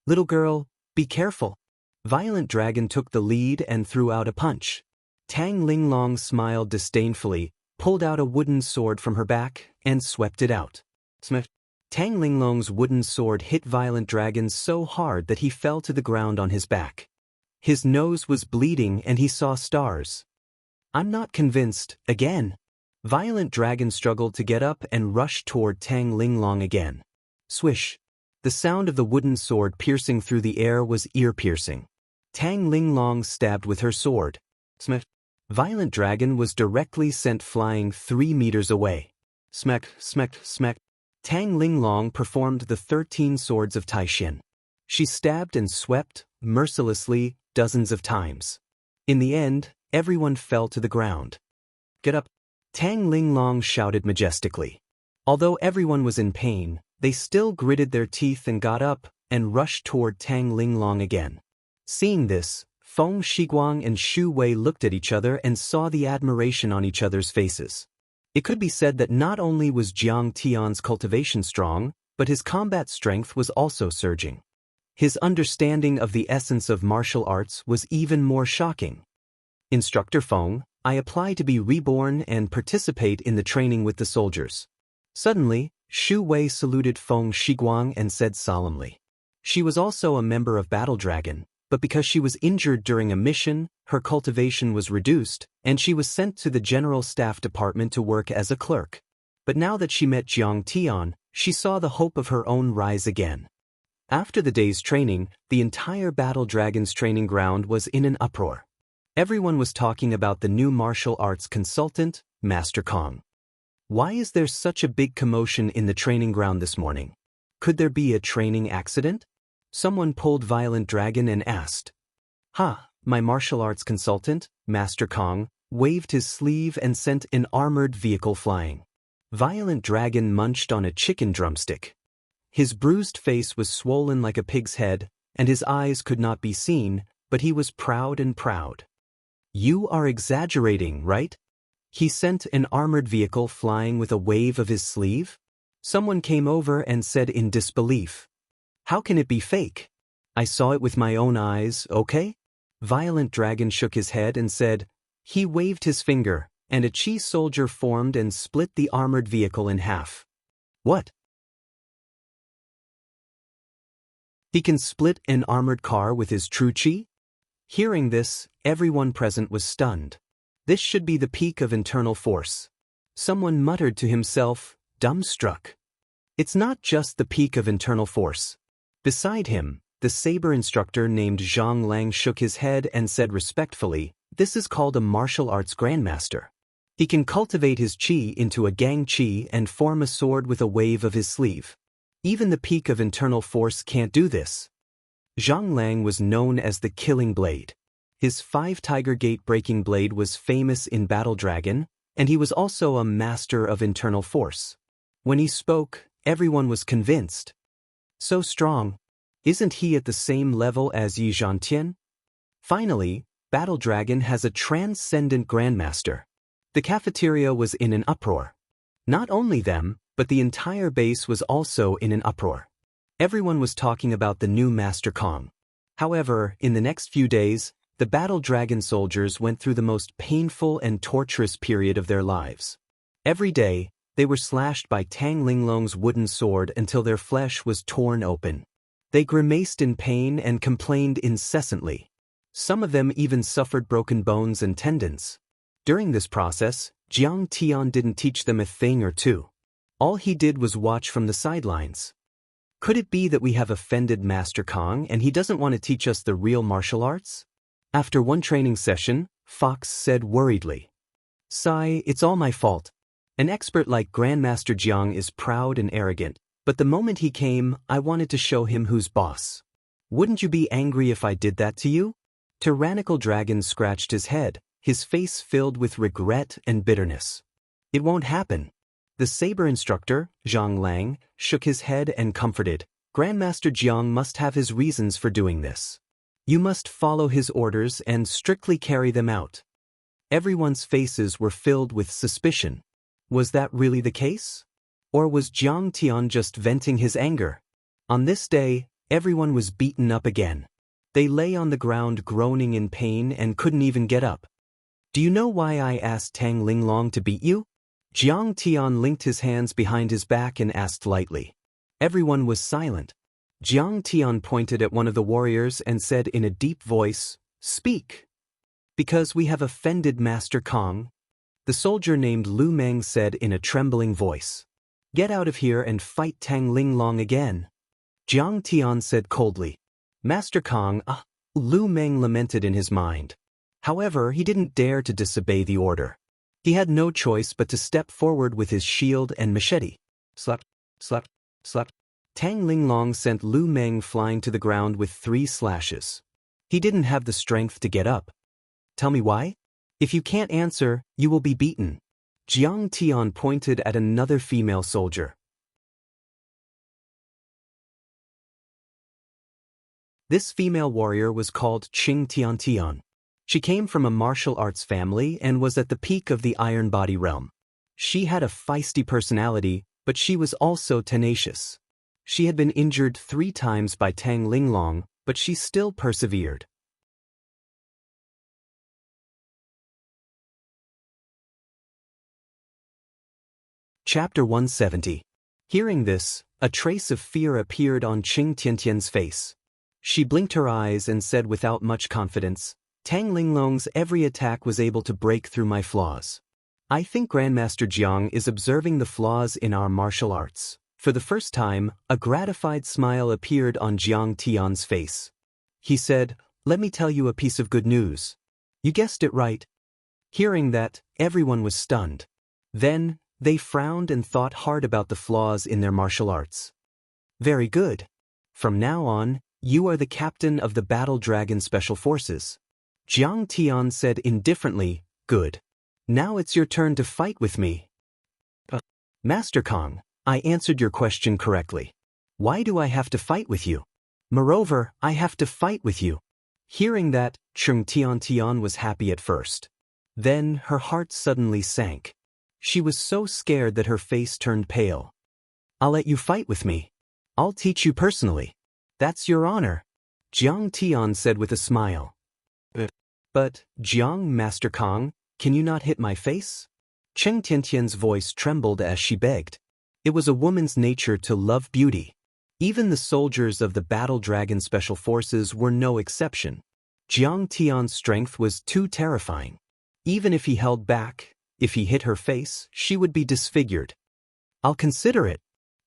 Little girl, be careful. Violent Dragon took the lead and threw out a punch. Tang Linglong smiled disdainfully, pulled out a wooden sword from her back, and swept it out. Smith. Tang Linglong's wooden sword hit Violent Dragon so hard that he fell to the ground on his back. His nose was bleeding and he saw stars. I'm not convinced, again. Violent Dragon struggled to get up and rushed toward Tang Linglong again. Swish. The sound of the wooden sword piercing through the air was ear-piercing. Tang Linglong stabbed with her sword. Smack. Violent Dragon was directly sent flying 3 meters away. Smack, smack, smack. Tang Linglong performed the 13 swords of Taishin. She stabbed and swept, mercilessly, dozens of times. In the end, everyone fell to the ground. Get up. Tang Linglong shouted majestically. Although everyone was in pain, they still gritted their teeth and got up, and rushed toward Tang Linglong again. Seeing this, Feng Shiguang and Xu Wei looked at each other and saw the admiration on each other's faces. It could be said that not only was Jiang Tian's cultivation strong, but his combat strength was also surging. His understanding of the essence of martial arts was even more shocking. Instructor Feng, I apply to be reborn and participate in the training with the soldiers. Suddenly, Xu Wei saluted Feng Shiguang and said solemnly. She was also a member of Battle Dragon, but because she was injured during a mission, her cultivation was reduced, and she was sent to the General Staff Department to work as a clerk. But now that she met Jiang Tian, she saw the hope of her own rise again. After the day's training, the entire Battle Dragon's training ground was in an uproar. Everyone was talking about the new martial arts consultant, Master Kong. Why is there such a big commotion in the training ground this morning? Could there be a training accident? Someone pulled Violent Dragon and asked. My martial arts consultant, Master Kong, waved his sleeve and sent an armored vehicle flying. Violent Dragon munched on a chicken drumstick. His bruised face was swollen like a pig's head, and his eyes could not be seen, but he was proud and proud. You are exaggerating, right? He sent an armored vehicle flying with a wave of his sleeve? Someone came over and said in disbelief. How can it be fake? I saw it with my own eyes, okay? Violent Dragon shook his head and said, he waved his finger, and a chi soldier formed and split the armored vehicle in half. What? He can split an armored car with his true chi? Hearing this, everyone present was stunned. This should be the peak of internal force. Someone muttered to himself, dumbstruck. It's not just the peak of internal force. Beside him, the saber instructor named Zhang Lang shook his head and said respectfully, this is called a martial arts grandmaster. He can cultivate his chi into a gang chi and form a sword with a wave of his sleeve. Even the peak of internal force can't do this. Zhang Lang was known as the Killing Blade. His 5-tiger gate breaking blade was famous in Battle Dragon, and he was also a master of internal force. When he spoke, everyone was convinced. So strong. Isn't he at the same level as Yi Zhantian? Finally, Battle Dragon has a transcendent grandmaster. The cafeteria was in an uproar. Not only them, but the entire base was also in an uproar. Everyone was talking about the new Master Kong. However, in the next few days, the Battle Dragon soldiers went through the most painful and torturous period of their lives. Every day, they were slashed by Tang Linglong's wooden sword until their flesh was torn open. They grimaced in pain and complained incessantly. Some of them even suffered broken bones and tendons. During this process, Jiang Tian didn't teach them a thing or two. All he did was watch from the sidelines. Could it be that we have offended Master Kong and he doesn't want to teach us the real martial arts? After one training session, Fox said worriedly. Sigh, it's all my fault. An expert like Grandmaster Jiang is proud and arrogant, but the moment he came, I wanted to show him who's boss. Wouldn't you be angry if I did that to you? Tyrannical Dragon scratched his head, his face filled with regret and bitterness. It won't happen. The saber instructor, Zhang Lang, shook his head and comforted. Grandmaster Jiang must have his reasons for doing this. You must follow his orders and strictly carry them out. Everyone's faces were filled with suspicion. Was that really the case? Or was Jiang Tian just venting his anger? On this day, everyone was beaten up again. They lay on the ground groaning in pain and couldn't even get up. Do you know why I asked Tang Linglong to beat you? Jiang Tian linked his hands behind his back and asked lightly. Everyone was silent. Jiang Tian pointed at one of the warriors and said in a deep voice, "Speak." Because we have offended Master Kong. The soldier named Lu Meng said in a trembling voice. Get out of here and fight Tang Linglong again. Jiang Tian said coldly. Master Kong, Lu Meng lamented in his mind. However, he didn't dare to disobey the order. He had no choice but to step forward with his shield and machete. Slap, slap, slap. Tang Linglong sent Lu Meng flying to the ground with 3 slashes. He didn't have the strength to get up. Tell me why? If you can't answer, you will be beaten. Jiang Tian pointed at another female soldier. This female warrior was called Qing Tian. She came from a martial arts family and was at the peak of the Iron Body realm. She had a feisty personality, but she was also tenacious. She had been injured 3 times by Tang Linglong, but she still persevered. Chapter 170. Hearing this, a trace of fear appeared on Qing Tiantian's face. She blinked her eyes and said without much confidence, Tang Linglong's every attack was able to break through my flaws. I think Grandmaster Jiang is observing the flaws in our martial arts. For the first time, a gratified smile appeared on Jiang Tian's face. He said, let me tell you a piece of good news. You guessed it right. Hearing that, everyone was stunned. Then, they frowned and thought hard about the flaws in their martial arts. Very good. From now on, you are the captain of the Battle Dragon Special Forces. Jiang Tian said indifferently, good. Now it's your turn to fight with me. Master Kong, I answered your question correctly. Why do I have to fight with you? Moreover, I have to fight with you. Hearing that, Qing Tian was happy at first. Then, her heart suddenly sank. She was so scared that her face turned pale. I'll let you fight with me. I'll teach you personally. That's your honor. Jiang Tian said with a smile. But, Jiang Master Kong, can you not hit my face? Qing Tiantian's voice trembled as she begged. It was a woman's nature to love beauty. Even the soldiers of the Battle Dragon Special Forces were no exception. Jiang Tian's strength was too terrifying. Even if he held back, if he hit her face, she would be disfigured. I'll consider it.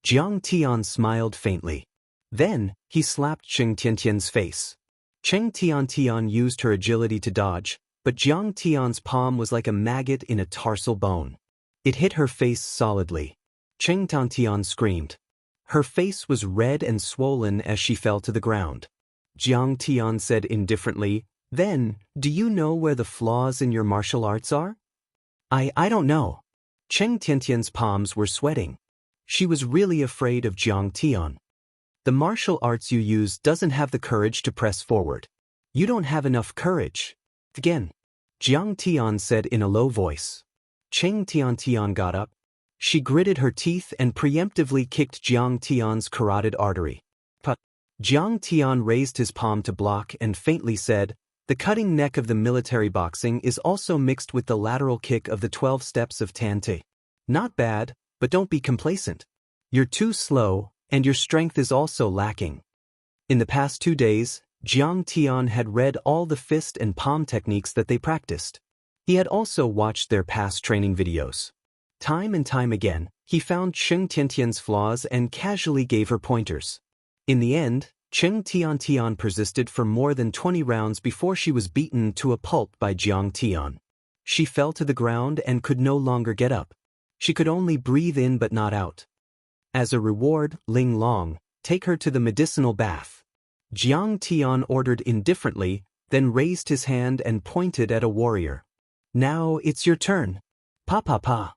Jiang Tian smiled faintly. Then, he slapped Qing Tiantian's face. Qing Tian used her agility to dodge, but Jiang Tian's palm was like a maggot in a tarsal bone. It hit her face solidly. Qing Tian screamed. Her face was red and swollen as she fell to the ground. Jiang Tian said indifferently, Then, do you know where the flaws in your martial arts are? I don't know. Qing Tiantian's palms were sweating. She was really afraid of Jiang Tian. The martial arts you use doesn't have the courage to press forward. You don't have enough courage. Again. Jiang Tian said in a low voice. Qing Tian got up. She gritted her teeth and preemptively kicked Jiang Tian's carotid artery. But Jiang Tian raised his palm to block and faintly said, The cutting neck of the military boxing is also mixed with the lateral kick of the 12 steps of Tante. Not bad, but don't be complacent. You're too slow, and your strength is also lacking. In the past 2 days, Jiang Tian had read all the fist and palm techniques that they practiced. He had also watched their past training videos. Time and time again, he found Qing Tiantian's flaws and casually gave her pointers. In the end, Cheng Tian persisted for more than 20 rounds before she was beaten to a pulp by Jiang Tian. She fell to the ground and could no longer get up. She could only breathe in but not out. As a reward, Ling Long, take her to the medicinal bath. Jiang Tian ordered indifferently, then raised his hand and pointed at a warrior. Now it's your turn. Pa pa pa.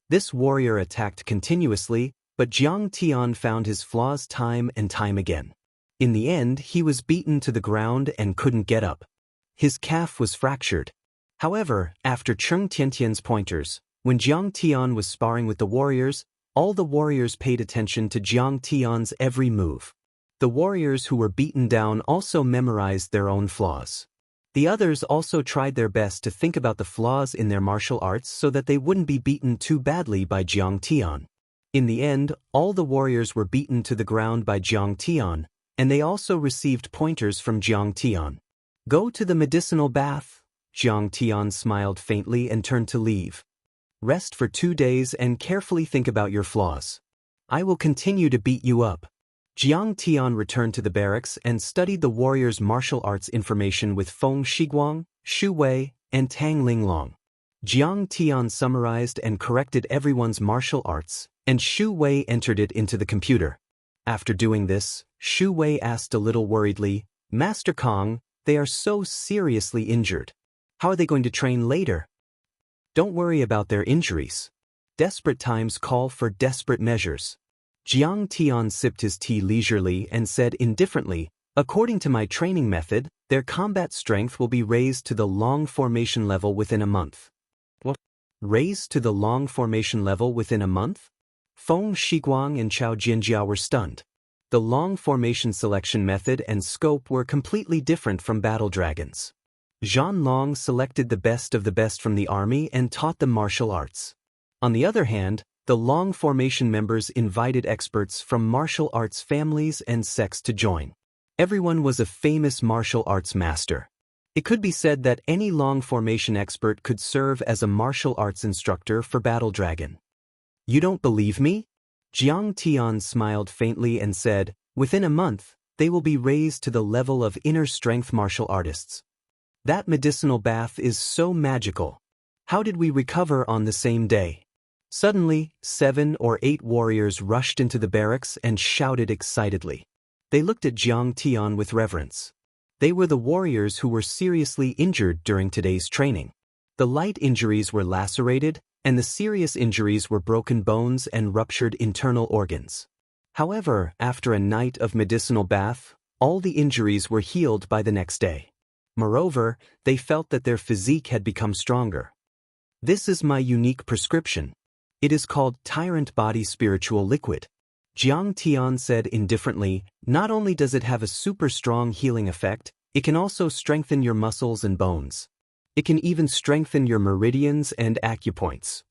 This warrior attacked continuously, but Jiang Tian found his flaws time and time again. In the end, he was beaten to the ground and couldn't get up. His calf was fractured. However, after Cheng Tiantian's pointers, when Jiang Tian was sparring with the warriors, all the warriors paid attention to Jiang Tian's every move. The warriors who were beaten down also memorized their own flaws. The others also tried their best to think about the flaws in their martial arts so that they wouldn't be beaten too badly by Jiang Tian. In the end, all the warriors were beaten to the ground by Jiang Tian, and they also received pointers from Jiang Tian. Go to the medicinal bath. Jiang Tian smiled faintly and turned to leave. Rest for 2 days and carefully think about your flaws. I will continue to beat you up. Jiang Tian returned to the barracks and studied the warriors' martial arts information with Feng Shiguang, Xu Wei, and Tang Linglong. Jiang Tian summarized and corrected everyone's martial arts, and Xu Wei entered it into the computer. After doing this, Xu Wei asked a little worriedly, Master Kong, they are so seriously injured. How are they going to train later? Don't worry about their injuries. Desperate times call for desperate measures. Jiang Tian sipped his tea leisurely and said indifferently, according to my training method, their combat strength will be raised to the long formation level within a month. What? Raised to the long formation level within a month? Feng Shiguang and Chao Jianjia were stunned. The long formation selection method and scope were completely different from battle dragons. Zhan Long selected the best of the best from the army and taught them martial arts. On the other hand, the long formation members invited experts from martial arts families and sects to join. Everyone was a famous martial arts master. It could be said that any long formation expert could serve as a martial arts instructor for Battle Dragon. You don't believe me? Jiang Tian smiled faintly and said, within a month, they will be raised to the level of inner strength martial artists. That medicinal bath is so magical. How did we recover on the same day? Suddenly, 7 or 8 warriors rushed into the barracks and shouted excitedly. They looked at Jiang Tian with reverence. They were the warriors who were seriously injured during today's training. The light injuries were lacerated, and the serious injuries were broken bones and ruptured internal organs. However, after a night of medicinal bath, all the injuries were healed by the next day. Moreover, they felt that their physique had become stronger. This is my unique prescription. It is called Tyrant Body Spiritual Liquid. Jiang Tian said indifferently, not only does it have a super strong healing effect, it can also strengthen your muscles and bones. It can even strengthen your meridians and acupoints.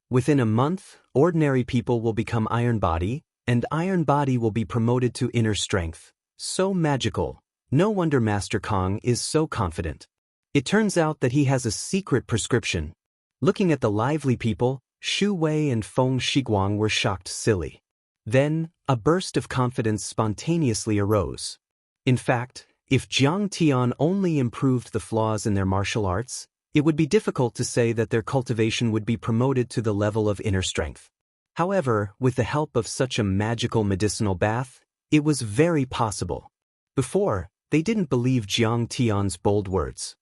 Within a month, ordinary people will become Iron Body, and Iron Body will be promoted to inner strength. So magical. No wonder Master Kong is so confident. It turns out that he has a secret prescription. Looking at the lively people, Xu Wei and Feng Shiguang were shocked silly. Then, a burst of confidence spontaneously arose. In fact, if Jiang Tian only improved the flaws in their martial arts, it would be difficult to say that their cultivation would be promoted to the level of inner strength. However, with the help of such a magical medicinal bath, it was very possible. Before, they didn't believe Jiang Tian's bold words.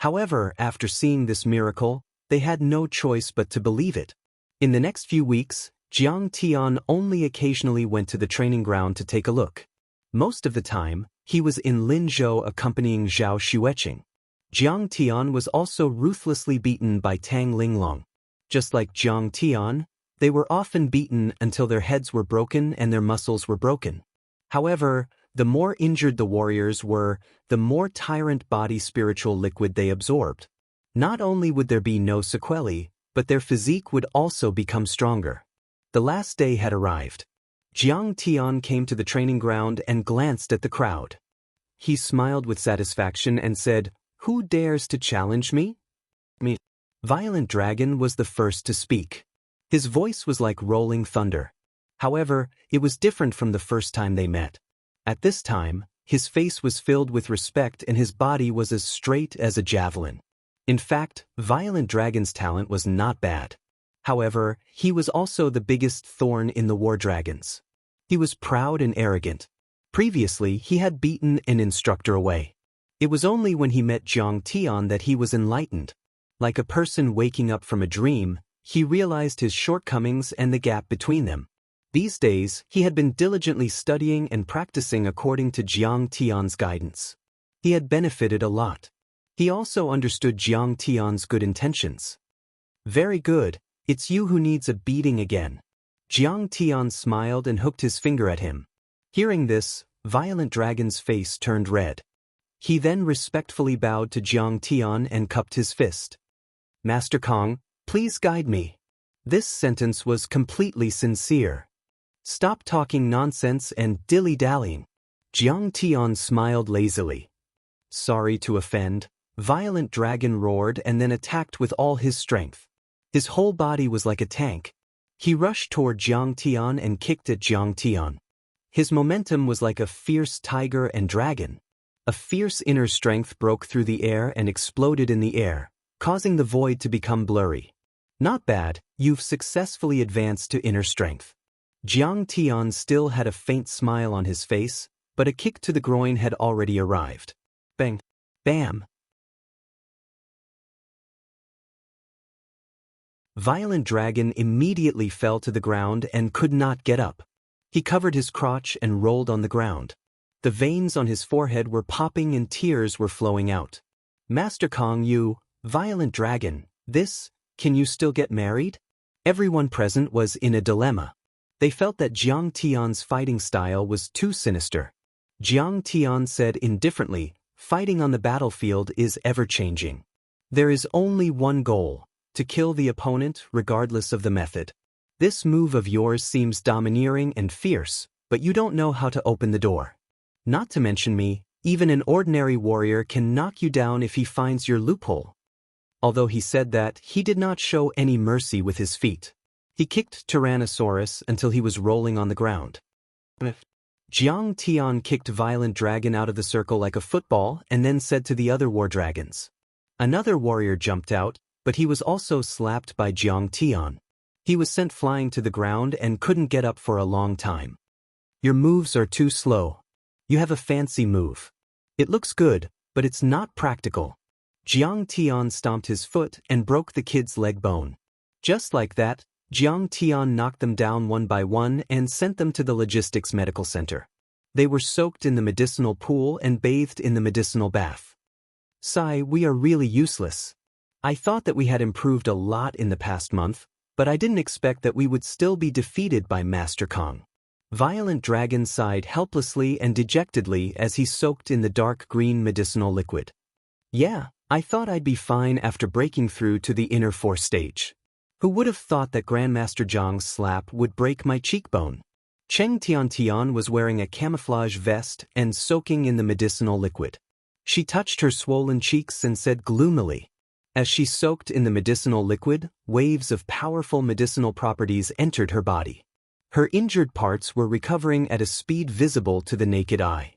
However, after seeing this miracle, they had no choice but to believe it. In the next few weeks, Jiang Tian only occasionally went to the training ground to take a look. Most of the time, he was in Linzhou accompanying Zhao Xueqing. Jiang Tian was also ruthlessly beaten by Tang Linglong. Just like Jiang Tian, they were often beaten until their heads were broken and their muscles were broken. However, the more injured the warriors were, the more Tyrant Body Spiritual Liquid they absorbed. Not only would there be no sequelae, but their physique would also become stronger. The last day had arrived. Jiang Tian came to the training ground and glanced at the crowd. He smiled with satisfaction and said, "Who dares to challenge me?" Violent Dragon was the first to speak. His voice was like rolling thunder. However, it was different from the first time they met. At this time, his face was filled with respect and his body was as straight as a javelin. In fact, Violent Dragon's talent was not bad. However, he was also the biggest thorn in the War Dragons. He was proud and arrogant. Previously, he had beaten an instructor away. It was only when he met Jiang Tian that he was enlightened. Like a person waking up from a dream, he realized his shortcomings and the gap between them. These days, he had been diligently studying and practicing according to Jiang Tian's guidance. He had benefited a lot. He also understood Jiang Tian's good intentions. Very good, it's you who needs a beating again. Jiang Tian smiled and hooked his finger at him. Hearing this, Violent Dragon's face turned red. He then respectfully bowed to Jiang Tian and cupped his fist. Master Kong, please guide me. This sentence was completely sincere. Stop talking nonsense and dilly-dallying. Jiang Tian smiled lazily. Sorry to offend. Violent Dragon roared and then attacked with all his strength. His whole body was like a tank. He rushed toward Jiang Tian and kicked at Jiang Tian. His momentum was like a fierce tiger and dragon. A fierce inner strength broke through the air and exploded in the air, causing the void to become blurry. Not bad, you've successfully advanced to inner strength. Jiang Tian still had a faint smile on his face, but a kick to the groin had already arrived. Bang! Bam! Violent Dragon immediately fell to the ground and could not get up. He covered his crotch and rolled on the ground. The veins on his forehead were popping and tears were flowing out. Master Kong, you, Violent Dragon, can you still get married? Everyone present was in a dilemma. They felt that Jiang Tian's fighting style was too sinister. Jiang Tian said indifferently, fighting on the battlefield is ever-changing. There is only one goal, to kill the opponent regardless of the method. This move of yours seems domineering and fierce, but you don't know how to open the door. Not to mention me, even an ordinary warrior can knock you down if he finds your loophole. Although he said that, he did not show any mercy with his feet. He kicked Tyrannosaurus until he was rolling on the ground. Jiang Tian kicked Violent Dragon out of the circle like a football and then said to the other war dragons. Another warrior jumped out, but he was also slapped by Jiang Tian. He was sent flying to the ground and couldn't get up for a long time. Your moves are too slow. You have a fancy move. It looks good, but it's not practical. Jiang Tian stomped his foot and broke the kid's leg bone. Just like that, Jiang Tian knocked them down one by one and sent them to the logistics medical center. They were soaked in the medicinal pool and bathed in the medicinal bath. Sigh, we are really useless. I thought that we had improved a lot in the past month, but I didn't expect that we would still be defeated by Master Kong. Violent Dragon sighed helplessly and dejectedly as he soaked in the dark green medicinal liquid. Yeah, I thought I'd be fine after breaking through to the inner force stage. Who would have thought that Grandmaster Zhang's slap would break my cheekbone? Cheng Tiantian was wearing a camouflage vest and soaking in the medicinal liquid. She touched her swollen cheeks and said gloomily. As she soaked in the medicinal liquid, waves of powerful medicinal properties entered her body. Her injured parts were recovering at a speed visible to the naked eye.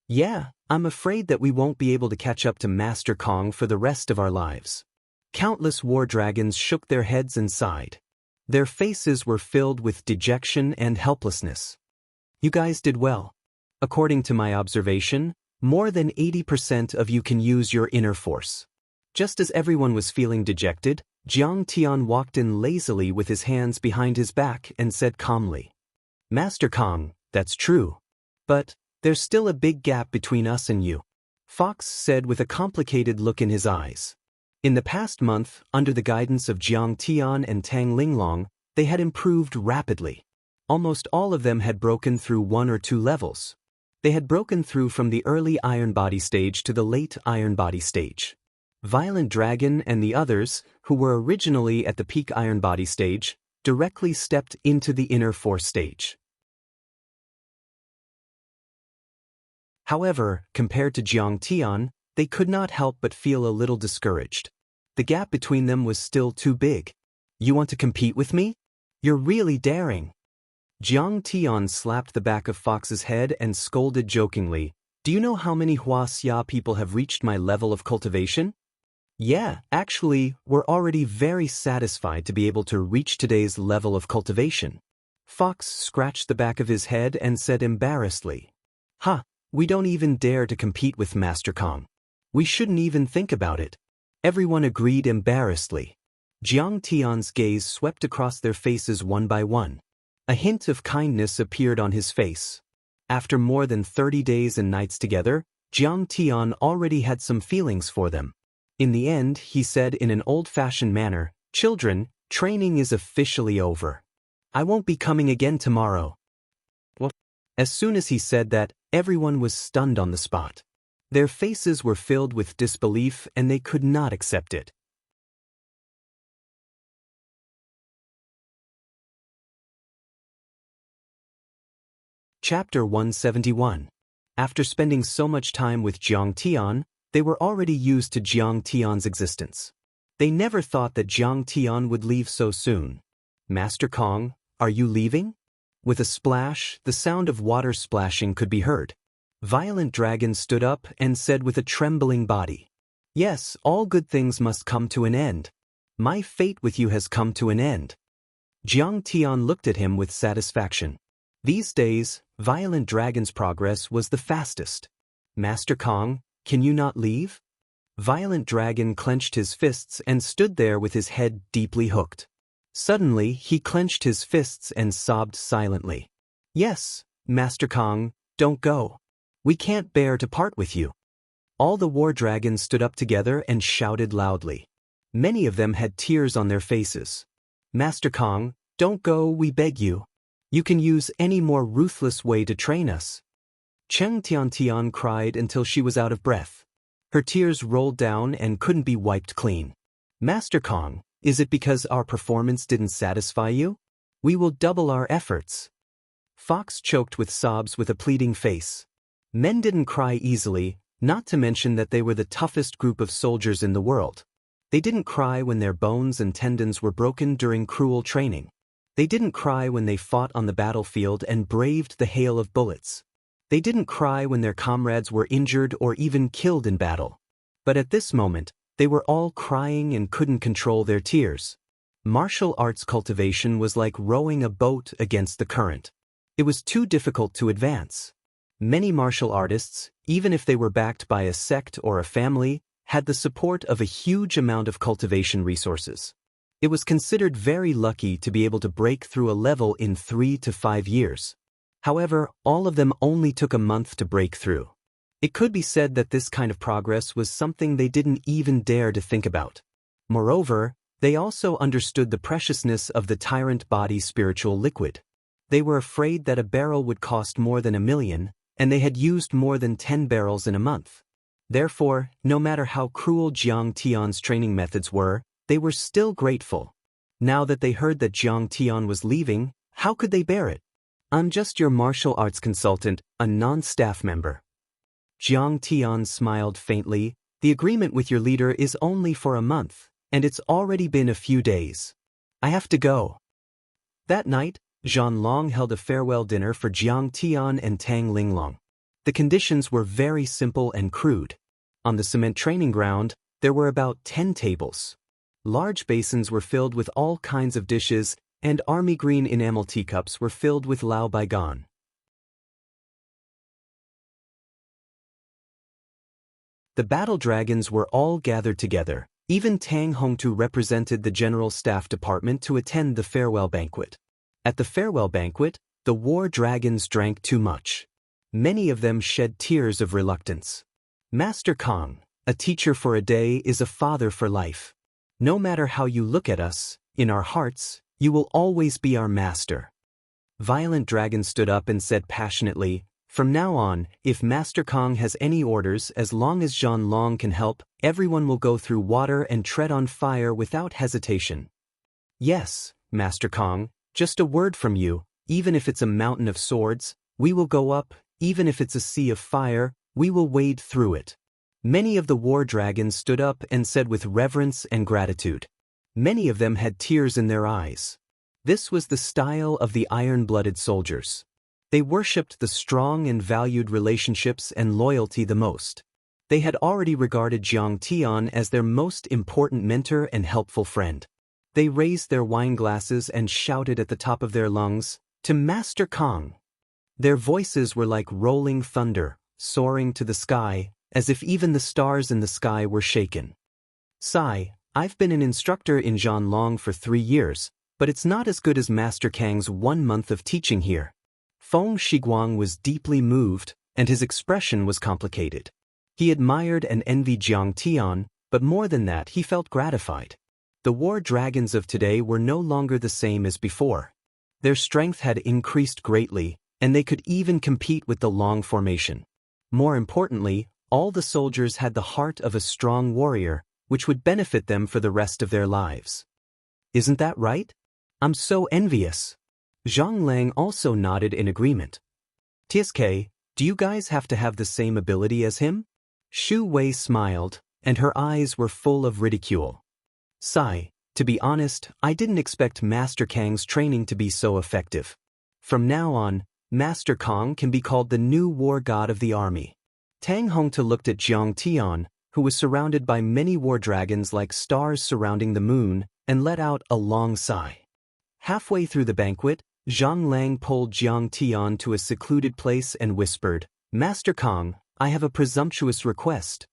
Yeah, I'm afraid that we won't be able to catch up to Master Kong for the rest of our lives. Countless war dragons shook their heads and sighed. Their faces were filled with dejection and helplessness. You guys did well. According to my observation, more than 80% of you can use your inner force. Just as everyone was feeling dejected, Jiang Tian walked in lazily with his hands behind his back and said calmly, Master Kong, that's true. But there's still a big gap between us and you. Fox said with a complicated look in his eyes. In the past month, under the guidance of Jiang Tian and Tang Linglong, they had improved rapidly. Almost all of them had broken through 1 or 2 levels. They had broken through from the early Iron Body stage to the late Iron Body stage. Violent Dragon and the others, who were originally at the peak Iron Body stage, directly stepped into the inner force stage. However, compared to Jiang Tian, they could not help but feel a little discouraged. The gap between them was still too big. You want to compete with me? You're really daring. Jiang Tian slapped the back of Fox's head and scolded jokingly, "Do you know how many Wuxia people have reached my level of cultivation? Yeah, actually, we're already very satisfied to be able to reach today's level of cultivation." Fox scratched the back of his head and said embarrassedly, "Ha, we don't even dare to compete with Master Kong. We shouldn't even think about it." Everyone agreed embarrassedly. Jiang Tian's gaze swept across their faces one by one. A hint of kindness appeared on his face. After more than 30 days and nights together, Jiang Tian already had some feelings for them. In the end, he said in an old-fashioned manner, "Children, training is officially over. I won't be coming again tomorrow." What? As soon as he said that, everyone was stunned on the spot. Their faces were filled with disbelief and they could not accept it. Chapter 171. After spending so much time with Jiang Tian, they were already used to Jiang Tian's existence. They never thought that Jiang Tian would leave so soon. "Master Kong, are you leaving?" With a splash, the sound of water splashing could be heard. Violent Dragon stood up and said with a trembling body, "Yes, all good things must come to an end. My fate with you has come to an end." Jiang Tian looked at him with satisfaction. These days, Violent Dragon's progress was the fastest. "Master Kong, can you not leave?" Violent Dragon clenched his fists and stood there with his head deeply hooked. Suddenly, he clenched his fists and sobbed silently. "Yes, Master Kong, don't go. We can't bear to part with you." All the war dragons stood up together and shouted loudly. Many of them had tears on their faces. "Master Kong, don't go, we beg you. You can use any more ruthless way to train us." Cheng Tiantian cried until she was out of breath. Her tears rolled down and couldn't be wiped clean. "Master Kong, is it because our performance didn't satisfy you? We will double our efforts." Fox choked with sobs with a pleading face. Men didn't cry easily, not to mention that they were the toughest group of soldiers in the world. They didn't cry when their bones and tendons were broken during cruel training. They didn't cry when they fought on the battlefield and braved the hail of bullets. They didn't cry when their comrades were injured or even killed in battle. But at this moment, they were all crying and couldn't control their tears. Martial arts cultivation was like rowing a boat against the current. It was too difficult to advance. Many martial artists, even if they were backed by a sect or a family, had the support of a huge amount of cultivation resources. It was considered very lucky to be able to break through a level in 3 to 5 years. However, all of them only took a month to break through. It could be said that this kind of progress was something they didn't even dare to think about. Moreover, they also understood the preciousness of the tyrant body spiritual liquid. They were afraid that a barrel would cost more than 1 million, and they had used more than 10 barrels in a month. Therefore, no matter how cruel Jiang Tian's training methods were, they were still grateful. Now that they heard that Jiang Tian was leaving, how could they bear it? "I'm just your martial arts consultant, a non-staff member." Jiang Tian smiled faintly. "The agreement with your leader is only for a month, and it's already been a few days. I have to go." That night, Zhan Long held a farewell dinner for Jiang Tian and Tang Linglong. The conditions were very simple and crude. On the cement training ground, there were about 10 tables. Large basins were filled with all kinds of dishes, and army green enamel teacups were filled with lao baigan. The battle dragons were all gathered together. Even Tang Hongtu represented the general staff department to attend the farewell banquet. At the farewell banquet, the war dragons drank too much. Many of them shed tears of reluctance. "Master Kong, a teacher for a day is a father for life. No matter how you look at us, in our hearts, you will always be our master." Violent Dragon stood up and said passionately, "From now on, if Master Kong has any orders, as long as Zhan Long can help, everyone will go through water and tread on fire without hesitation." "Yes, Master Kong, just a word from you, even if it's a mountain of swords, we will go up, even if it's a sea of fire, we will wade through it." Many of the war dragons stood up and said with reverence and gratitude. Many of them had tears in their eyes. This was the style of the iron-blooded soldiers. They worshipped the strong and valued relationships and loyalty the most. They had already regarded Jiang Tian as their most important mentor and helpful friend. They raised their wine glasses and shouted at the top of their lungs, "To Master Kong!" Their voices were like rolling thunder, soaring to the sky, as if even the stars in the sky were shaken. "Sai, I've been an instructor in Zhanlong for 3 years, but it's not as good as Master Kang's 1 month of teaching here." Feng Shiguang was deeply moved, and his expression was complicated. He admired and envied Jiang Tian, but more than that he felt gratified. The war dragons of today were no longer the same as before. Their strength had increased greatly, and they could even compete with the Long formation. More importantly, all the soldiers had the heart of a strong warrior, which would benefit them for the rest of their lives. "Isn't that right? I'm so envious." Zhang Lang also nodded in agreement. "TSK, do you guys have to have the same ability as him?" Shu Wei smiled, and her eyes were full of ridicule. "Sai, to be honest, I didn't expect Master Kang's training to be so effective. From now on, Master Kang can be called the new war god of the army." Tang Hongta looked at Jiang Tian, who was surrounded by many war dragons like stars surrounding the moon, and let out a long sigh. Halfway through the banquet, Zhang Lang pulled Jiang Tian to a secluded place and whispered, "Master Kang, I have a presumptuous request.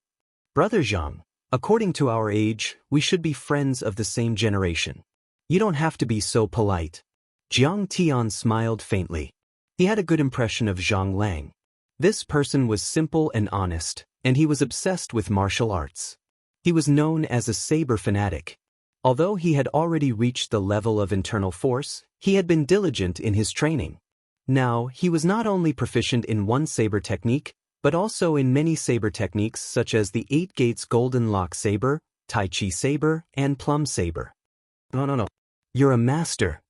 Brother Zhang, according to our age, we should be friends of the same generation. You don't have to be so polite." Jiang Tian smiled faintly. He had a good impression of Zhang Lang. This person was simple and honest, and he was obsessed with martial arts. He was known as a saber fanatic. Although he had already reached the level of internal force, he had been diligent in his training. Now, he was not only proficient in one saber technique, but also in many saber techniques such as the 8 Gates Golden Lock Saber, Tai Chi Saber, and Plum Saber. No. You're a master.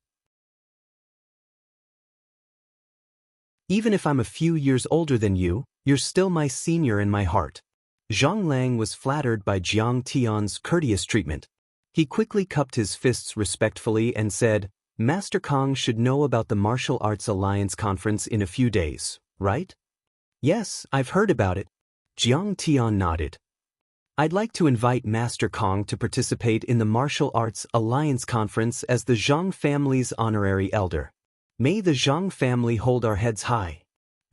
Even if I'm a few years older than you, you're still my senior in my heart. Zhang Lang was flattered by Jiang Tian's courteous treatment. He quickly cupped his fists respectfully and said, "Master Kang should know about the Martial Arts Alliance conference in a few days, right?" "Yes, I've heard about it." Jiang Tian nodded. "I'd like to invite Master Kang to participate in the Martial Arts Alliance conference as the Zhang family's honorary elder. May the Zhang family hold our heads high."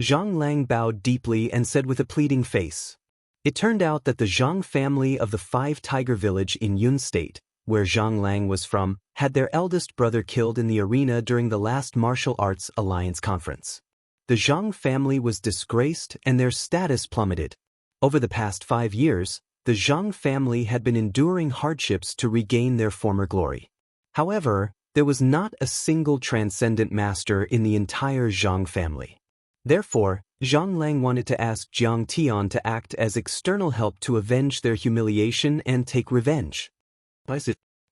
Zhang Lang bowed deeply and said with a pleading face. It turned out that the Zhang family of the 5 Tiger Village in Yun State, where Zhang Lang was from, had their eldest brother killed in the arena during the last Martial Arts Alliance conference. The Zhang family was disgraced and their status plummeted. Over the past 5 years, the Zhang family had been enduring hardships to regain their former glory. However, there was not a single transcendent master in the entire Zhang family. Therefore, Zhang Lang wanted to ask Jiang Tian to act as external help to avenge their humiliation and take revenge.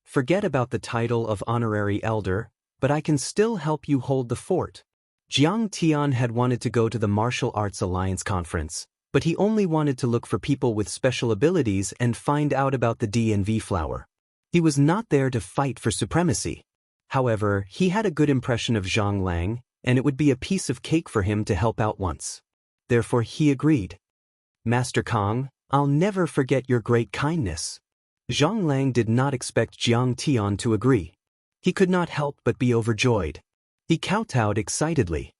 "Forget about the title of honorary elder, but I can still help you hold the fort." Jiang Tian had wanted to go to the Martial Arts Alliance conference, but he only wanted to look for people with special abilities and find out about the DNV flower. He was not there to fight for supremacy. However, he had a good impression of Zhang Lang, and it would be a piece of cake for him to help out once. Therefore he agreed. "Master Kang, I'll never forget your great kindness." Zhang Lang did not expect Jiang Tian to agree. He could not help but be overjoyed. He kowtowed excitedly.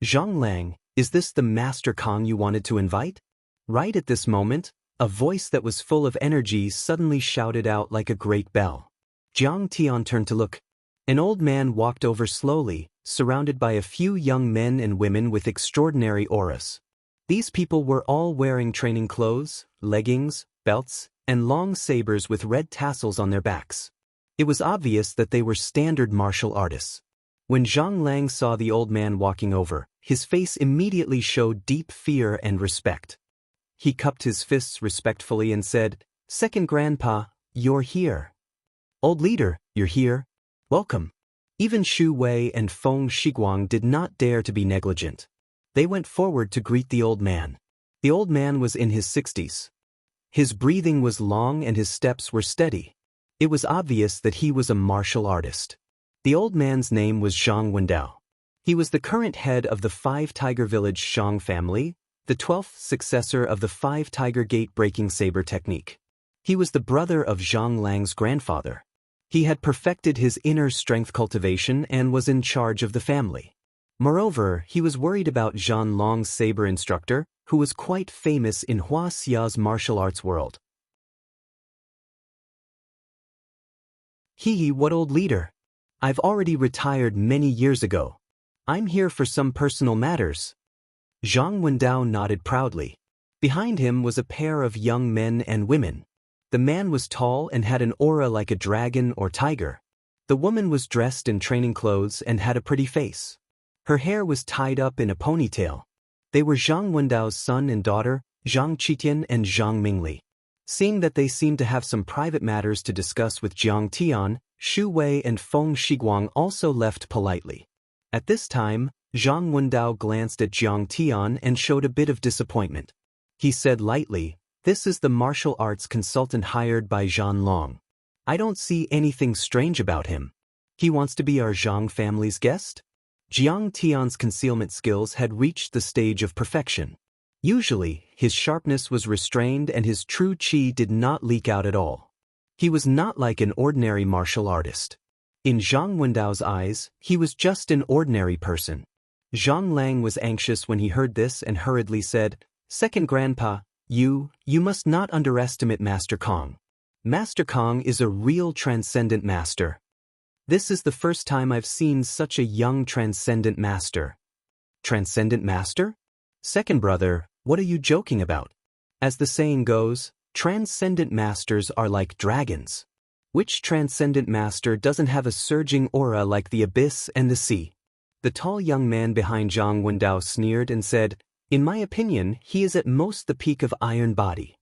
"Zhang Lang, is this the Master Kang you wanted to invite?" Right at this moment, a voice that was full of energy suddenly shouted out like a great bell. Jiang Tian turned to look. An old man walked over slowly, surrounded by a few young men and women with extraordinary auras. These people were all wearing training clothes, leggings, belts, and long sabers with red tassels on their backs. It was obvious that they were standard martial artists. When Zhang Lang saw the old man walking over, his face immediately showed deep fear and respect. He cupped his fists respectfully and said, "Second Grandpa, you're here. Old leader, you're here. Welcome." Even Shu Wei and Feng Shiguang did not dare to be negligent. They went forward to greet the old man. The old man was in his 60s. His breathing was long and his steps were steady. It was obvious that he was a martial artist. The old man's name was Zhang Wendao. He was the current head of the Five-Tiger Village Shang family, the 12th successor of the Five-Tiger Gate-breaking saber technique. He was the brother of Zhang Lang's grandfather. He had perfected his inner strength cultivation and was in charge of the family. Moreover, he was worried about Zhang Long's saber instructor, who was quite famous in Hua Xia's martial arts world. What old leader? I've already retired many years ago. I'm here for some personal matters. Zhang Wendao nodded proudly. Behind him was a pair of young men and women. The man was tall and had an aura like a dragon or tiger. The woman was dressed in training clothes and had a pretty face. Her hair was tied up in a ponytail. They were Zhang Wendao's son and daughter, Zhang Qitian and Zhang Mingli. Seeing that they seemed to have some private matters to discuss with Jiang Tian, Xu Wei and Feng Shiguang also left politely. At this time, Zhang Wendao glanced at Jiang Tian and showed a bit of disappointment. He said lightly, "This is the martial arts consultant hired by Zhang Long. I don't see anything strange about him. He wants to be our Zhang family's guest?" Jiang Tian's concealment skills had reached the stage of perfection. Usually, his sharpness was restrained and his true qi did not leak out at all. He was not like an ordinary martial artist. In Zhang Wendao's eyes, he was just an ordinary person. Zhang Lang was anxious when he heard this and hurriedly said, "Second Grandpa, you must not underestimate Master Kong. Master Kong is a real transcendent master. This is the first time I've seen such a young transcendent master." Transcendent master? Second brother, what are you joking about? As the saying goes, transcendent masters are like dragons. Which transcendent master doesn't have a surging aura like the abyss and the sea? The tall young man behind Zhang Wendao sneered and said, "In my opinion, he is at most the peak of iron body."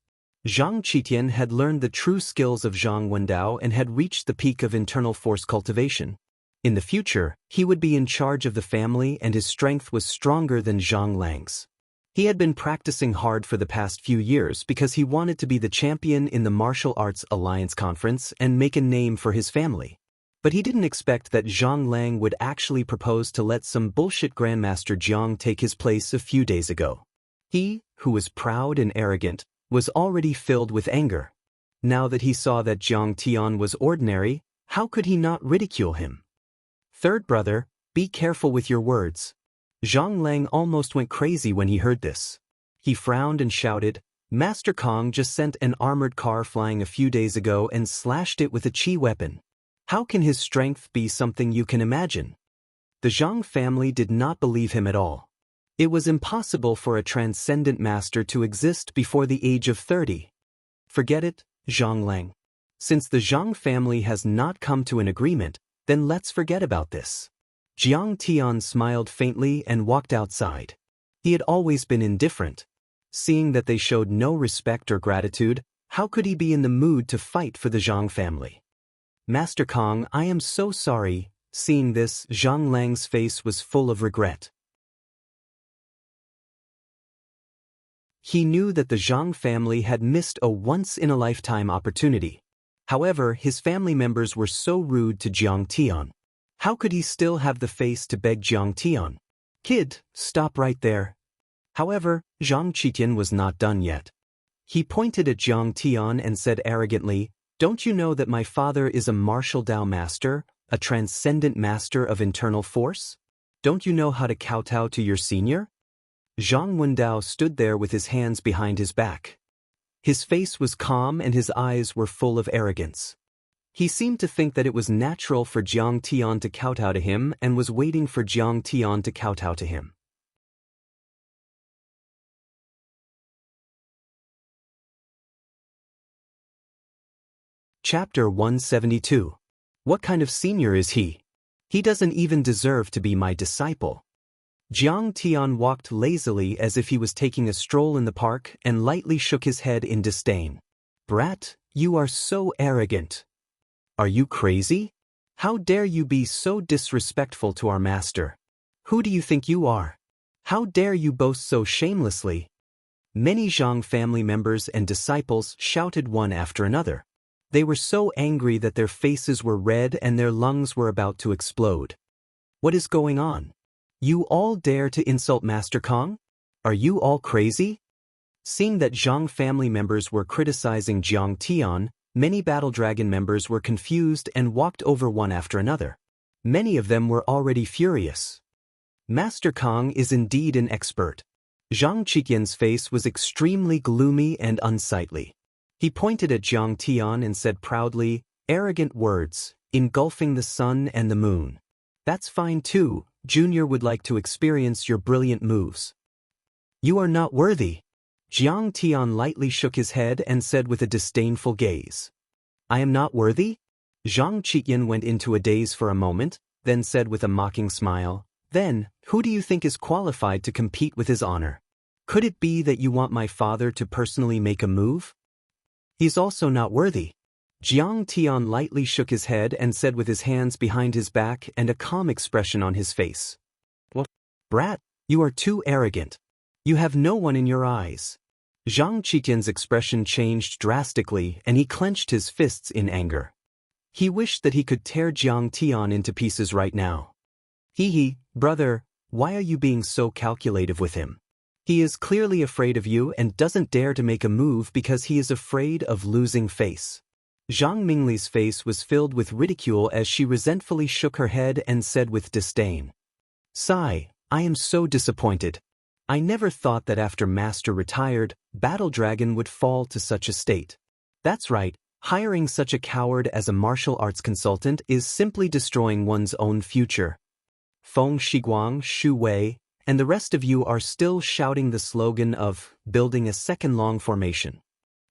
Zhang Qitian had learned the true skills of Zhang Wendao and had reached the peak of internal force cultivation. In the future, he would be in charge of the family and his strength was stronger than Zhang Lang's. He had been practicing hard for the past few years because he wanted to be the champion in the Martial Arts Alliance Conference and make a name for his family. But he didn't expect that Zhang Lang would actually propose to let some bullshit Grandmaster Jiang take his place a few days ago. He, who was proud and arrogant, was already filled with anger. Now that he saw that Jiang Tian was ordinary, how could he not ridicule him? Third brother, be careful with your words. Zhang Lang almost went crazy when he heard this. He frowned and shouted, "Master Kong just sent an armored car flying a few days ago and slashed it with a chi weapon. How can his strength be something you can imagine?" The Zhang family did not believe him at all. It was impossible for a transcendent master to exist before the age of 30. Forget it, Zhang Lang. Since the Zhang family has not come to an agreement, then let's forget about this. Jiang Tian smiled faintly and walked outside. He had always been indifferent. Seeing that they showed no respect or gratitude, how could he be in the mood to fight for the Zhang family? "Master Kong, I am so sorry." Seeing this, Zhang Lang's face was full of regret. He knew that the Zhang family had missed a once-in-a-lifetime opportunity. However, his family members were so rude to Jiang Tian. How could he still have the face to beg Jiang Tian? "Kid, stop right there." However, Zhang Qitian was not done yet. He pointed at Jiang Tian and said arrogantly, "Don't you know that my father is a martial Dao master, a transcendent master of internal force? Don't you know how to kowtow to your senior?" Zhang Wendao stood there with his hands behind his back. His face was calm and his eyes were full of arrogance. He seemed to think that it was natural for Jiang Tian to kowtow to him and was waiting for Jiang Tian to kowtow to him. Chapter 172. What kind of senior is he? He doesn't even deserve to be my disciple. Jiang Tian walked lazily as if he was taking a stroll in the park and lightly shook his head in disdain. "Brat, you are so arrogant. Are you crazy? How dare you be so disrespectful to our master? Who do you think you are? How dare you boast so shamelessly?" Many Zhang family members and disciples shouted one after another. They were so angry that their faces were red and their lungs were about to explode. What is going on? You all dare to insult Master Kong? Are you all crazy? Seeing that Zhang family members were criticizing Jiang Tian, many Battle Dragon members were confused and walked over one after another. Many of them were already furious. Master Kong is indeed an expert. Zhang Qiqian's face was extremely gloomy and unsightly. He pointed at Jiang Tian and said proudly, "Arrogant words, engulfing the sun and the moon. That's fine too, Junior would like to experience your brilliant moves." "You are not worthy." Jiang Tian lightly shook his head and said with a disdainful gaze. "I am not worthy?" Zhang Qiqian went into a daze for a moment, then said with a mocking smile, "Then, who do you think is qualified to compete with his honor? Could it be that you want my father to personally make a move?" "He's also not worthy." Jiang Tian lightly shook his head and said with his hands behind his back and a calm expression on his face, "What? Brat, you are too arrogant. You have no one in your eyes." Zhang Qiqian's expression changed drastically and he clenched his fists in anger. He wished that he could tear Jiang Tian into pieces right now. "Hee, brother, why are you being so calculative with him? He is clearly afraid of you and doesn't dare to make a move because he is afraid of losing face." Zhang Mingli's face was filled with ridicule as she resentfully shook her head and said with disdain, "Sigh, I am so disappointed. I never thought that after Master retired, Battle Dragon would fall to such a state. That's right, hiring such a coward as a martial arts consultant is simply destroying one's own future." Feng Shiguang, Xu Wei, and the rest of you are still shouting the slogan of building a second long formation.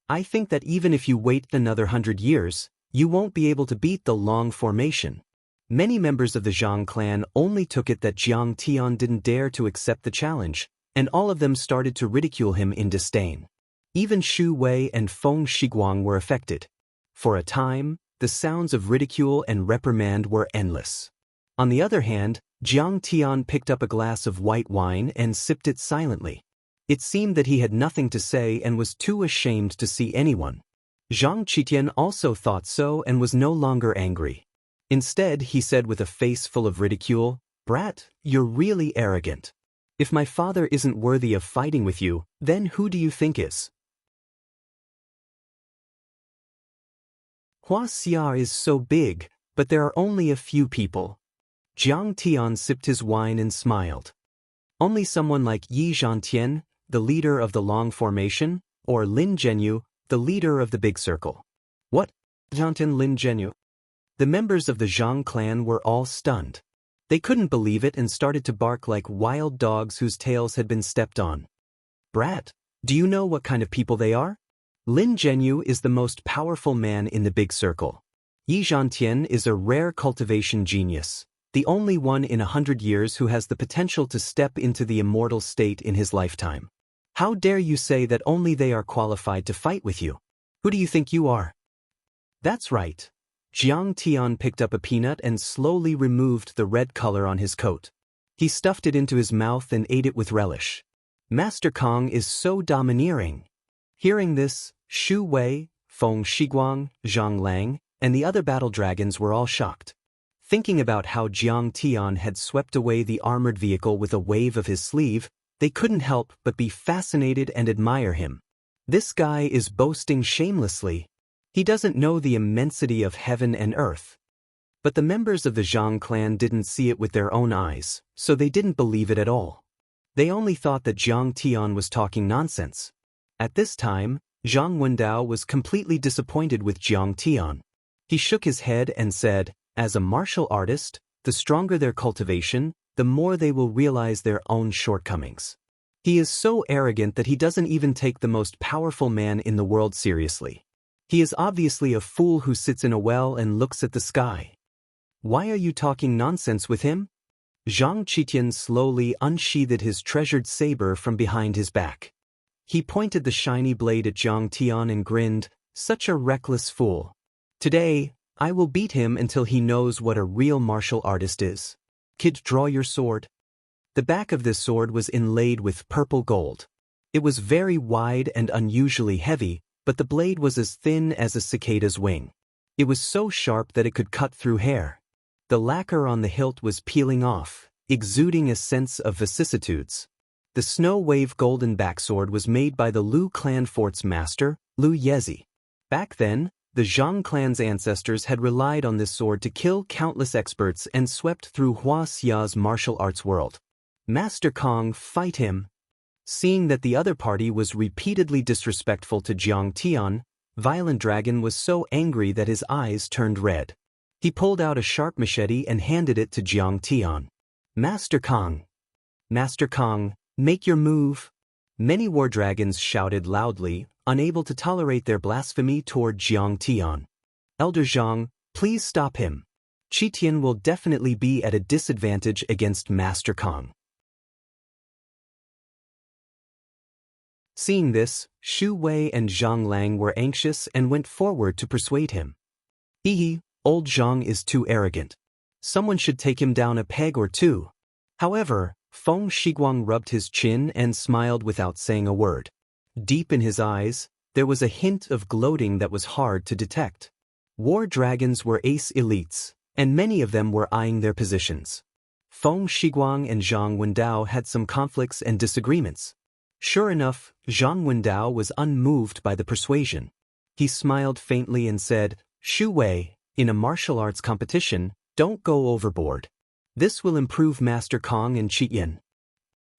I think that even if you wait another 100 years, you won't be able to beat the long formation. Many members of the Zhang clan only took it that Jiang Tian didn't dare to accept the challenge, and all of them started to ridicule him in disdain. Even Xu Wei and Feng Shiguang were affected. For a time, the sounds of ridicule and reprimand were endless. On the other hand, Jiang Tian picked up a glass of white wine and sipped it silently. It seemed that he had nothing to say and was too ashamed to see anyone. Zhang Qiqian also thought so and was no longer angry. Instead, he said with a face full of ridicule, "Brat, you're really arrogant. If my father isn't worthy of fighting with you, then who do you think is?" Wuxia is so big, but there are only a few people. Jiang Tian sipped his wine and smiled. Only someone like Yi Zhantian, the leader of the Long Formation, or Lin Zhenyu, the leader of the Big Circle. What? Zhantian Lin Zhenyu? The members of the Zhang clan were all stunned. They couldn't believe it and started to bark like wild dogs whose tails had been stepped on. "Brat, do you know what kind of people they are? Lin Zhenyu is the most powerful man in the Big Circle. Yi Zhantian is a rare cultivation genius, the only one in 100 years who has the potential to step into the immortal state in his lifetime. How dare you say that only they are qualified to fight with you? Who do you think you are?" "That's right." Jiang Tian picked up a peanut and slowly removed the red color on his coat. He stuffed it into his mouth and ate it with relish. "Master Kong is so domineering." Hearing this, Xu Wei, Feng Shiguang, Zhang Lang, and the other battle dragons were all shocked. Thinking about how Jiang Tian had swept away the armored vehicle with a wave of his sleeve, they couldn't help but be fascinated and admire him. This guy is boasting shamelessly. He doesn't know the immensity of heaven and earth. But the members of the Zhang clan didn't see it with their own eyes, so they didn't believe it at all. They only thought that Jiang Tian was talking nonsense. At this time, Zhang Wendao was completely disappointed with Jiang Tian. He shook his head and said, "As a martial artist, the stronger their cultivation, the more they will realize their own shortcomings. He is so arrogant that he doesn't even take the most powerful man in the world seriously. He is obviously a fool who sits in a well and looks at the sky. Why are you talking nonsense with him?" Zhang Qiqian slowly unsheathed his treasured saber from behind his back. He pointed the shiny blade at Jiang Tian and grinned, "Such a reckless fool. Today, I will beat him until he knows what a real martial artist is. Kid, draw your sword." The back of this sword was inlaid with purple gold. It was very wide and unusually heavy, but the blade was as thin as a cicada's wing. It was so sharp that it could cut through hair. The lacquer on the hilt was peeling off, exuding a sense of vicissitudes. The Snow Wave golden backsword was made by the Lu clan fort's master, Lu Yezi. Back then, the Zhang clan's ancestors had relied on this sword to kill countless experts and swept through Hua Xia's martial arts world. Master Kong, fight him! Seeing that the other party was repeatedly disrespectful to Jiang Tian, Violent Dragon was so angry that his eyes turned red. He pulled out a sharp machete and handed it to Jiang Tian. Master Kong! Master Kong, make your move! Many war dragons shouted loudly, unable to tolerate their blasphemy toward Jiang Tian. Elder Zhang, please stop him. Qitian will definitely be at a disadvantage against Master Kong. Seeing this, Xu Wei and Zhang Lang were anxious and went forward to persuade him. Old Zhang is too arrogant. Someone should take him down a peg or two. However, Feng Shiguang rubbed his chin and smiled without saying a word. Deep in his eyes, there was a hint of gloating that was hard to detect. War dragons were ace elites, and many of them were eyeing their positions. Feng Shiguang and Zhang Wendao had some conflicts and disagreements. Sure enough, Zhang Wendao was unmoved by the persuasion. He smiled faintly and said, Xu Wei, in a martial arts competition, don't go overboard. This will improve Master Kong and Qitian.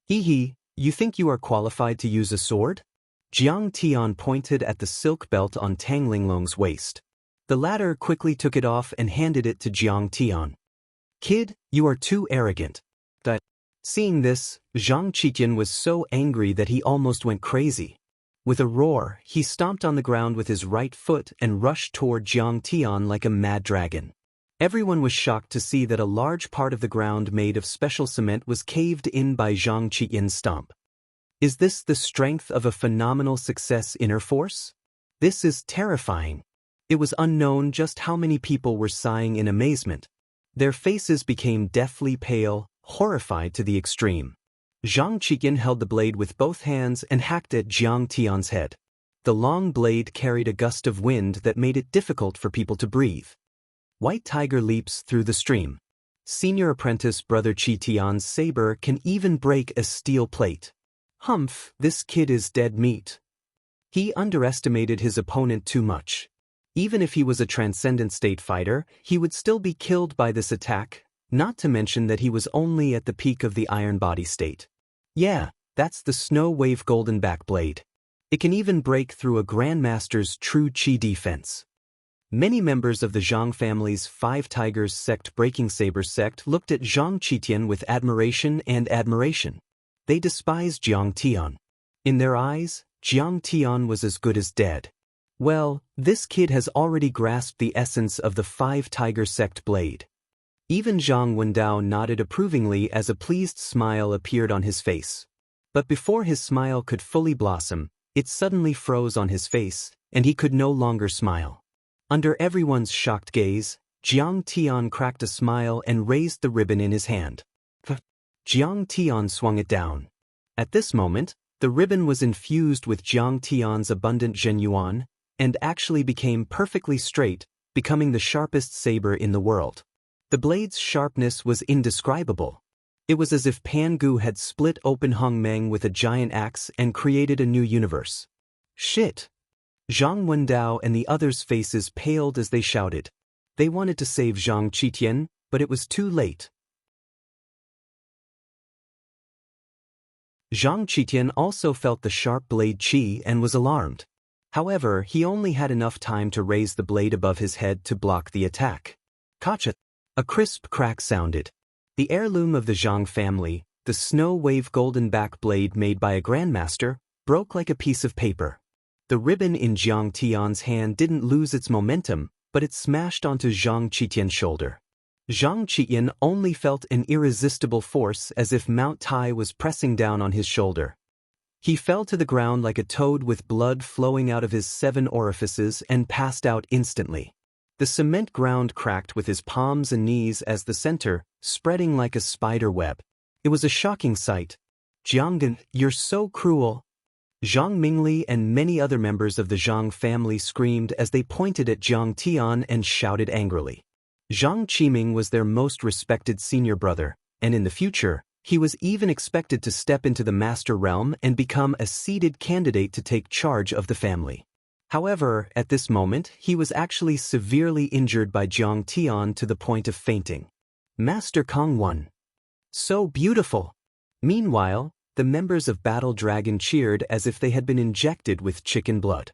You think you are qualified to use a sword? Jiang Tian pointed at the silk belt on Tang Linglong's waist. The latter quickly took it off and handed it to Jiang Tian. Kid, you are too arrogant. Seeing this, Zhang Qitian was so angry that he almost went crazy. With a roar, he stomped on the ground with his right foot and rushed toward Jiang Tian like a mad dragon. Everyone was shocked to see that a large part of the ground made of special cement was caved in by Zhang Qitian's stomp. Is this the strength of a phenomenal success inner force? This is terrifying. It was unknown just how many people were sighing in amazement. Their faces became deathly pale, horrified to the extreme. Zhang Qitian held the blade with both hands and hacked at Jiang Tian's head. The long blade carried a gust of wind that made it difficult for people to breathe. White Tiger leaps through the stream. Senior apprentice Brother Qitian's saber can even break a steel plate. Humph, this kid is dead meat. He underestimated his opponent too much. Even if he was a transcendent state fighter, he would still be killed by this attack, not to mention that he was only at the peak of the iron body state. Yeah, that's the Snow Wave golden back blade. It can even break through a Grandmaster's true Qi defense. Many members of the Zhang family's Five Tigers sect Breaking Saber sect looked at Zhang Qitian with admiration. They despised Jiang Tian. In their eyes, Jiang Tian was as good as dead. Well, this kid has already grasped the essence of the Five Tiger sect blade. Even Zhang Wendao nodded approvingly as a pleased smile appeared on his face. But before his smile could fully blossom, it suddenly froze on his face, and he could no longer smile. Under everyone's shocked gaze, Jiang Tian cracked a smile and raised the ribbon in his hand. Jiang Tian swung it down. At this moment, the ribbon was infused with Jiang Tian's abundant Zhenyuan, and actually became perfectly straight, becoming the sharpest saber in the world. The blade's sharpness was indescribable. It was as if Pan Gu had split open Hong Meng with a giant axe and created a new universe. Shit! Zhang Wendao and the others' faces paled as they shouted. They wanted to save Zhang Qitian, but it was too late. Zhang Qitian also felt the sharp blade qi and was alarmed. However, he only had enough time to raise the blade above his head to block the attack. Kacha! A crisp crack sounded. The heirloom of the Zhang family, the Snow Wave golden back blade made by a grandmaster, broke like a piece of paper. The ribbon in Jiang Tian's hand didn't lose its momentum, but it smashed onto Zhang Qitian's shoulder. Zhang Qitian only felt an irresistible force as if Mount Tai was pressing down on his shoulder. He fell to the ground like a toad with blood flowing out of his 7 orifices and passed out instantly. The cement ground cracked with his palms and knees as the center, spreading like a spider web. It was a shocking sight. Jianggan, you're so cruel. Zhang Mingli and many other members of the Zhang family screamed as they pointed at Zhang Tian and shouted angrily. Zhang Qiming was their most respected senior brother, and in the future, he was even expected to step into the master realm and become a seeded candidate to take charge of the family. However, at this moment, he was actually severely injured by Zhang Tian to the point of fainting. Master Kong won. So beautiful! Meanwhile, the members of Battle Dragon cheered as if they had been injected with chicken blood.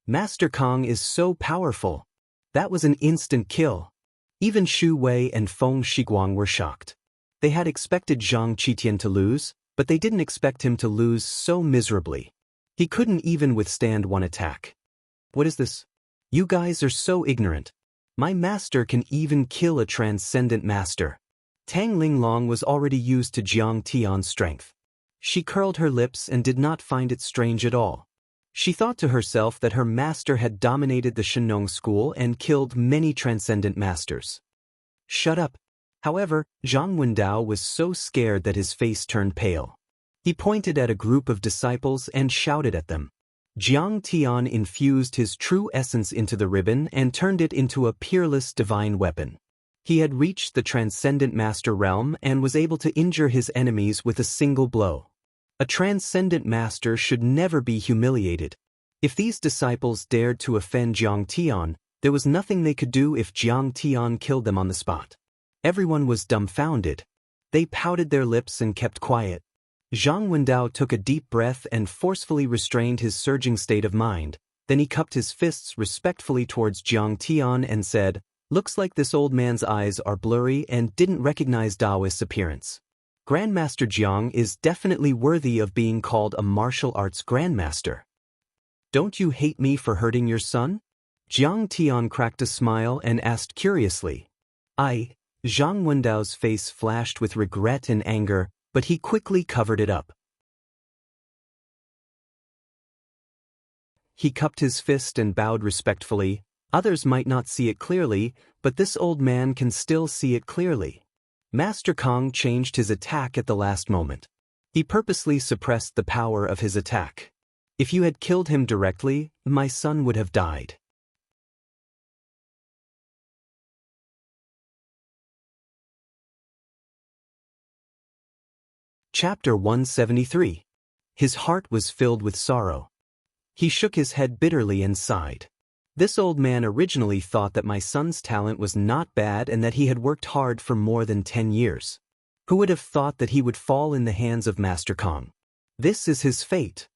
Master Kong is so powerful. That was an instant kill. Even Xu Wei and Feng Shiguang were shocked. They had expected Zhang Qitian to lose, but they didn't expect him to lose so miserably. He couldn't even withstand one attack. What is this? You guys are so ignorant. My master can even kill a transcendent master. Tang Linglong was already used to Zhang Tian's strength. She curled her lips and did not find it strange at all. She thought to herself that her master had dominated the Shenong school and killed many transcendent masters. Shut up. However, Zhang Wendao was so scared that his face turned pale. He pointed at a group of disciples and shouted at them. Zhang Tian infused his true essence into the ribbon and turned it into a peerless divine weapon. He had reached the transcendent master realm and was able to injure his enemies with a single blow. A transcendent master should never be humiliated. If these disciples dared to offend Zhang Tian, there was nothing they could do if Zhang Tian killed them on the spot. Everyone was dumbfounded. They pouted their lips and kept quiet. Zhang Wendao took a deep breath and forcefully restrained his surging state of mind. Then he cupped his fists respectfully towards Zhang Tian and said, "Looks like this old man's eyes are blurry and didn't recognize Daoist's appearance. Grandmaster Jiang is definitely worthy of being called a martial arts grandmaster. Don't you hate me for hurting your son?" Zhang Tian cracked a smile and asked curiously. Zhang Wendao's face flashed with regret and anger, but he quickly covered it up. He cupped his fist and bowed respectfully. Others might not see it clearly, but this old man can still see it clearly. Master Kong changed his attack at the last moment. He purposely suppressed the power of his attack. If you had killed him directly, my son would have died. Chapter 173. His heart was filled with sorrow. He shook his head bitterly and sighed. This old man originally thought that my son's talent was not bad and that he had worked hard for more than 10 years. Who would have thought that he would fall in the hands of Master Kong? This is his fate.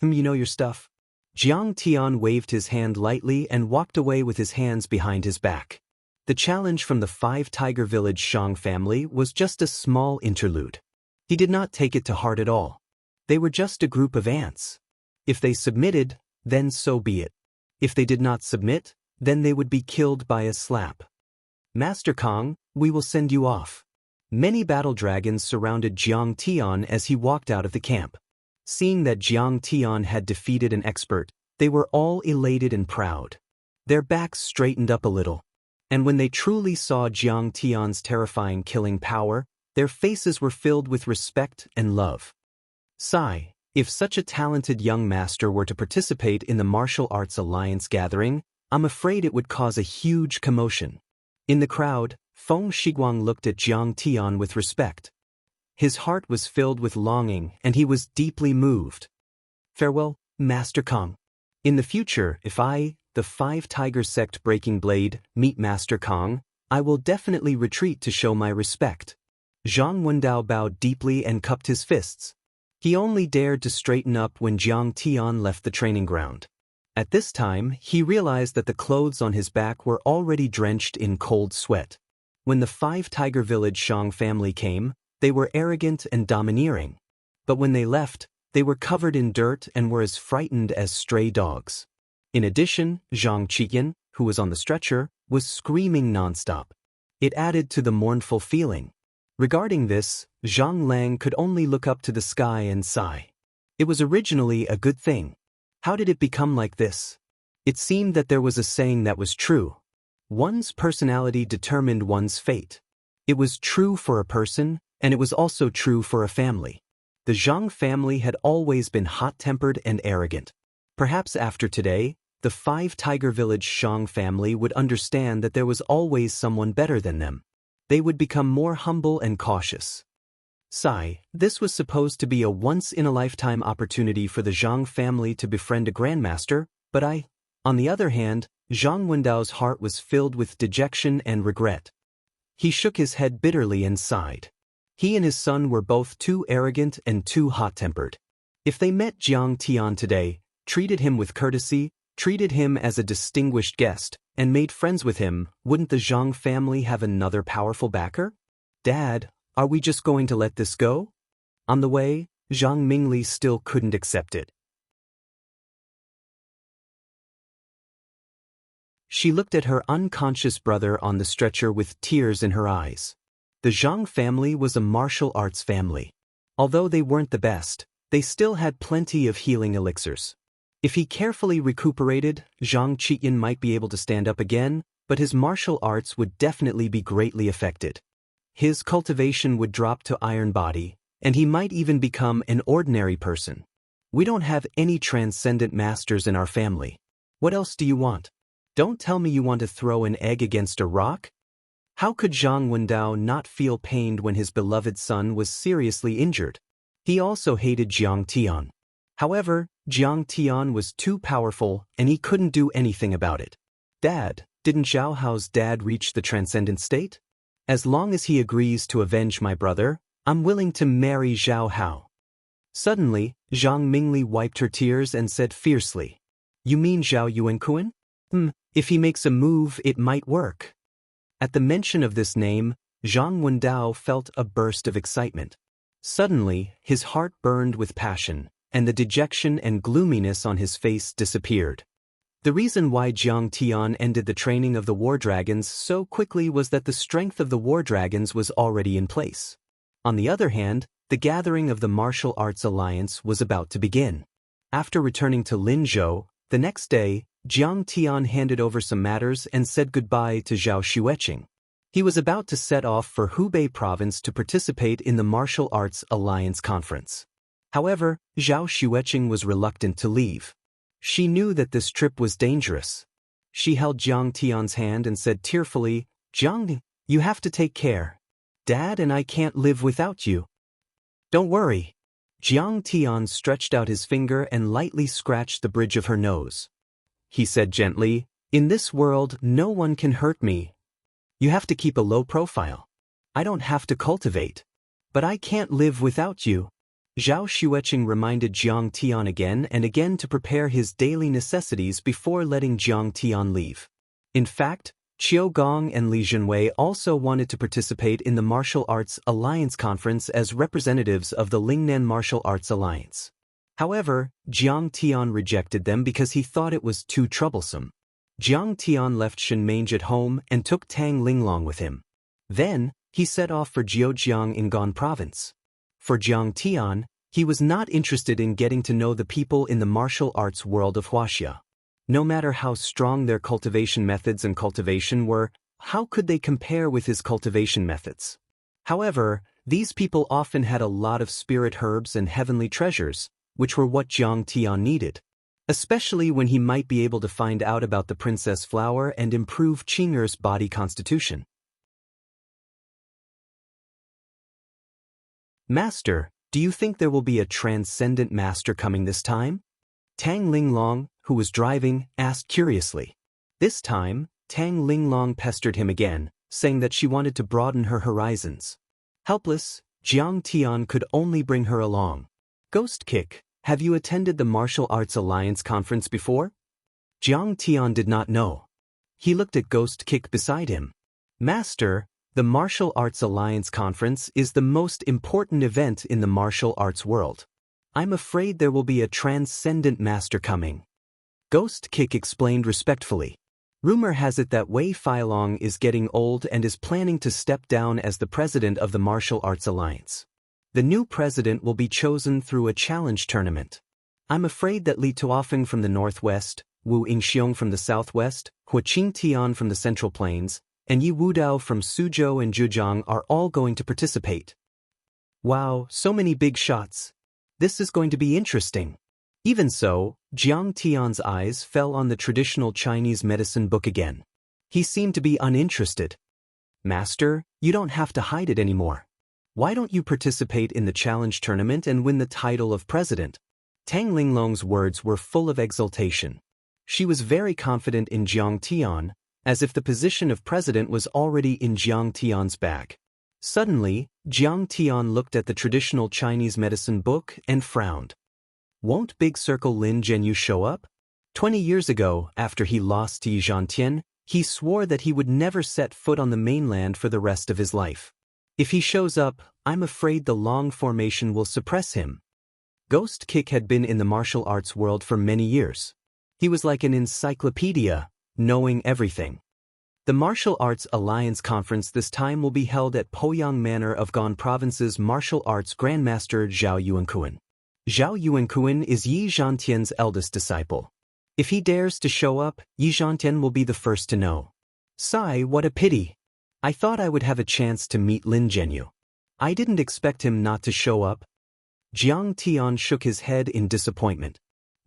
You know your stuff. Zhang Tian waved his hand lightly and walked away with his hands behind his back. The challenge from the 5 Tiger Village Shang family was just a small interlude. He did not take it to heart at all. They were just a group of ants. If they submitted, then so be it. If they did not submit, then they would be killed by a slap. Master Kong, we will send you off. Many battle dragons surrounded Zhang Tian as he walked out of the camp. Seeing that Zhang Tian had defeated an expert, they were all elated and proud. Their backs straightened up a little. And when they truly saw Zhang Tian's terrifying killing power, their faces were filled with respect and love. Sigh, if such a talented young master were to participate in the Martial Arts Alliance gathering, I'm afraid it would cause a huge commotion. In the crowd, Feng Shiguang looked at Zhang Tian with respect. His heart was filled with longing and he was deeply moved. Farewell, Master Kong. In the future, if I, the 5 Tiger Sect Breaking Blade, meet Master Kong, I will definitely retreat to show my respect. Zhang Wendao bowed deeply and cupped his fists. He only dared to straighten up when Zhang Tian left the training ground. At this time, he realized that the clothes on his back were already drenched in cold sweat. When the 5 Tiger Village Shang family came, they were arrogant and domineering. But when they left, they were covered in dirt and were as frightened as stray dogs. In addition, Zhang Qiyan, who was on the stretcher, was screaming nonstop. It added to the mournful feeling. Regarding this, Zhang Lang could only look up to the sky and sigh. It was originally a good thing. How did it become like this? It seemed that there was a saying that was true. One's personality determined one's fate. It was true for a person, and it was also true for a family. The Zhang family had always been hot-tempered and arrogant. Perhaps after today, the five-tiger village Zhang family would understand that there was always someone better than them. They would become more humble and cautious. Sigh, this was supposed to be a once-in-a-lifetime opportunity for the Zhang family to befriend a grandmaster, but on the other hand, Zhang Wendao's heart was filled with dejection and regret. He shook his head bitterly and sighed. He and his son were both too arrogant and too hot-tempered. If they met Jiang Tian today, treated him with courtesy, treated him as a distinguished guest, and made friends with him, wouldn't the Zhang family have another powerful backer? Dad, are we just going to let this go? On the way, Zhang Mingli still couldn't accept it. She looked at her unconscious brother on the stretcher with tears in her eyes. The Zhang family was a martial arts family. Although they weren't the best, they still had plenty of healing elixirs. If he carefully recuperated, Zhang Qiyin might be able to stand up again, but his martial arts would definitely be greatly affected. His cultivation would drop to iron body, and he might even become an ordinary person. We don't have any transcendent masters in our family. What else do you want? Don't tell me you want to throw an egg against a rock? How could Zhang Wendao not feel pained when his beloved son was seriously injured? He also hated Jiang Tian. However, Jiang Tian was too powerful and he couldn't do anything about it. Dad, didn't Zhao Hao's dad reach the transcendent state? As long as he agrees to avenge my brother, I'm willing to marry Zhao Hao. Suddenly, Zhang Mingli wiped her tears and said fiercely, "You mean Zhao Yuankuan? If he makes a move, it might work." At the mention of this name, Zhang Wendao felt a burst of excitement. Suddenly, his heart burned with passion, and the dejection and gloominess on his face disappeared. The reason why Jiang Tian ended the training of the war dragons so quickly was that the strength of the war dragons was already in place. On the other hand, the gathering of the Martial Arts Alliance was about to begin. After returning to Linzhou, the next day, Jiang Tian handed over some matters and said goodbye to Zhao Xueqing. He was about to set off for Hubei province to participate in the Martial Arts Alliance conference. However, Zhao Xueqing was reluctant to leave. She knew that this trip was dangerous. She held Jiang Tian's hand and said tearfully, "Jiang, you have to take care. Dad and I can't live without you." "Don't worry." Jiang Tian stretched out his finger and lightly scratched the bridge of her nose. He said gently, "In this world, no one can hurt me. You have to keep a low profile. I don't have to cultivate. But I can't live without you." Zhao Xueqing reminded Jiang Tian again and again to prepare his daily necessities before letting Jiang Tian leave. In fact, Qiu Gong and Li Zhenwei also wanted to participate in the Martial Arts Alliance conference as representatives of the Lingnan Martial Arts Alliance. However, Jiang Tian rejected them because he thought it was too troublesome. Jiang Tian left Shenmange at home and took Tang Linglong with him. Then, he set off for Jiujiang in Gan province. For Jiang Tian, he was not interested in getting to know the people in the martial arts world of Wuxia. No matter how strong their cultivation methods and cultivation were, how could they compare with his cultivation methods? However, these people often had a lot of spirit herbs and heavenly treasures, which were what Jiang Tian needed, especially when he might be able to find out about the princess flower and improve Qing'er's body constitution. "Master, do you think there will be a transcendent master coming this time?" Tang Linglong, who was driving, asked curiously. This time, Tang Linglong pestered him again, saying that she wanted to broaden her horizons. Helpless, Jiang Tian could only bring her along. "Ghost Kick, have you attended the Martial Arts Alliance conference before?" Jiang Tian did not know. He looked at Ghost Kick beside him. "Master, the Martial Arts Alliance conference is the most important event in the martial arts world. I'm afraid there will be a transcendent master coming." Ghost Kick explained respectfully. "Rumor has it that Wei Feilong is getting old and is planning to step down as the president of the Martial Arts Alliance. The new president will be chosen through a challenge tournament. I'm afraid that Li Tuofeng from the northwest, Wu Yingxiong from the southwest, Hua Qingtian from the central plains, and Yi Wudao from Suzhou and Zhejiang are all going to participate." "Wow, so many big shots. This is going to be interesting. Even so, Jiang Tian's eyes fell on the traditional Chinese medicine book again. He seemed to be uninterested. Master, you don't have to hide it anymore. Why don't you participate in the challenge tournament and win the title of president? Tang Linglong's words were full of exultation. She was very confident in Jiang Tian, as if the position of president was already in Jiang Tian's bag. Suddenly, Jiang Tian looked at the traditional Chinese medicine book and frowned. Won't Big Circle Lin Zhenyu show up? 20 years ago, after he lost to Yi Zhantian, he swore that he would never set foot on the mainland for the rest of his life. If he shows up, I'm afraid the Long formation will suppress him. Ghost Kick had been in the martial arts world for many years. He was like an encyclopedia, knowing everything. The Martial Arts Alliance Conference this time will be held at Poyang Manor of Gan Province's martial arts grandmaster Zhao Yuankuan. Zhao Yuankuan is Yi Zhantian's eldest disciple. If he dares to show up, Yi Zhantian will be the first to know. Sigh, what a pity. I thought I would have a chance to meet Lin Zhenyu. I didn't expect him not to show up. Jiang Tian shook his head in disappointment.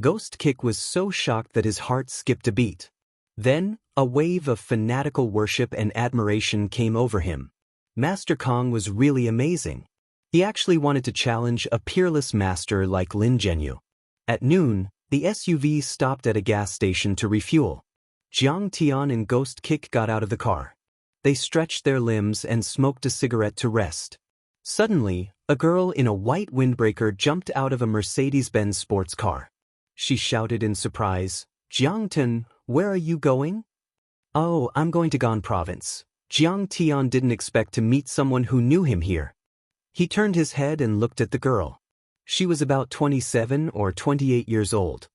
Ghost Kick was so shocked that his heart skipped a beat. Then, a wave of fanatical worship and admiration came over him. Master Kong was really amazing. He actually wanted to challenge a peerless master like Lin Zhenyu. At noon, the SUV stopped at a gas station to refuel. Jiang Tian and Ghost Kick got out of the car. They stretched their limbs and smoked a cigarette to rest. Suddenly, a girl in a white windbreaker jumped out of a Mercedes-Benz sports car. She shouted in surprise, Jiangtan, where are you going? Oh, I'm going to Gan Province. Jiang Tian didn't expect to meet someone who knew him here. He turned his head and looked at the girl. She was about 27 or 28 years old.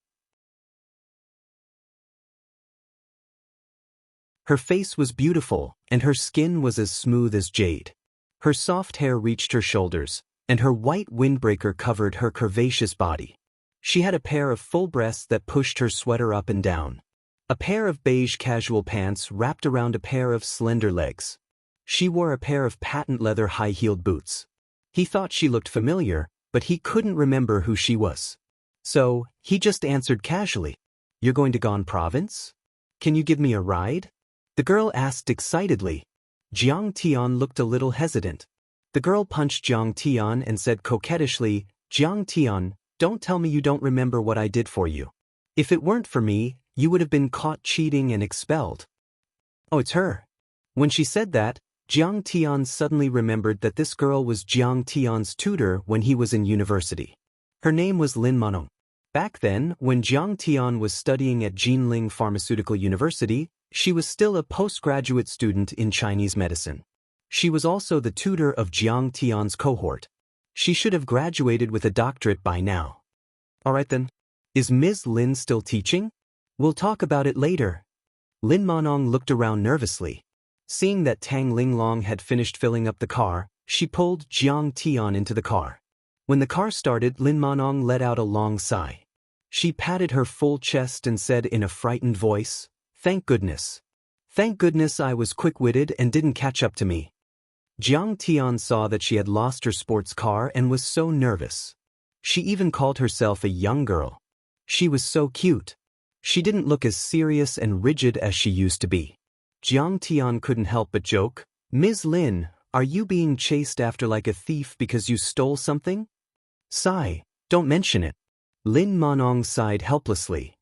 Her face was beautiful, and her skin was as smooth as jade. Her soft hair reached her shoulders, and her white windbreaker covered her curvaceous body. She had a pair of full breasts that pushed her sweater up and down. A pair of beige casual pants wrapped around a pair of slender legs. She wore a pair of patent leather high-heeled boots. He thought she looked familiar, but he couldn't remember who she was. So, he just answered casually, You're going to Gan Province? Can you give me a ride? The girl asked excitedly. Jiang Tian looked a little hesitant. The girl punched Jiang Tian and said coquettishly, Jiang Tian, don't tell me you don't remember what I did for you. If it weren't for me, you would have been caught cheating and expelled. Oh, it's her. When she said that, Jiang Tian suddenly remembered that this girl was Jiang Tian's tutor when he was in university. Her name was Lin Manong. Back then, when Jiang Tian was studying at Jinling Pharmaceutical University, she was still a postgraduate student in Chinese medicine. She was also the tutor of Jiang Tian's cohort. She should have graduated with a doctorate by now. Alright then. Is Ms. Lin still teaching? We'll talk about it later. Lin Manong looked around nervously. Seeing that Tang Linglong had finished filling up the car, she pulled Jiang Tian into the car. When the car started, Lin Manong let out a long sigh. She patted her full chest and said in a frightened voice, Thank goodness. Thank goodness I was quick-witted and didn't catch up to me. Jiang Tian saw that she had lost her sports car and was so nervous. She even called herself a young girl. She was so cute. She didn't look as serious and rigid as she used to be. Jiang Tian couldn't help but joke, Ms. Lin, are you being chased after like a thief because you stole something? Sigh, don't mention it. Lin Manong sighed helplessly.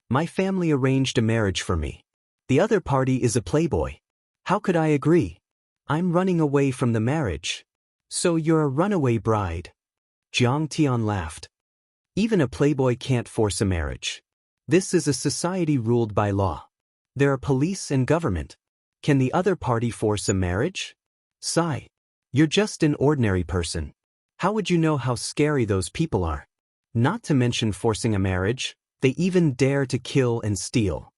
My family arranged a marriage for me. The other party is a playboy. How could I agree? I'm running away from the marriage. So you're a runaway bride. Jiang Tian laughed. Even a playboy can't force a marriage. This is a society ruled by law. There are police and government. Can the other party force a marriage? Sigh. You're just an ordinary person. How would you know how scary those people are? Not to mention forcing a marriage, they even dare to kill and steal.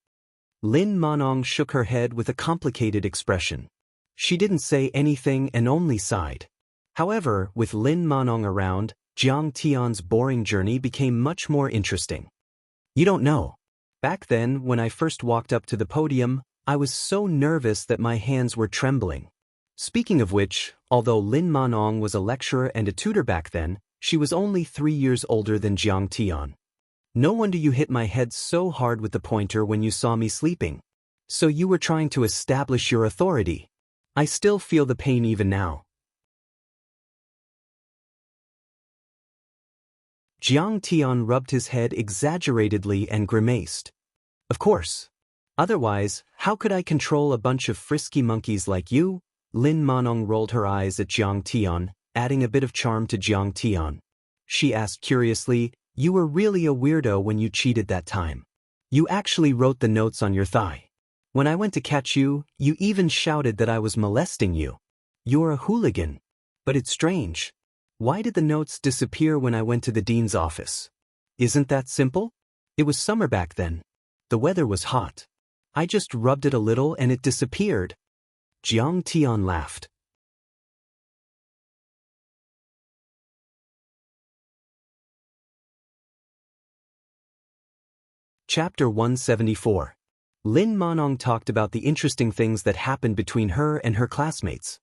Lin Manong shook her head with a complicated expression. She didn't say anything and only sighed. However, with Lin Manong around, Jiang Tian's boring journey became much more interesting. You don't know. Back then, when I first walked up to the podium, I was so nervous that my hands were trembling. Speaking of which, although Lin Manong was a lecturer and a tutor back then, She was only 3 years older than Jiang Tian. No wonder you hit my head so hard with the pointer when you saw me sleeping. So you were trying to establish your authority. I still feel the pain even now. Jiang Tian rubbed his head exaggeratedly and grimaced. Of course. Otherwise, how could I control a bunch of frisky monkeys like you? Lin Manong rolled her eyes at Jiang Tian, adding a bit of charm to Jiang Tian. She asked curiously, you were really a weirdo when you cheated that time. You actually wrote the notes on your thigh. When I went to catch you, you even shouted that I was molesting you. You're a hooligan. But it's strange. Why did the notes disappear when I went to the dean's office? Isn't that simple? It was summer back then. The weather was hot. I just rubbed it a little and it disappeared. Jiang Tian laughed. Chapter 174. Lin Manong talked about the interesting things that happened between her and her classmates.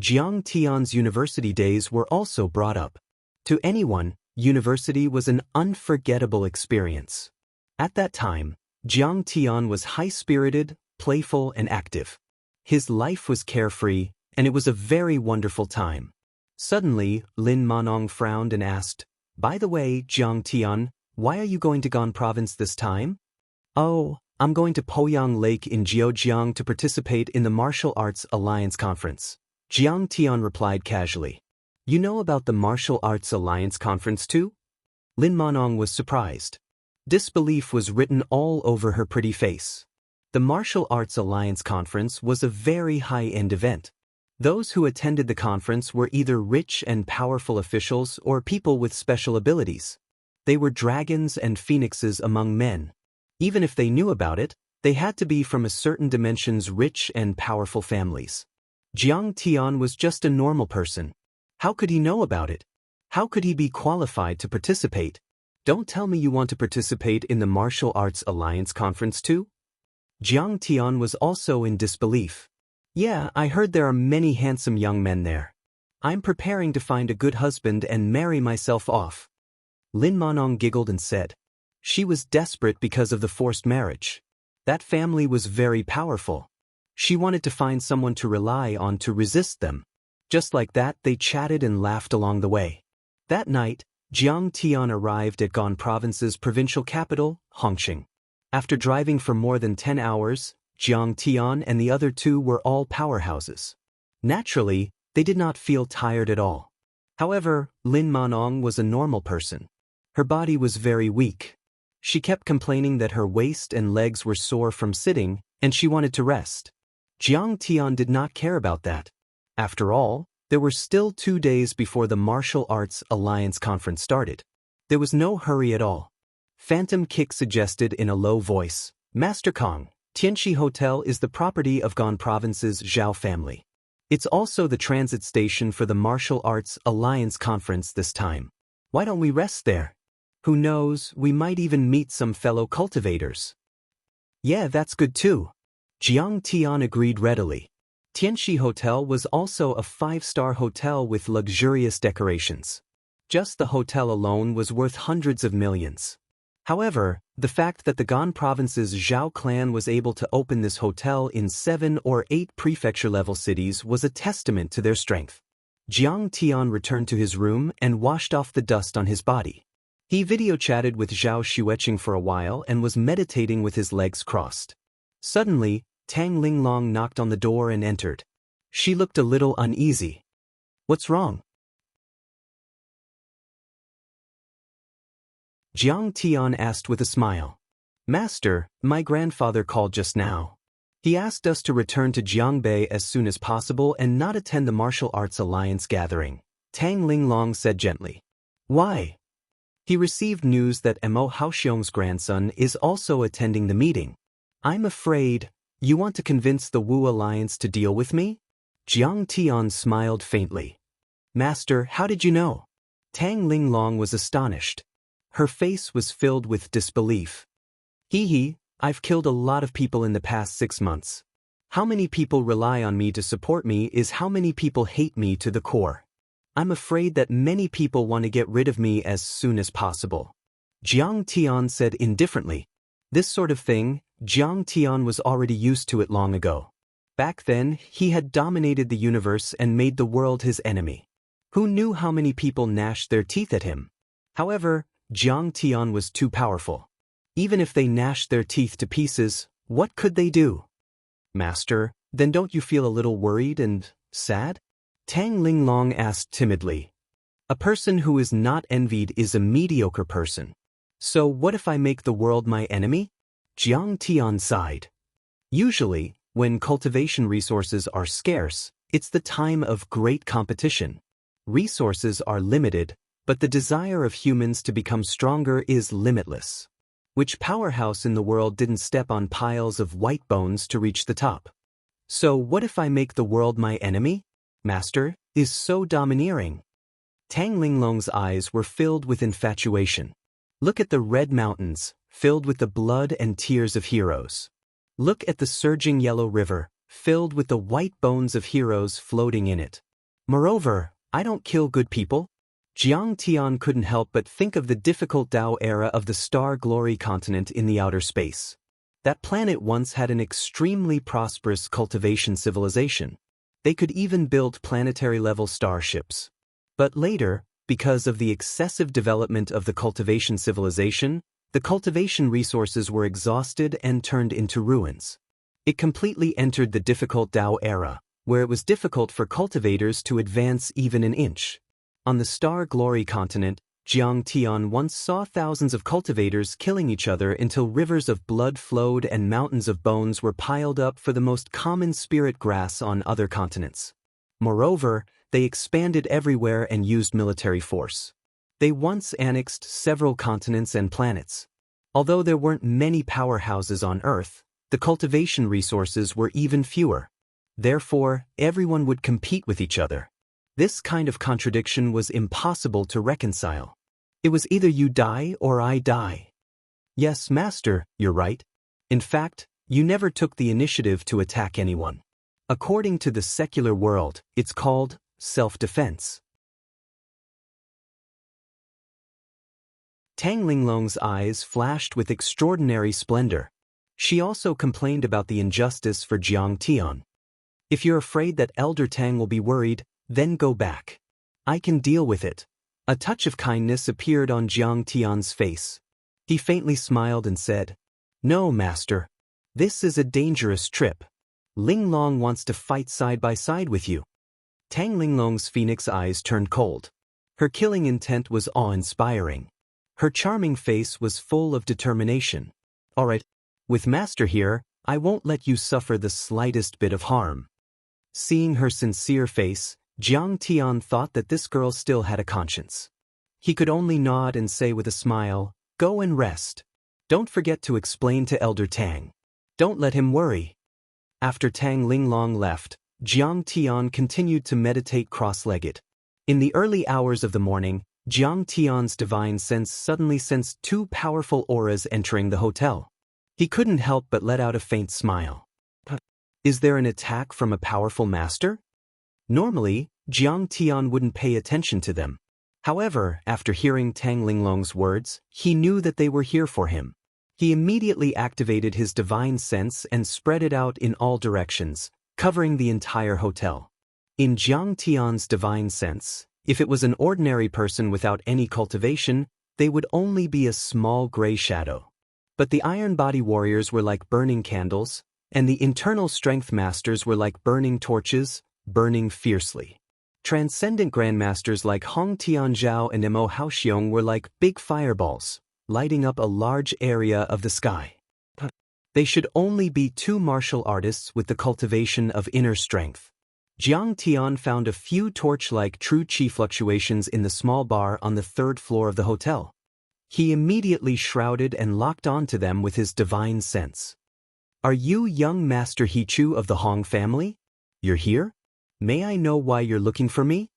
Jiang Tian's university days were also brought up. To anyone, university was an unforgettable experience. At that time, Jiang Tian was high-spirited, playful, and active. His life was carefree, and it was a very wonderful time. Suddenly, Lin Manong frowned and asked, by the way, Jiang Tian, why are you going to Gan Province this time? Oh, I'm going to Poyang Lake in Zhejiang to participate in the Martial Arts Alliance Conference. Jiang Tian replied casually. You know about the Martial Arts Alliance Conference too? Lin Manong was surprised. Disbelief was written all over her pretty face. The Martial Arts Alliance Conference was a very high-end event. Those who attended the conference were either rich and powerful officials or people with special abilities. They were dragons and phoenixes among men. Even if they knew about it, they had to be from a certain dimension's rich and powerful families. Jiang Tian was just a normal person. How could he know about it? How could he be qualified to participate? Don't tell me you want to participate in the Martial Arts Alliance Conference too? Jiang Tian was also in disbelief. Yeah, I heard there are many handsome young men there. I'm preparing to find a good husband and marry myself off. Lin Manong giggled and said. She was desperate because of the forced marriage. That family was very powerful. She wanted to find someone to rely on to resist them. Just like that, they chatted and laughed along the way. That night, Jiang Tian arrived at Gan Province's provincial capital, Hongqing. After driving for more than 10 hours, Jiang Tian and the other two were all powerhouses. Naturally, they did not feel tired at all. However, Lin Manong was a normal person. Her body was very weak. She kept complaining that her waist and legs were sore from sitting, and she wanted to rest. Jiang Tian did not care about that. After all, there were still 2 days before the Martial Arts Alliance Conference started. There was no hurry at all. Phantom Kick suggested in a low voice, Master Kong, Tianxi Hotel is the property of Gan Province's Zhao family. It's also the transit station for the Martial Arts Alliance Conference this time. Why don't we rest there? Who knows, we might even meet some fellow cultivators. Yeah, that's good too. Jiang Tian agreed readily. Tianxi Hotel was also a 5-star hotel with luxurious decorations. Just the hotel alone was worth hundreds of millions. However, the fact that the Gan Province's Zhao clan was able to open this hotel in 7 or 8 prefecture-level cities was a testament to their strength. Jiang Tian returned to his room and washed off the dust on his body. He video-chatted with Zhao Xueqing for a while and was meditating with his legs crossed. Suddenly, Tang Linglong knocked on the door and entered. She looked a little uneasy. What's wrong? Jiang Tian asked with a smile. Master, my grandfather called just now. He asked us to return to Jiangbei as soon as possible and not attend the Martial Arts Alliance gathering. Tang Linglong said gently. Why? He received news that Mo Haoxiong's grandson is also attending the meeting. I'm afraid. You want to convince the Wu Alliance to deal with me? Jiang Tian smiled faintly. Master, how did you know? Tang Linglong was astonished. Her face was filled with disbelief. Hee, I've killed a lot of people in the past 6 months. How many people rely on me to support me is how many people hate me to the core. I'm afraid that many people want to get rid of me as soon as possible. Jiang Tian said indifferently. This sort of thing, Jiang Tian was already used to it long ago. Back then, he had dominated the universe and made the world his enemy. Who knew how many people gnashed their teeth at him? However, Jiang Tian was too powerful. Even if they gnashed their teeth to pieces, what could they do? Master, then don't you feel a little worried and sad? Tang Linglong asked timidly. A person who is not envied is a mediocre person. So what if I make the world my enemy? Jiang Tian sighed. Usually, when cultivation resources are scarce, it's the time of great competition. Resources are limited, but the desire of humans to become stronger is limitless. Which powerhouse in the world didn't step on piles of white bones to reach the top? So what if I make the world my enemy? Master is so domineering. Tang Linglong's eyes were filled with infatuation. Look at the red mountains, filled with the blood and tears of heroes. Look at the surging yellow river, filled with the white bones of heroes floating in it. Moreover, I don't kill good people. Jiang Tian couldn't help but think of the difficult Dao era of the Star Glory continent in the outer space. That planet once had an extremely prosperous cultivation civilization. They could even build planetary-level starships. But later, because of the excessive development of the cultivation civilization, the cultivation resources were exhausted and turned into ruins. It completely entered the difficult Dao era, where it was difficult for cultivators to advance even an inch. On the Star Glory continent, Jiang Tian once saw thousands of cultivators killing each other until rivers of blood flowed and mountains of bones were piled up for the most common spirit grass on other continents. Moreover, they expanded everywhere and used military force. They once annexed several continents and planets. Although there weren't many powerhouses on Earth, the cultivation resources were even fewer. Therefore, everyone would compete with each other. This kind of contradiction was impossible to reconcile. It was either you die or I die. Yes, Master, you're right. In fact, you never took the initiative to attack anyone. According to the secular world, it's called self-defense. Tang Linglong's eyes flashed with extraordinary splendor. She also complained about the injustice for Jiang Tian. If you're afraid that Elder Tang will be worried, then go back. I can deal with it. A touch of kindness appeared on Jiang Tian's face. He faintly smiled and said, No, Master. This is a dangerous trip. Linglong wants to fight side by side with you. Tang Linglong's phoenix eyes turned cold. Her killing intent was awe-inspiring. Her charming face was full of determination. All right, with Master here, I won't let you suffer the slightest bit of harm. Seeing her sincere face, Jiang Tian thought that this girl still had a conscience. He could only nod and say with a smile, Go and rest. Don't forget to explain to Elder Tang. Don't let him worry. After Tang Linglong left, Jiang Tian continued to meditate cross-legged. In the early hours of the morning, Jiang Tian's divine sense suddenly sensed two powerful auras entering the hotel. He couldn't help but let out a faint smile. Is there an attack from a powerful master? Normally, Jiang Tian wouldn't pay attention to them. However, after hearing Tang Linglong's words, he knew that they were here for him. He immediately activated his divine sense and spread it out in all directions, covering the entire hotel. In Jiang Tian's divine sense, if it was an ordinary person without any cultivation, they would only be a small gray shadow. But the Iron Body warriors were like burning candles, and the internal strength masters were like burning torches, burning fiercely. Transcendent grandmasters like Hong Tianzhao and Mo Haoxiong were like big fireballs, lighting up a large area of the sky. They should only be two martial artists with the cultivation of inner strength. Jiang Tian found a few torch-like true chi fluctuations in the small bar on the third floor of the hotel. He immediately shrouded and locked onto them with his divine sense. Are you young Master Hichu of the Hong family? You're here? May I know why you're looking for me?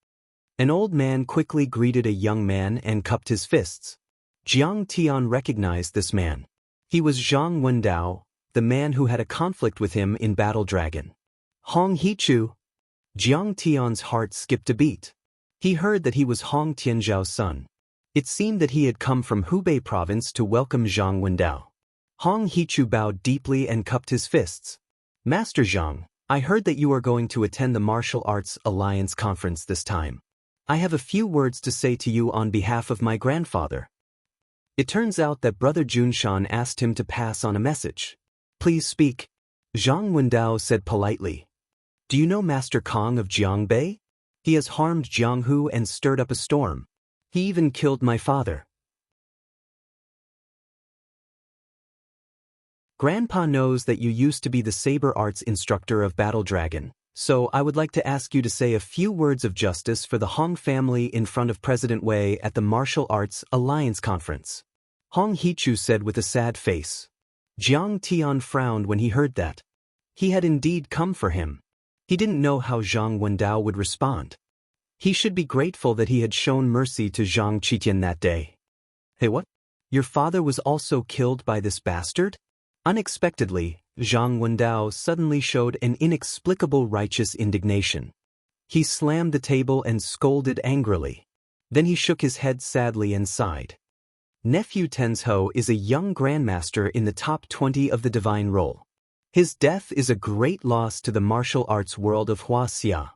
An old man quickly greeted a young man and cupped his fists. Jiang Tian recognized this man. He was Zhang Wendao, the man who had a conflict with him in Battle Dragon. Hong Hichu. Jiang Tian's heart skipped a beat. He heard that he was Hong Tianzhao's son. It seemed that he had come from Hubei province to welcome Zhang Wendao. Hong Hichu bowed deeply and cupped his fists. Master Zhang, I heard that you are going to attend the Martial Arts Alliance conference this time. I have a few words to say to you on behalf of my grandfather. It turns out that Brother Junshan asked him to pass on a message. Please speak. Zhang Wendao said politely. Do you know Master Kong of Jiangbei? He has harmed Jianghu and stirred up a storm. He even killed my father. Grandpa knows that you used to be the saber arts instructor of Battle Dragon, so I would like to ask you to say a few words of justice for the Hong family in front of President Wei at the Martial Arts Alliance conference. Hong Hichu said with a sad face. Jiang Tian frowned when he heard that. He had indeed come for him. He didn't know how Zhang Wendao would respond. He should be grateful that he had shown mercy to Zhang Qitian that day. Hey, what? Your father was also killed by this bastard? Unexpectedly, Zhang Wendao suddenly showed an inexplicable righteous indignation. He slammed the table and scolded angrily. Then he shook his head sadly and sighed. Nephew Tenzhou is a young grandmaster in the top 20 of the divine role. His death is a great loss to the martial arts world of Wuxia.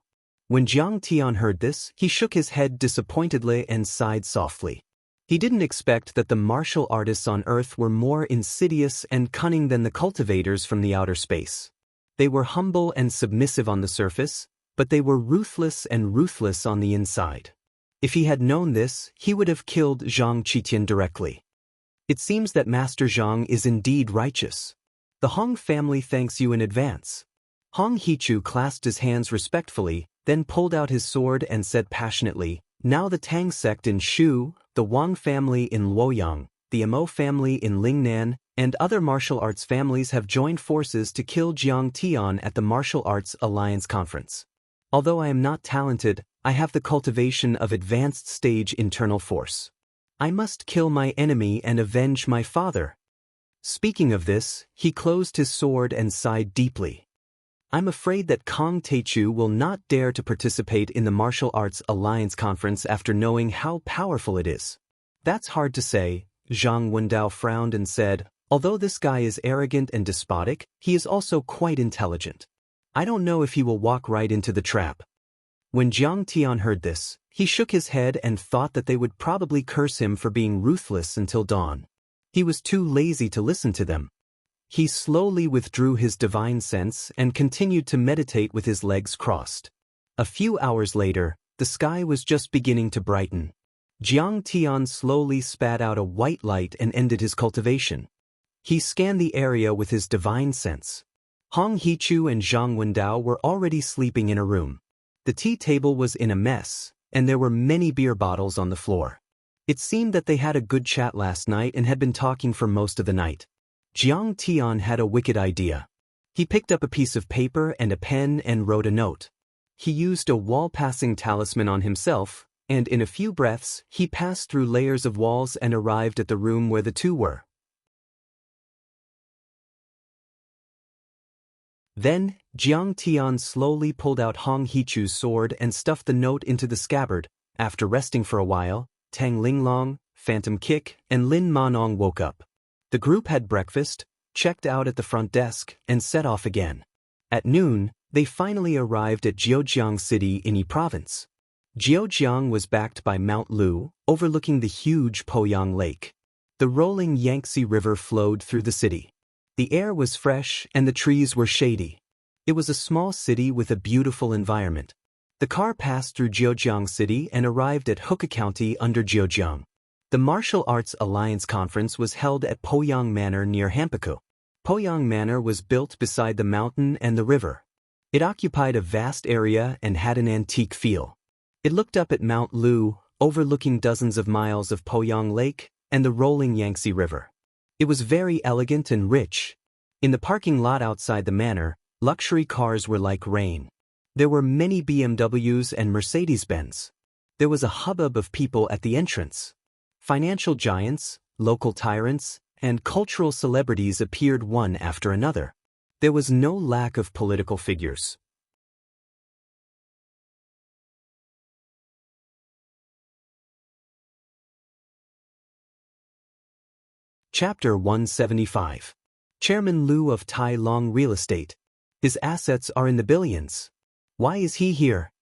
When Jiang Tian heard this, he shook his head disappointedly and sighed softly. He didn't expect that the martial artists on Earth were more insidious and cunning than the cultivators from the outer space. They were humble and submissive on the surface, but they were ruthless and ruthless on the inside. If he had known this, he would have killed Zhang Qitian directly. It seems that Master Zhang is indeed righteous. The Hong family thanks you in advance. Hong Hichu clasped his hands respectfully, then pulled out his sword and said passionately, Now the Tang sect in Shu, the Wang family in Luoyang, the Mo family in Lingnan, and other martial arts families have joined forces to kill Jiang Tian at the Martial Arts Alliance Conference. Although I am not talented, I have the cultivation of advanced stage internal force. I must kill my enemy and avenge my father. Speaking of this, he closed his sword and sighed deeply. I'm afraid that Kong Teichu will not dare to participate in the Martial Arts Alliance Conference after knowing how powerful it is. That's hard to say, Zhang Wendao frowned and said, although this guy is arrogant and despotic, he is also quite intelligent. I don't know if he will walk right into the trap. When Jiang Tian heard this, he shook his head and thought that they would probably curse him for being ruthless until dawn. He was too lazy to listen to them. He slowly withdrew his divine sense and continued to meditate with his legs crossed. A few hours later, the sky was just beginning to brighten. Jiang Tian slowly spat out a white light and ended his cultivation. He scanned the area with his divine sense. Hong Hichu and Zhang Wendao were already sleeping in a room. The tea table was in a mess, and there were many beer bottles on the floor. It seemed that they had a good chat last night and had been talking for most of the night. Jiang Tian had a wicked idea. He picked up a piece of paper and a pen and wrote a note. He used a wall-passing talisman on himself, and in a few breaths, he passed through layers of walls and arrived at the room where the two were. Then, Jiang Tian slowly pulled out Hong Hichu's sword and stuffed the note into the scabbard. After resting for a while, Tang Linglong, Phantom Kick, and Lin Manong woke up. The group had breakfast, checked out at the front desk, and set off again. At noon, they finally arrived at Jiujiang City in Yi Province. Jiujiang was backed by Mount Lu, overlooking the huge Poyang Lake. The rolling Yangtze River flowed through the city. The air was fresh and the trees were shady. It was a small city with a beautiful environment. The car passed through Jiujiang City and arrived at Huka County under Jiujiang. The Martial Arts Alliance Conference was held at Poyang Manor near Hanpaku. Poyang Manor was built beside the mountain and the river. It occupied a vast area and had an antique feel. It looked up at Mount Lu, overlooking dozens of miles of Poyang Lake and the rolling Yangtze River. It was very elegant and rich. In the parking lot outside the manor, luxury cars were like rain. There were many BMWs and Mercedes-Benz. There was a hubbub of people at the entrance. Financial giants, local tyrants, and cultural celebrities appeared one after another. There was no lack of political figures. Chapter 175. Chairman Liu of Tai Long Real Estate. His assets are in the billions. Why is he here?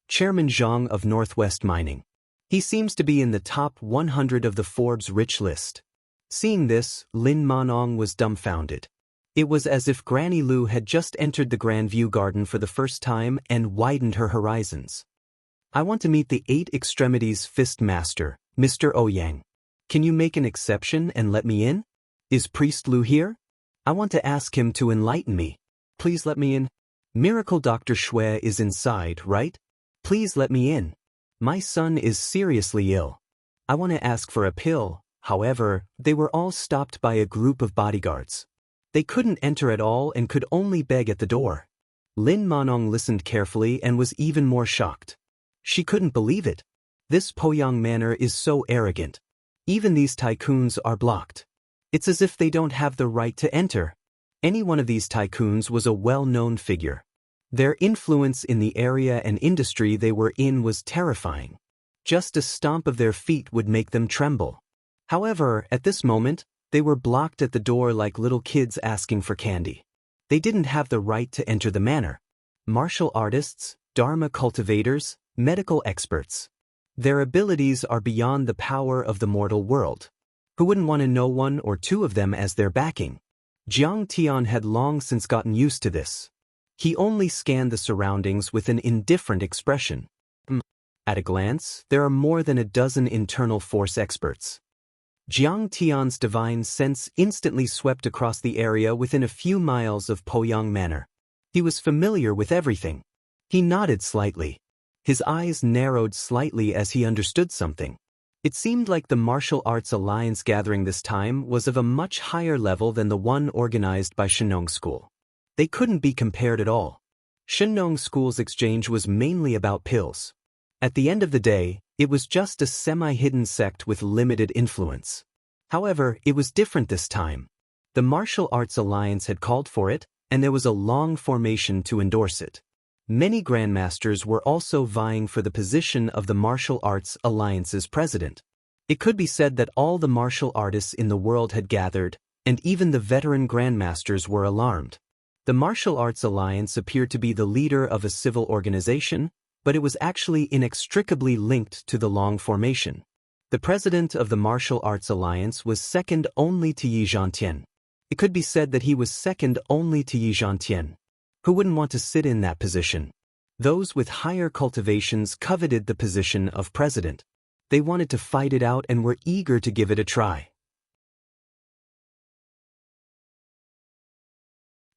Chairman Zhang of Northwest Mining. He seems to be in the top 100 of the Forbes rich list. Seeing this, Lin Manong was dumbfounded. It was as if Granny Liu had just entered the Grand View Garden for the first time and widened her horizons. I want to meet the 8 Extremities Fist Master, Mr. Ouyang. Can you make an exception and let me in? Is Priest Liu here? I want to ask him to enlighten me. Please let me in. Miracle Dr. Shui is inside, right? Please let me in. My son is seriously ill. I want to ask for a pill. However, they were all stopped by a group of bodyguards. They couldn't enter at all and could only beg at the door. Lin Manong listened carefully and was even more shocked. She couldn't believe it. This Poyang Manor is so arrogant. Even these tycoons are blocked. It's as if they don't have the right to enter. Any one of these tycoons was a well-known figure. Their influence in the area and industry they were in was terrifying. Just a stomp of their feet would make them tremble. However, at this moment, they were blocked at the door like little kids asking for candy. They didn't have the right to enter the manor. Martial artists, Dharma cultivators, medical experts. Their abilities are beyond the power of the mortal world. Who wouldn't want to know 1 or 2 of them as their backing? Jiang Tian had long since gotten used to this. He only scanned the surroundings with an indifferent expression. At a glance, there are more than a dozen internal force experts. Jiang Tian's divine sense instantly swept across the area within a few miles of Poyang Manor. He was familiar with everything. He nodded slightly. His eyes narrowed slightly as he understood something. It seemed like the Martial Arts Alliance gathering this time was of a much higher level than the one organized by Shenong School. They couldn't be compared at all. Shenong School's exchange was mainly about pills. At the end of the day, it was just a semi-hidden sect with limited influence. However, it was different this time. The Martial Arts Alliance had called for it, and there was a long formation to endorse it. Many grandmasters were also vying for the position of the Martial Arts Alliance's president. It could be said that all the martial artists in the world had gathered, and even the veteran grandmasters were alarmed. The Martial Arts Alliance appeared to be the leader of a civil organization, but it was actually inextricably linked to the Long formation. The president of the Martial Arts Alliance was second only to Yi Zhantian. It could be said that he was second only to Yi Zhantian. Who wouldn't want to sit in that position? Those with higher cultivations coveted the position of president. They wanted to fight it out and were eager to give it a try.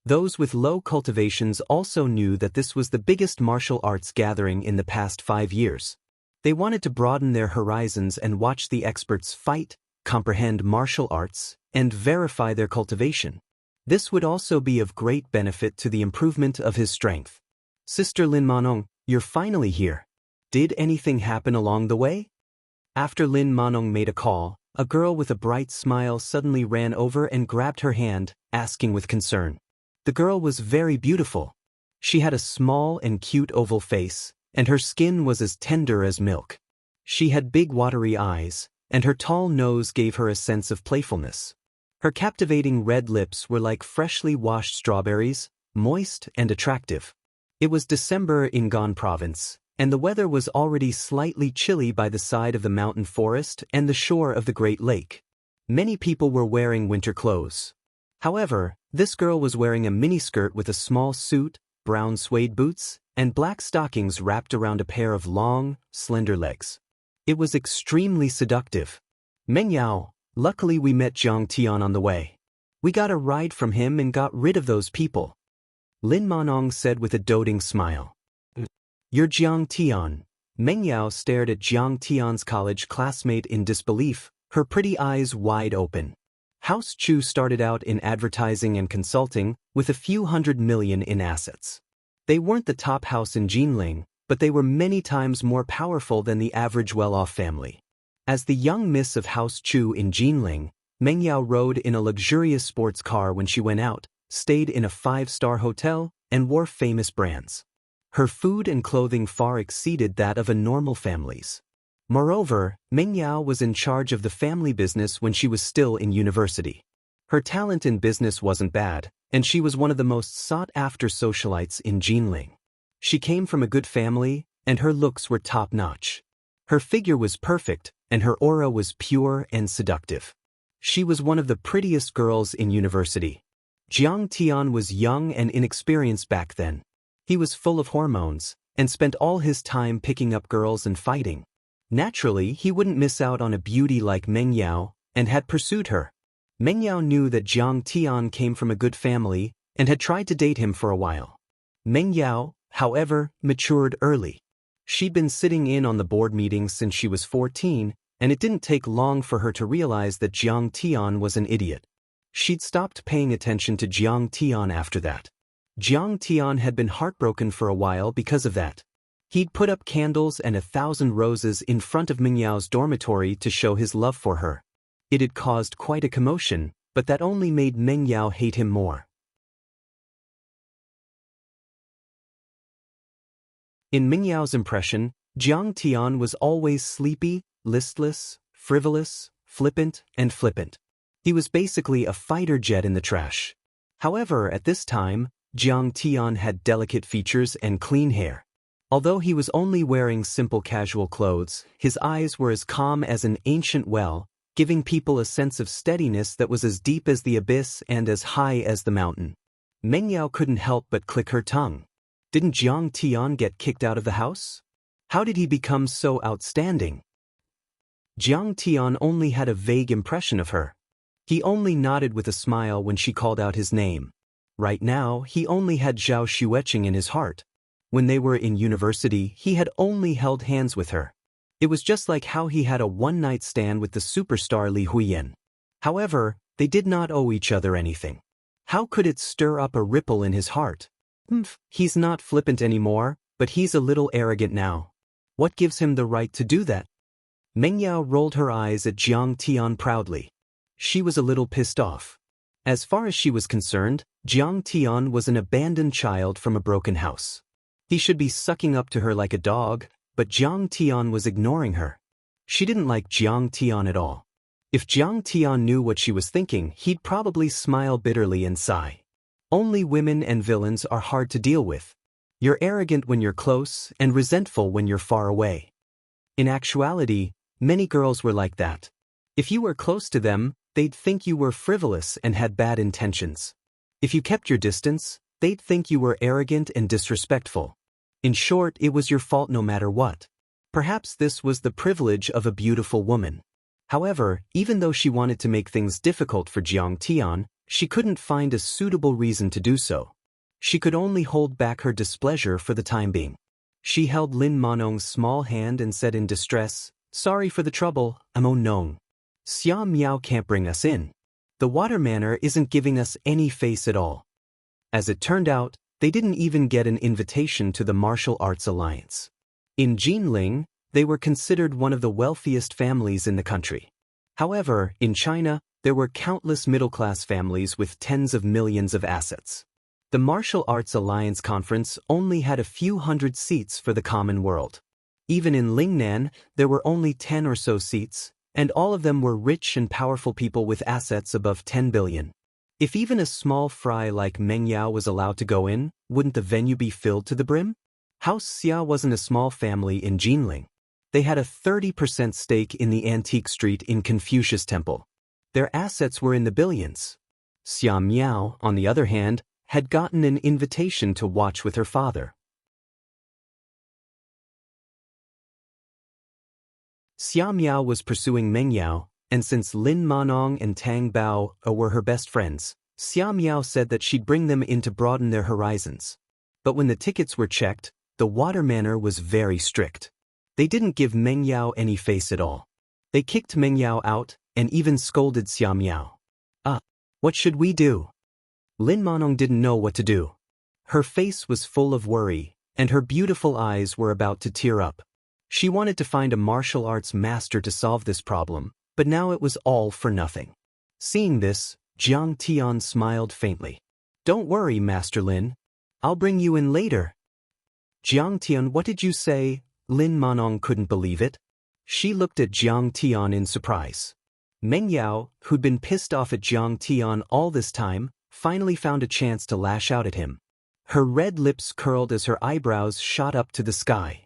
Those with low cultivations also knew that this was the biggest martial arts gathering in the past 5 years. They wanted to broaden their horizons and watch the experts fight, comprehend martial arts, and verify their cultivation. This would also be of great benefit to the improvement of his strength. Sister Lin Manong, you're finally here. Did anything happen along the way? After Lin Manong made a call, a girl with a bright smile suddenly ran over and grabbed her hand, asking with concern. The girl was very beautiful. She had a small and cute oval face, and her skin was as tender as milk. She had big watery eyes, and her tall nose gave her a sense of playfulness. Her captivating red lips were like freshly washed strawberries, moist and attractive. It was December in Gan province, and the weather was already slightly chilly by the side of the mountain forest and the shore of the Great Lake. Many people were wearing winter clothes. However, this girl was wearing a miniskirt with a small suit, brown suede boots, and black stockings wrapped around a pair of long, slender legs. It was extremely seductive. Meng Yao, luckily we met Jiang Tian on the way. We got a ride from him and got rid of those people. Lin Manong said with a doting smile. You're Jiang Tian. Meng Yao stared at Jiang Tian's college classmate in disbelief, her pretty eyes wide open. House Chu started out in advertising and consulting with a few $100 million in assets. They weren't the top house in Jinling, but they were many times more powerful than the average well-off family. As the young miss of House Chu in Jinling, Meng Yao rode in a luxurious sports car when she went out, stayed in a 5-star hotel, and wore famous brands. Her food and clothing far exceeded that of a normal family's. Moreover, Meng Yao was in charge of the family business when she was still in university. Her talent in business wasn't bad, and she was one of the most sought-after socialites in Jinling. She came from a good family, and her looks were top-notch. Her figure was perfect, and her aura was pure and seductive. She was one of the prettiest girls in university. Jiang Tian was young and inexperienced back then. He was full of hormones, and spent all his time picking up girls and fighting. Naturally, he wouldn't miss out on a beauty like Meng Yao, and had pursued her. Meng Yao knew that Jiang Tian came from a good family, and had tried to date him for a while. Meng Yao, however, matured early. She'd been sitting in on the board meetings since she was 14, and it didn't take long for her to realize that Jiang Tian was an idiot. She'd stopped paying attention to Jiang Tian after that. Jiang Tian had been heartbroken for a while because of that. He'd put up candles and 1,000 roses in front of Meng Yao's dormitory to show his love for her. It had caused quite a commotion, but that only made Meng Yao hate him more. In Meng Yao's impression, Jiang Tian was always sleepy, listless, frivolous, flippant. He was basically a fighter jet in the trash. However, at this time, Jiang Tian had delicate features and clean hair. Although he was only wearing simple casual clothes, his eyes were as calm as an ancient well, giving people a sense of steadiness that was as deep as the abyss and as high as the mountain. Meng Yao couldn't help but click her tongue. Didn't Jiang Tian get kicked out of the house? How did he become so outstanding? Jiang Tian only had a vague impression of her. He only nodded with a smile when she called out his name. Right now, he only had Zhao Xueqing in his heart. When they were in university, he had only held hands with her. It was just like how he had a one-night stand with the superstar Li Huiyan. However, they did not owe each other anything. How could it stir up a ripple in his heart? He's not flippant anymore, but he's a little arrogant now. What gives him the right to do that? Meng Yao rolled her eyes at Jiang Tian proudly. She was a little pissed off. As far as she was concerned, Jiang Tian was an abandoned child from a broken house. He should be sucking up to her like a dog, but Jiang Tian was ignoring her. She didn't like Jiang Tian at all. If Jiang Tian knew what she was thinking, he'd probably smile bitterly and sigh. Only women and villains are hard to deal with. You're arrogant when you're close and resentful when you're far away. In actuality, many girls were like that. If you were close to them, they'd think you were frivolous and had bad intentions. If you kept your distance, they'd think you were arrogant and disrespectful. In short, it was your fault no matter what. Perhaps this was the privilege of a beautiful woman. However, even though she wanted to make things difficult for Jiang Tian, she couldn't find a suitable reason to do so. She could only hold back her displeasure for the time being. She held Lin Manong's small hand and said in distress, "Sorry for the trouble, Amo Nong. Xia Miao can't bring us in. The water manor isn't giving us any face at all." As it turned out, they didn't even get an invitation to the Martial Arts Alliance. In Jinling, they were considered one of the wealthiest families in the country. However, in China, there were countless middle-class families with tens of millions of assets. The Martial Arts Alliance Conference only had a few hundred seats for the common world. Even in Lingnan, there were only 10 or so seats, and all of them were rich and powerful people with assets above 10 billion. If even a small fry like Meng Yao was allowed to go in, wouldn't the venue be filled to the brim? House Xia wasn't a small family in Jinling. They had a 30% stake in the antique street in Confucius Temple. Their assets were in the billions. Xia Miao, on the other hand, had gotten an invitation to watch with her father. Xia Miao was pursuing Meng Yao, and since Lin Manong and Tang Bao were her best friends, Xia Miao said that she'd bring them in to broaden their horizons. But when the tickets were checked, the water manor was very strict. They didn't give Meng Yao any face at all. They kicked Meng Yao out, and even scolded Xia Miao. What should we do? Lin Manong didn't know what to do. Her face was full of worry, and her beautiful eyes were about to tear up. She wanted to find a martial arts master to solve this problem, but now it was all for nothing. Seeing this, Jiang Tian smiled faintly. "Don't worry, Master Lin. I'll bring you in later." "Jiang Tian, what did you say?" Lin Manong couldn't believe it. She looked at Jiang Tian in surprise. Meng Yao, who'd been pissed off at Jiang Tian all this time, finally found a chance to lash out at him. Her red lips curled as her eyebrows shot up to the sky.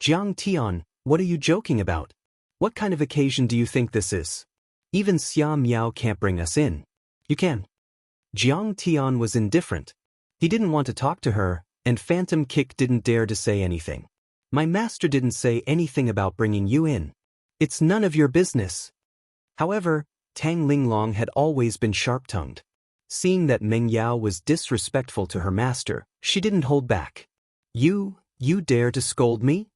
Jiang Tian, what are you joking about? What kind of occasion do you think this is? Even Xia Miao can't bring us in. You can. Jiang Tian was indifferent. He didn't want to talk to her, and Phantom Kick didn't dare to say anything. My master didn't say anything about bringing you in. It's none of your business. However, Tang Linglong had always been sharp-tongued. Seeing that Meng Yao was disrespectful to her master, she didn't hold back. You dare to scold me?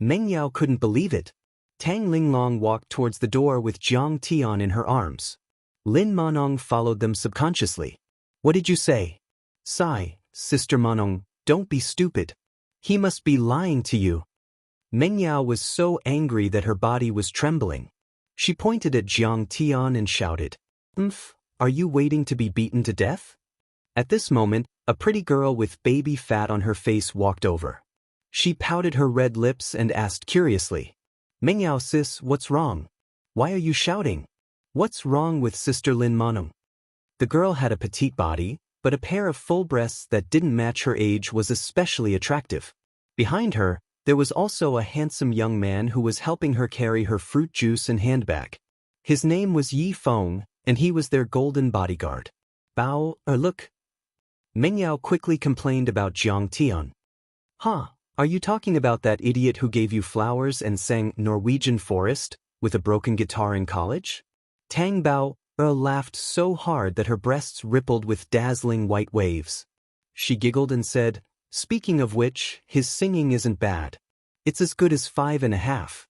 Meng Yao couldn't believe it. Tang Linglong walked towards the door with Jiang Tian in her arms. Lin Manong followed them subconsciously. What did you say? Sigh, Sister Manong, don't be stupid. He must be lying to you. Meng Yao was so angry that her body was trembling. She pointed at Jiang Tian and shouted, Are you waiting to be beaten to death? At this moment, a pretty girl with baby fat on her face walked over. She pouted her red lips and asked curiously, Meng Yao sis, what's wrong? Why are you shouting? What's wrong with Sister Lin Manong? The girl had a petite body, but a pair of full breasts that didn't match her age was especially attractive. Behind her, there was also a handsome young man who was helping her carry her fruit juice and handbag. His name was Yi Feng, and he was their golden bodyguard. Look. Meng Yao quickly complained about Jiang Tian. Are you talking about that idiot who gave you flowers and sang Norwegian Forest with a broken guitar in college? Tang Bao laughed so hard that her breasts rippled with dazzling white waves. She giggled and said, Speaking of which, his singing isn't bad. It's as good as 5.5.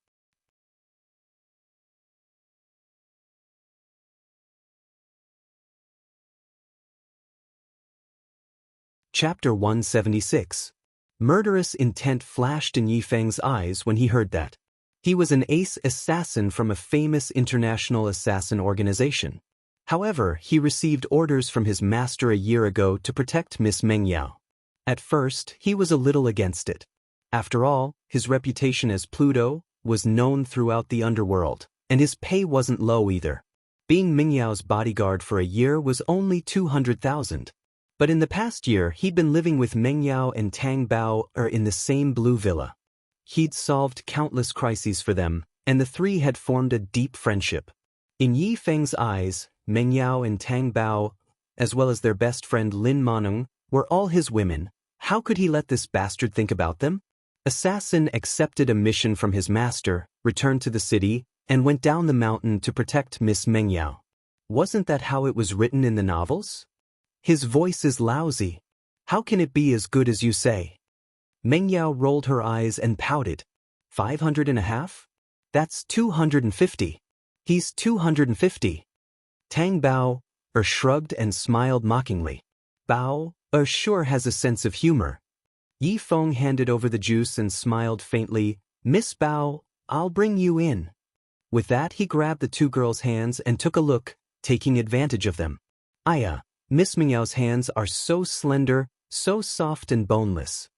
Chapter 176. Murderous intent flashed in Yi Feng's eyes when he heard that. He was an ace assassin from a famous international assassin organization. However, he received orders from his master a year ago to protect Miss Meng Yao. At first, he was a little against it. After all, his reputation as Pluto was known throughout the underworld, and his pay wasn't low either. Being Meng Yao's bodyguard for a year was only 200,000. But in the past year, he'd been living with Meng Yao and Tang Bao in the same blue villa. He'd solved countless crises for them, and the three had formed a deep friendship. In Yi Feng's eyes, Meng Yao and Tang Bao, as well as their best friend Lin Manong, were all his women. How could he let this bastard think about them? Assassin accepted a mission from his master, returned to the city, and went down the mountain to protect Miss Meng Yao. Wasn't that how it was written in the novels? His voice is lousy. How can it be as good as you say? Meng Yao rolled her eyes and pouted. 5.5? That's 250. He's 250. Tang Bao shrugged and smiled mockingly. Bao sure has a sense of humor. Yi Feng handed over the juice and smiled faintly. Miss Bao, I'll bring you in. With that, he grabbed the two girls' hands and took a look, taking advantage of them. Miss Meng Yao's hands are so slender, so soft and boneless.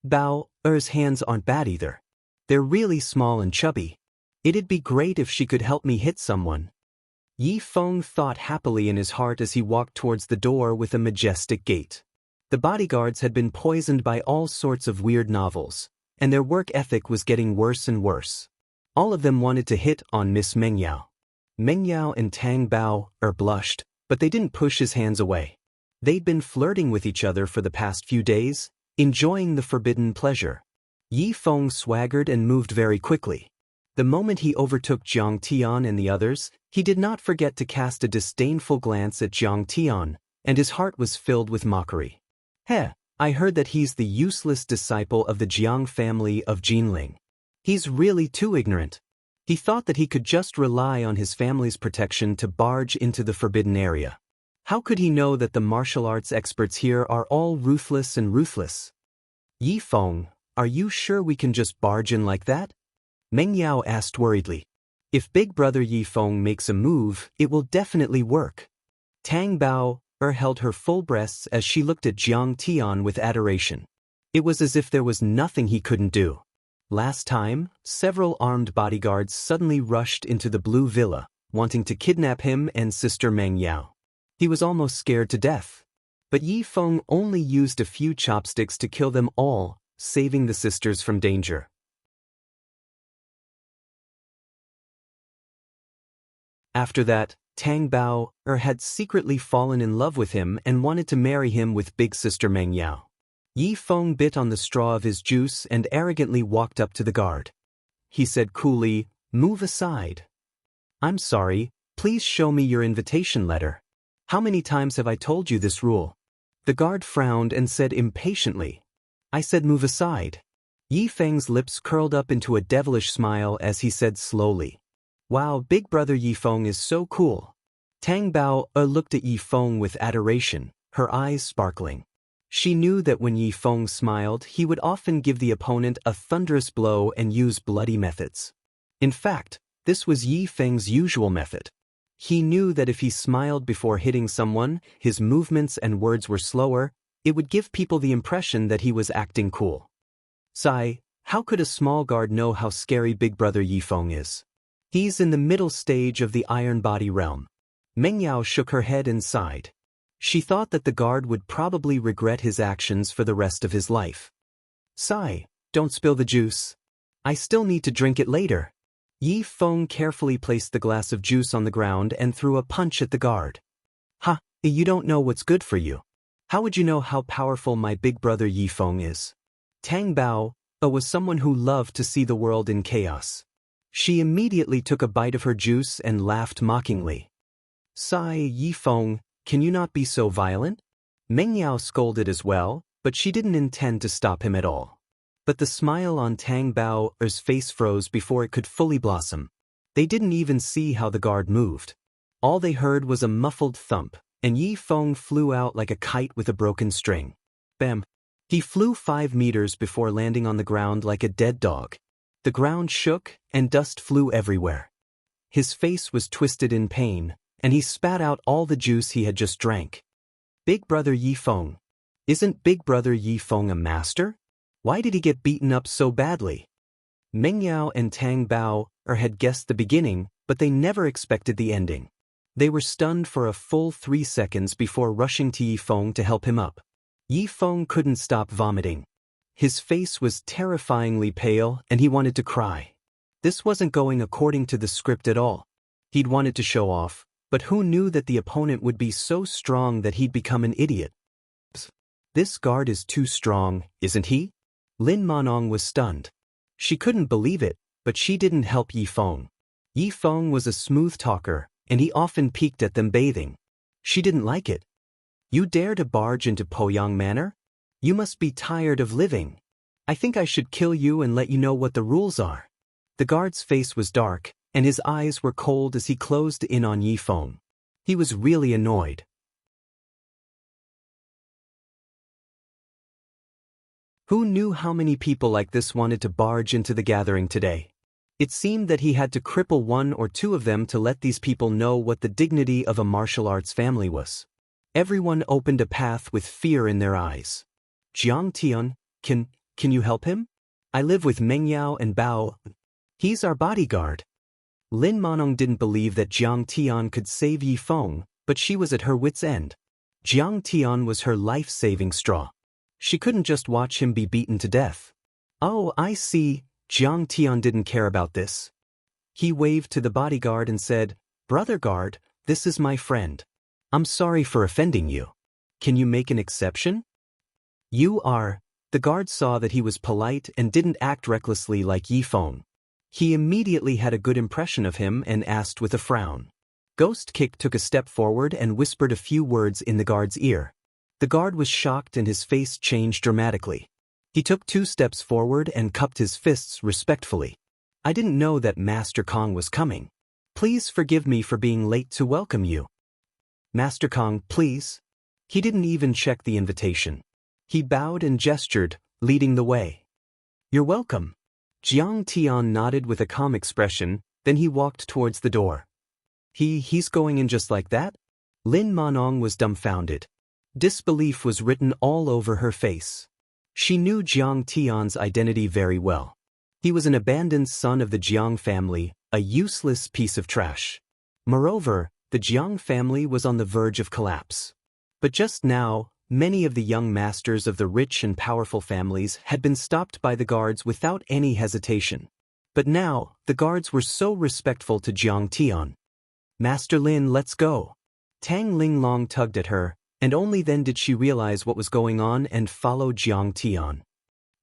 Bao's hands aren't bad either. They're really small and chubby. It'd be great if she could help me hit someone. Yi Feng thought happily in his heart as he walked towards the door with a majestic gait. The bodyguards had been poisoned by all sorts of weird novels, and their work ethic was getting worse and worse. All of them wanted to hit on Miss Meng Yao. Meng Yao and Tang Bao blushed, but they didn't push his hands away. They'd been flirting with each other for the past few days, enjoying the forbidden pleasure. Yi Feng swaggered and moved very quickly. The moment he overtook Jiang Tian and the others, he did not forget to cast a disdainful glance at Jiang Tian, and his heart was filled with mockery. I heard that he's the useless disciple of the Jiang family of Jinling. He's really too ignorant. He thought that he could just rely on his family's protection to barge into the forbidden area. How could he know that the martial arts experts here are all ruthless and ruthless? Yi Feng, are you sure we can just barge in like that? Meng Yao asked worriedly. If Big Brother Yi Feng makes a move, it will definitely work. Tang Bao held her full breasts as she looked at Jiang Tian with adoration. It was as if there was nothing he couldn't do. Last time, several armed bodyguards suddenly rushed into the blue villa, wanting to kidnap him and Sister Meng Yao. He was almost scared to death. But Yi Feng only used a few chopsticks to kill them all, saving the sisters from danger. After that, Tang Bao had secretly fallen in love with him and wanted to marry him with big sister Meng Yao. Yi Feng bit on the straw of his juice and arrogantly walked up to the guard. He said coolly, "Move aside. I'm sorry, please show me your invitation letter. How many times have I told you this rule?" The guard frowned and said impatiently, "I said move aside." Yi Feng's lips curled up into a devilish smile as he said slowly, "Wow, big brother Yi Feng is so cool." Tang Bao looked at Yi Feng with adoration, her eyes sparkling. She knew that when Yi Feng smiled, he would often give the opponent a thunderous blow and use bloody methods. In fact, this was Yi Feng's usual method. He knew that if he smiled before hitting someone, his movements and words were slower, it would give people the impression that he was acting cool. Sigh, how could a small guard know how scary big brother Yi Feng is? He's in the middle stage of the iron body realm. Meng Yao shook her head and sighed. She thought that the guard would probably regret his actions for the rest of his life. Sigh, don't spill the juice. I still need to drink it later. Yi Feng carefully placed the glass of juice on the ground and threw a punch at the guard. Ha, you don't know what's good for you. How would you know how powerful my big brother Yi Feng is? Tang Bao was someone who loved to see the world in chaos. She immediately took a bite of her juice and laughed mockingly. Sigh, Yi Feng, can you not be so violent? Meng Yao scolded as well, but she didn't intend to stop him at all. But the smile on Tang Bao's face froze before it could fully blossom. They didn't even see how the guard moved. All they heard was a muffled thump, and Yi Feng flew out like a kite with a broken string. Bam! He flew 5 meters before landing on the ground like a dead dog. The ground shook, and dust flew everywhere. His face was twisted in pain, and he spat out all the juice he had just drank. Big brother Yi Feng. Isn't big brother Yi Feng a master? Why did he get beaten up so badly? Meng Yao and Tang Bao had guessed the beginning, but they never expected the ending. They were stunned for a full 3 seconds before rushing to Yi Feng to help him up. Yi Feng couldn't stop vomiting. His face was terrifyingly pale, and he wanted to cry. This wasn't going according to the script at all. He'd wanted to show off, but who knew that the opponent would be so strong that he'd become an idiot? This guard is too strong, isn't he? Lin Manong was stunned. She couldn't believe it, but she didn't help Yi Feng. Yi Feng was a smooth talker, and he often peeked at them bathing. She didn't like it. You dare to barge into Poyang Manor? You must be tired of living. I think I should kill you and let you know what the rules are. The guard's face was dark, and his eyes were cold as he closed in on Yi Feng. He was really annoyed. Who knew how many people like this wanted to barge into the gathering today? It seemed that he had to cripple 1 or 2 of them to let these people know what the dignity of a martial arts family was. Everyone opened a path with fear in their eyes. Jiang Tian, can you help him? I live with Meng Yao and Bao. He's our bodyguard. Lin Manong didn't believe that Jiang Tian could save Yi Feng, but she was at her wit's end. Jiang Tian was her life-saving straw. She couldn't just watch him be beaten to death. Oh, I see, Jiang Tian didn't care about this. He waved to the bodyguard and said, "Brother guard, this is my friend. I'm sorry for offending you. Can you make an exception?" You are. The guard saw that he was polite and didn't act recklessly like Yi Feng. He immediately had a good impression of him and asked with a frown. Ghost Kick took a step forward and whispered a few words in the guard's ear. The guard was shocked and his face changed dramatically. He took 2 steps forward and cupped his fists respectfully. I didn't know that Master Kong was coming. Please forgive me for being late to welcome you. Master Kong, please. He didn't even check the invitation. He bowed and gestured, leading the way. You're welcome. Jiang Tian nodded with a calm expression, then he walked towards the door. He's going in just like that? Lin Manong was dumbfounded. Disbelief was written all over her face. She knew Jiang Tian's identity very well. He was an abandoned son of the Jiang family, a useless piece of trash. Moreover, the Jiang family was on the verge of collapse. But just now, many of the young masters of the rich and powerful families had been stopped by the guards without any hesitation. But now, the guards were so respectful to Jiang Tian. "Master Lin, let's go." Tang Linglong tugged at her, and only then did she realize what was going on and follow Jiang Tian.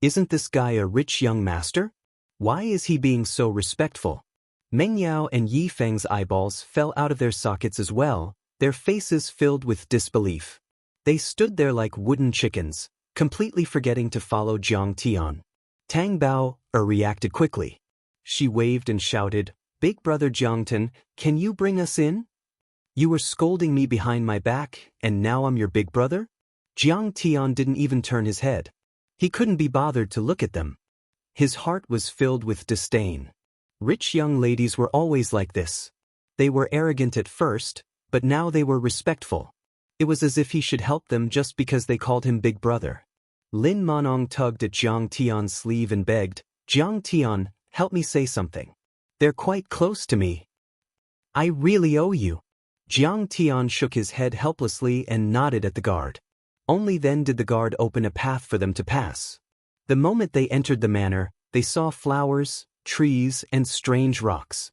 Isn't this guy a rich young master? Why is he being so respectful? Meng Yao and Yi Feng's eyeballs fell out of their sockets as well, their faces filled with disbelief. They stood there like wooden chickens, completely forgetting to follow Jiang Tian. Tang Bao reacted quickly. She waved and shouted, "Big brother Jiangtan, can you bring us in? You were scolding me behind my back, and now I'm your big brother?" Jiang Tian didn't even turn his head. He couldn't be bothered to look at them. His heart was filled with disdain. Rich young ladies were always like this. They were arrogant at first, but now they were respectful. It was as if he should help them just because they called him big brother. Lin Manong tugged at Jiang Tian's sleeve and begged, "Jiang Tian, help me say something. They're quite close to me. I really owe you." Jiang Tian shook his head helplessly and nodded at the guard. Only then did the guard open a path for them to pass. The moment they entered the manor, they saw flowers, trees, and strange rocks.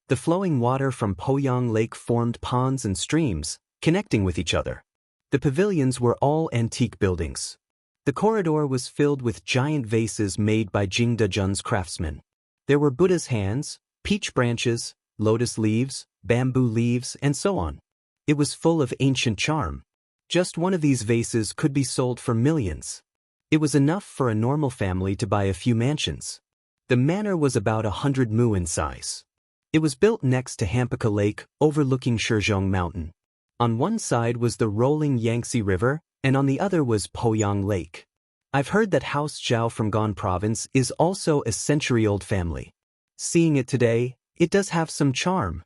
The flowing water from Poyang Lake formed ponds and streams, connecting with each other. The pavilions were all antique buildings. The corridor was filled with giant vases made by Jingdezhen's craftsmen. There were Buddha's hands, peach branches, lotus leaves, bamboo leaves, and so on. It was full of ancient charm. Just one of these vases could be sold for millions. It was enough for a normal family to buy a few mansions. The manor was about 100 mu in size. It was built next to Hampaka Lake, overlooking Shizhong Mountain. On one side was the rolling Yangtze River, and on the other was Poyang Lake. I've heard that House Zhao from Gan Province is also a century-old family. Seeing it today, it does have some charm.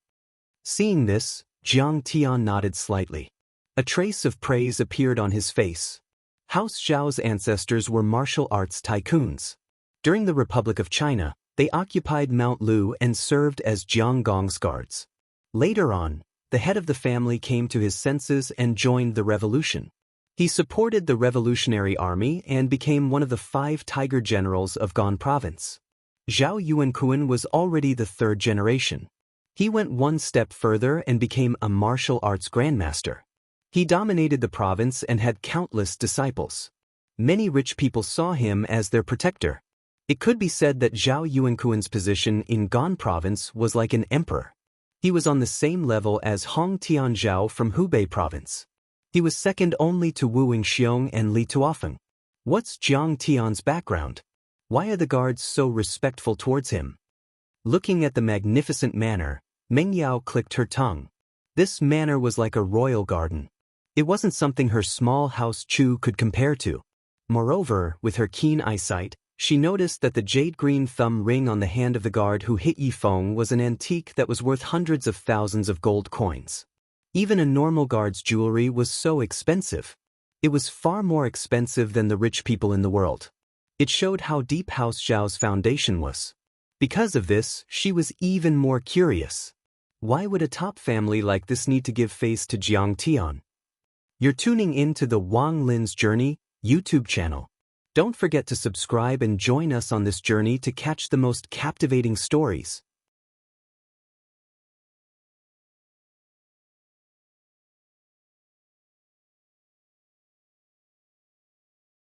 Seeing this, Jiang Tian nodded slightly. A trace of praise appeared on his face. House Zhao's ancestors were martial arts tycoons. During the Republic of China, they occupied Mount Lu and served as Jiang Gong's guards. Later on, the head of the family came to his senses and joined the revolution. He supported the revolutionary army and became one of the 5 tiger generals of Gan Province. Zhao Yuankuan was already the 3rd generation. He went one step further and became a martial arts grandmaster. He dominated the province and had countless disciples. Many rich people saw him as their protector. It could be said that Zhao Yuankuan's position in Gan Province was like an emperor. He was on the same level as Hong Tianzhao from Hubei Province. He was second only to Wu Yingxiong and Li Tuofeng. What's Jiang Tian's background? Why are the guards so respectful towards him? Looking at the magnificent manor, Meng Yao clicked her tongue. This manor was like a royal garden. It wasn't something her small house Chu could compare to. Moreover, with her keen eyesight, she noticed that the jade-green thumb ring on the hand of the guard who hit Yi Feng was an antique that was worth hundreds of thousands of gold coins. Even a normal guard's jewelry was so expensive. It was far more expensive than the rich people in the world. It showed how deep House Zhao's foundation was. Because of this, she was even more curious. Why would a top family like this need to give face to Jiang Tian? You're tuning in to the Wang Lin's Journey YouTube channel. Don't forget to subscribe and join us on this journey to catch the most captivating stories.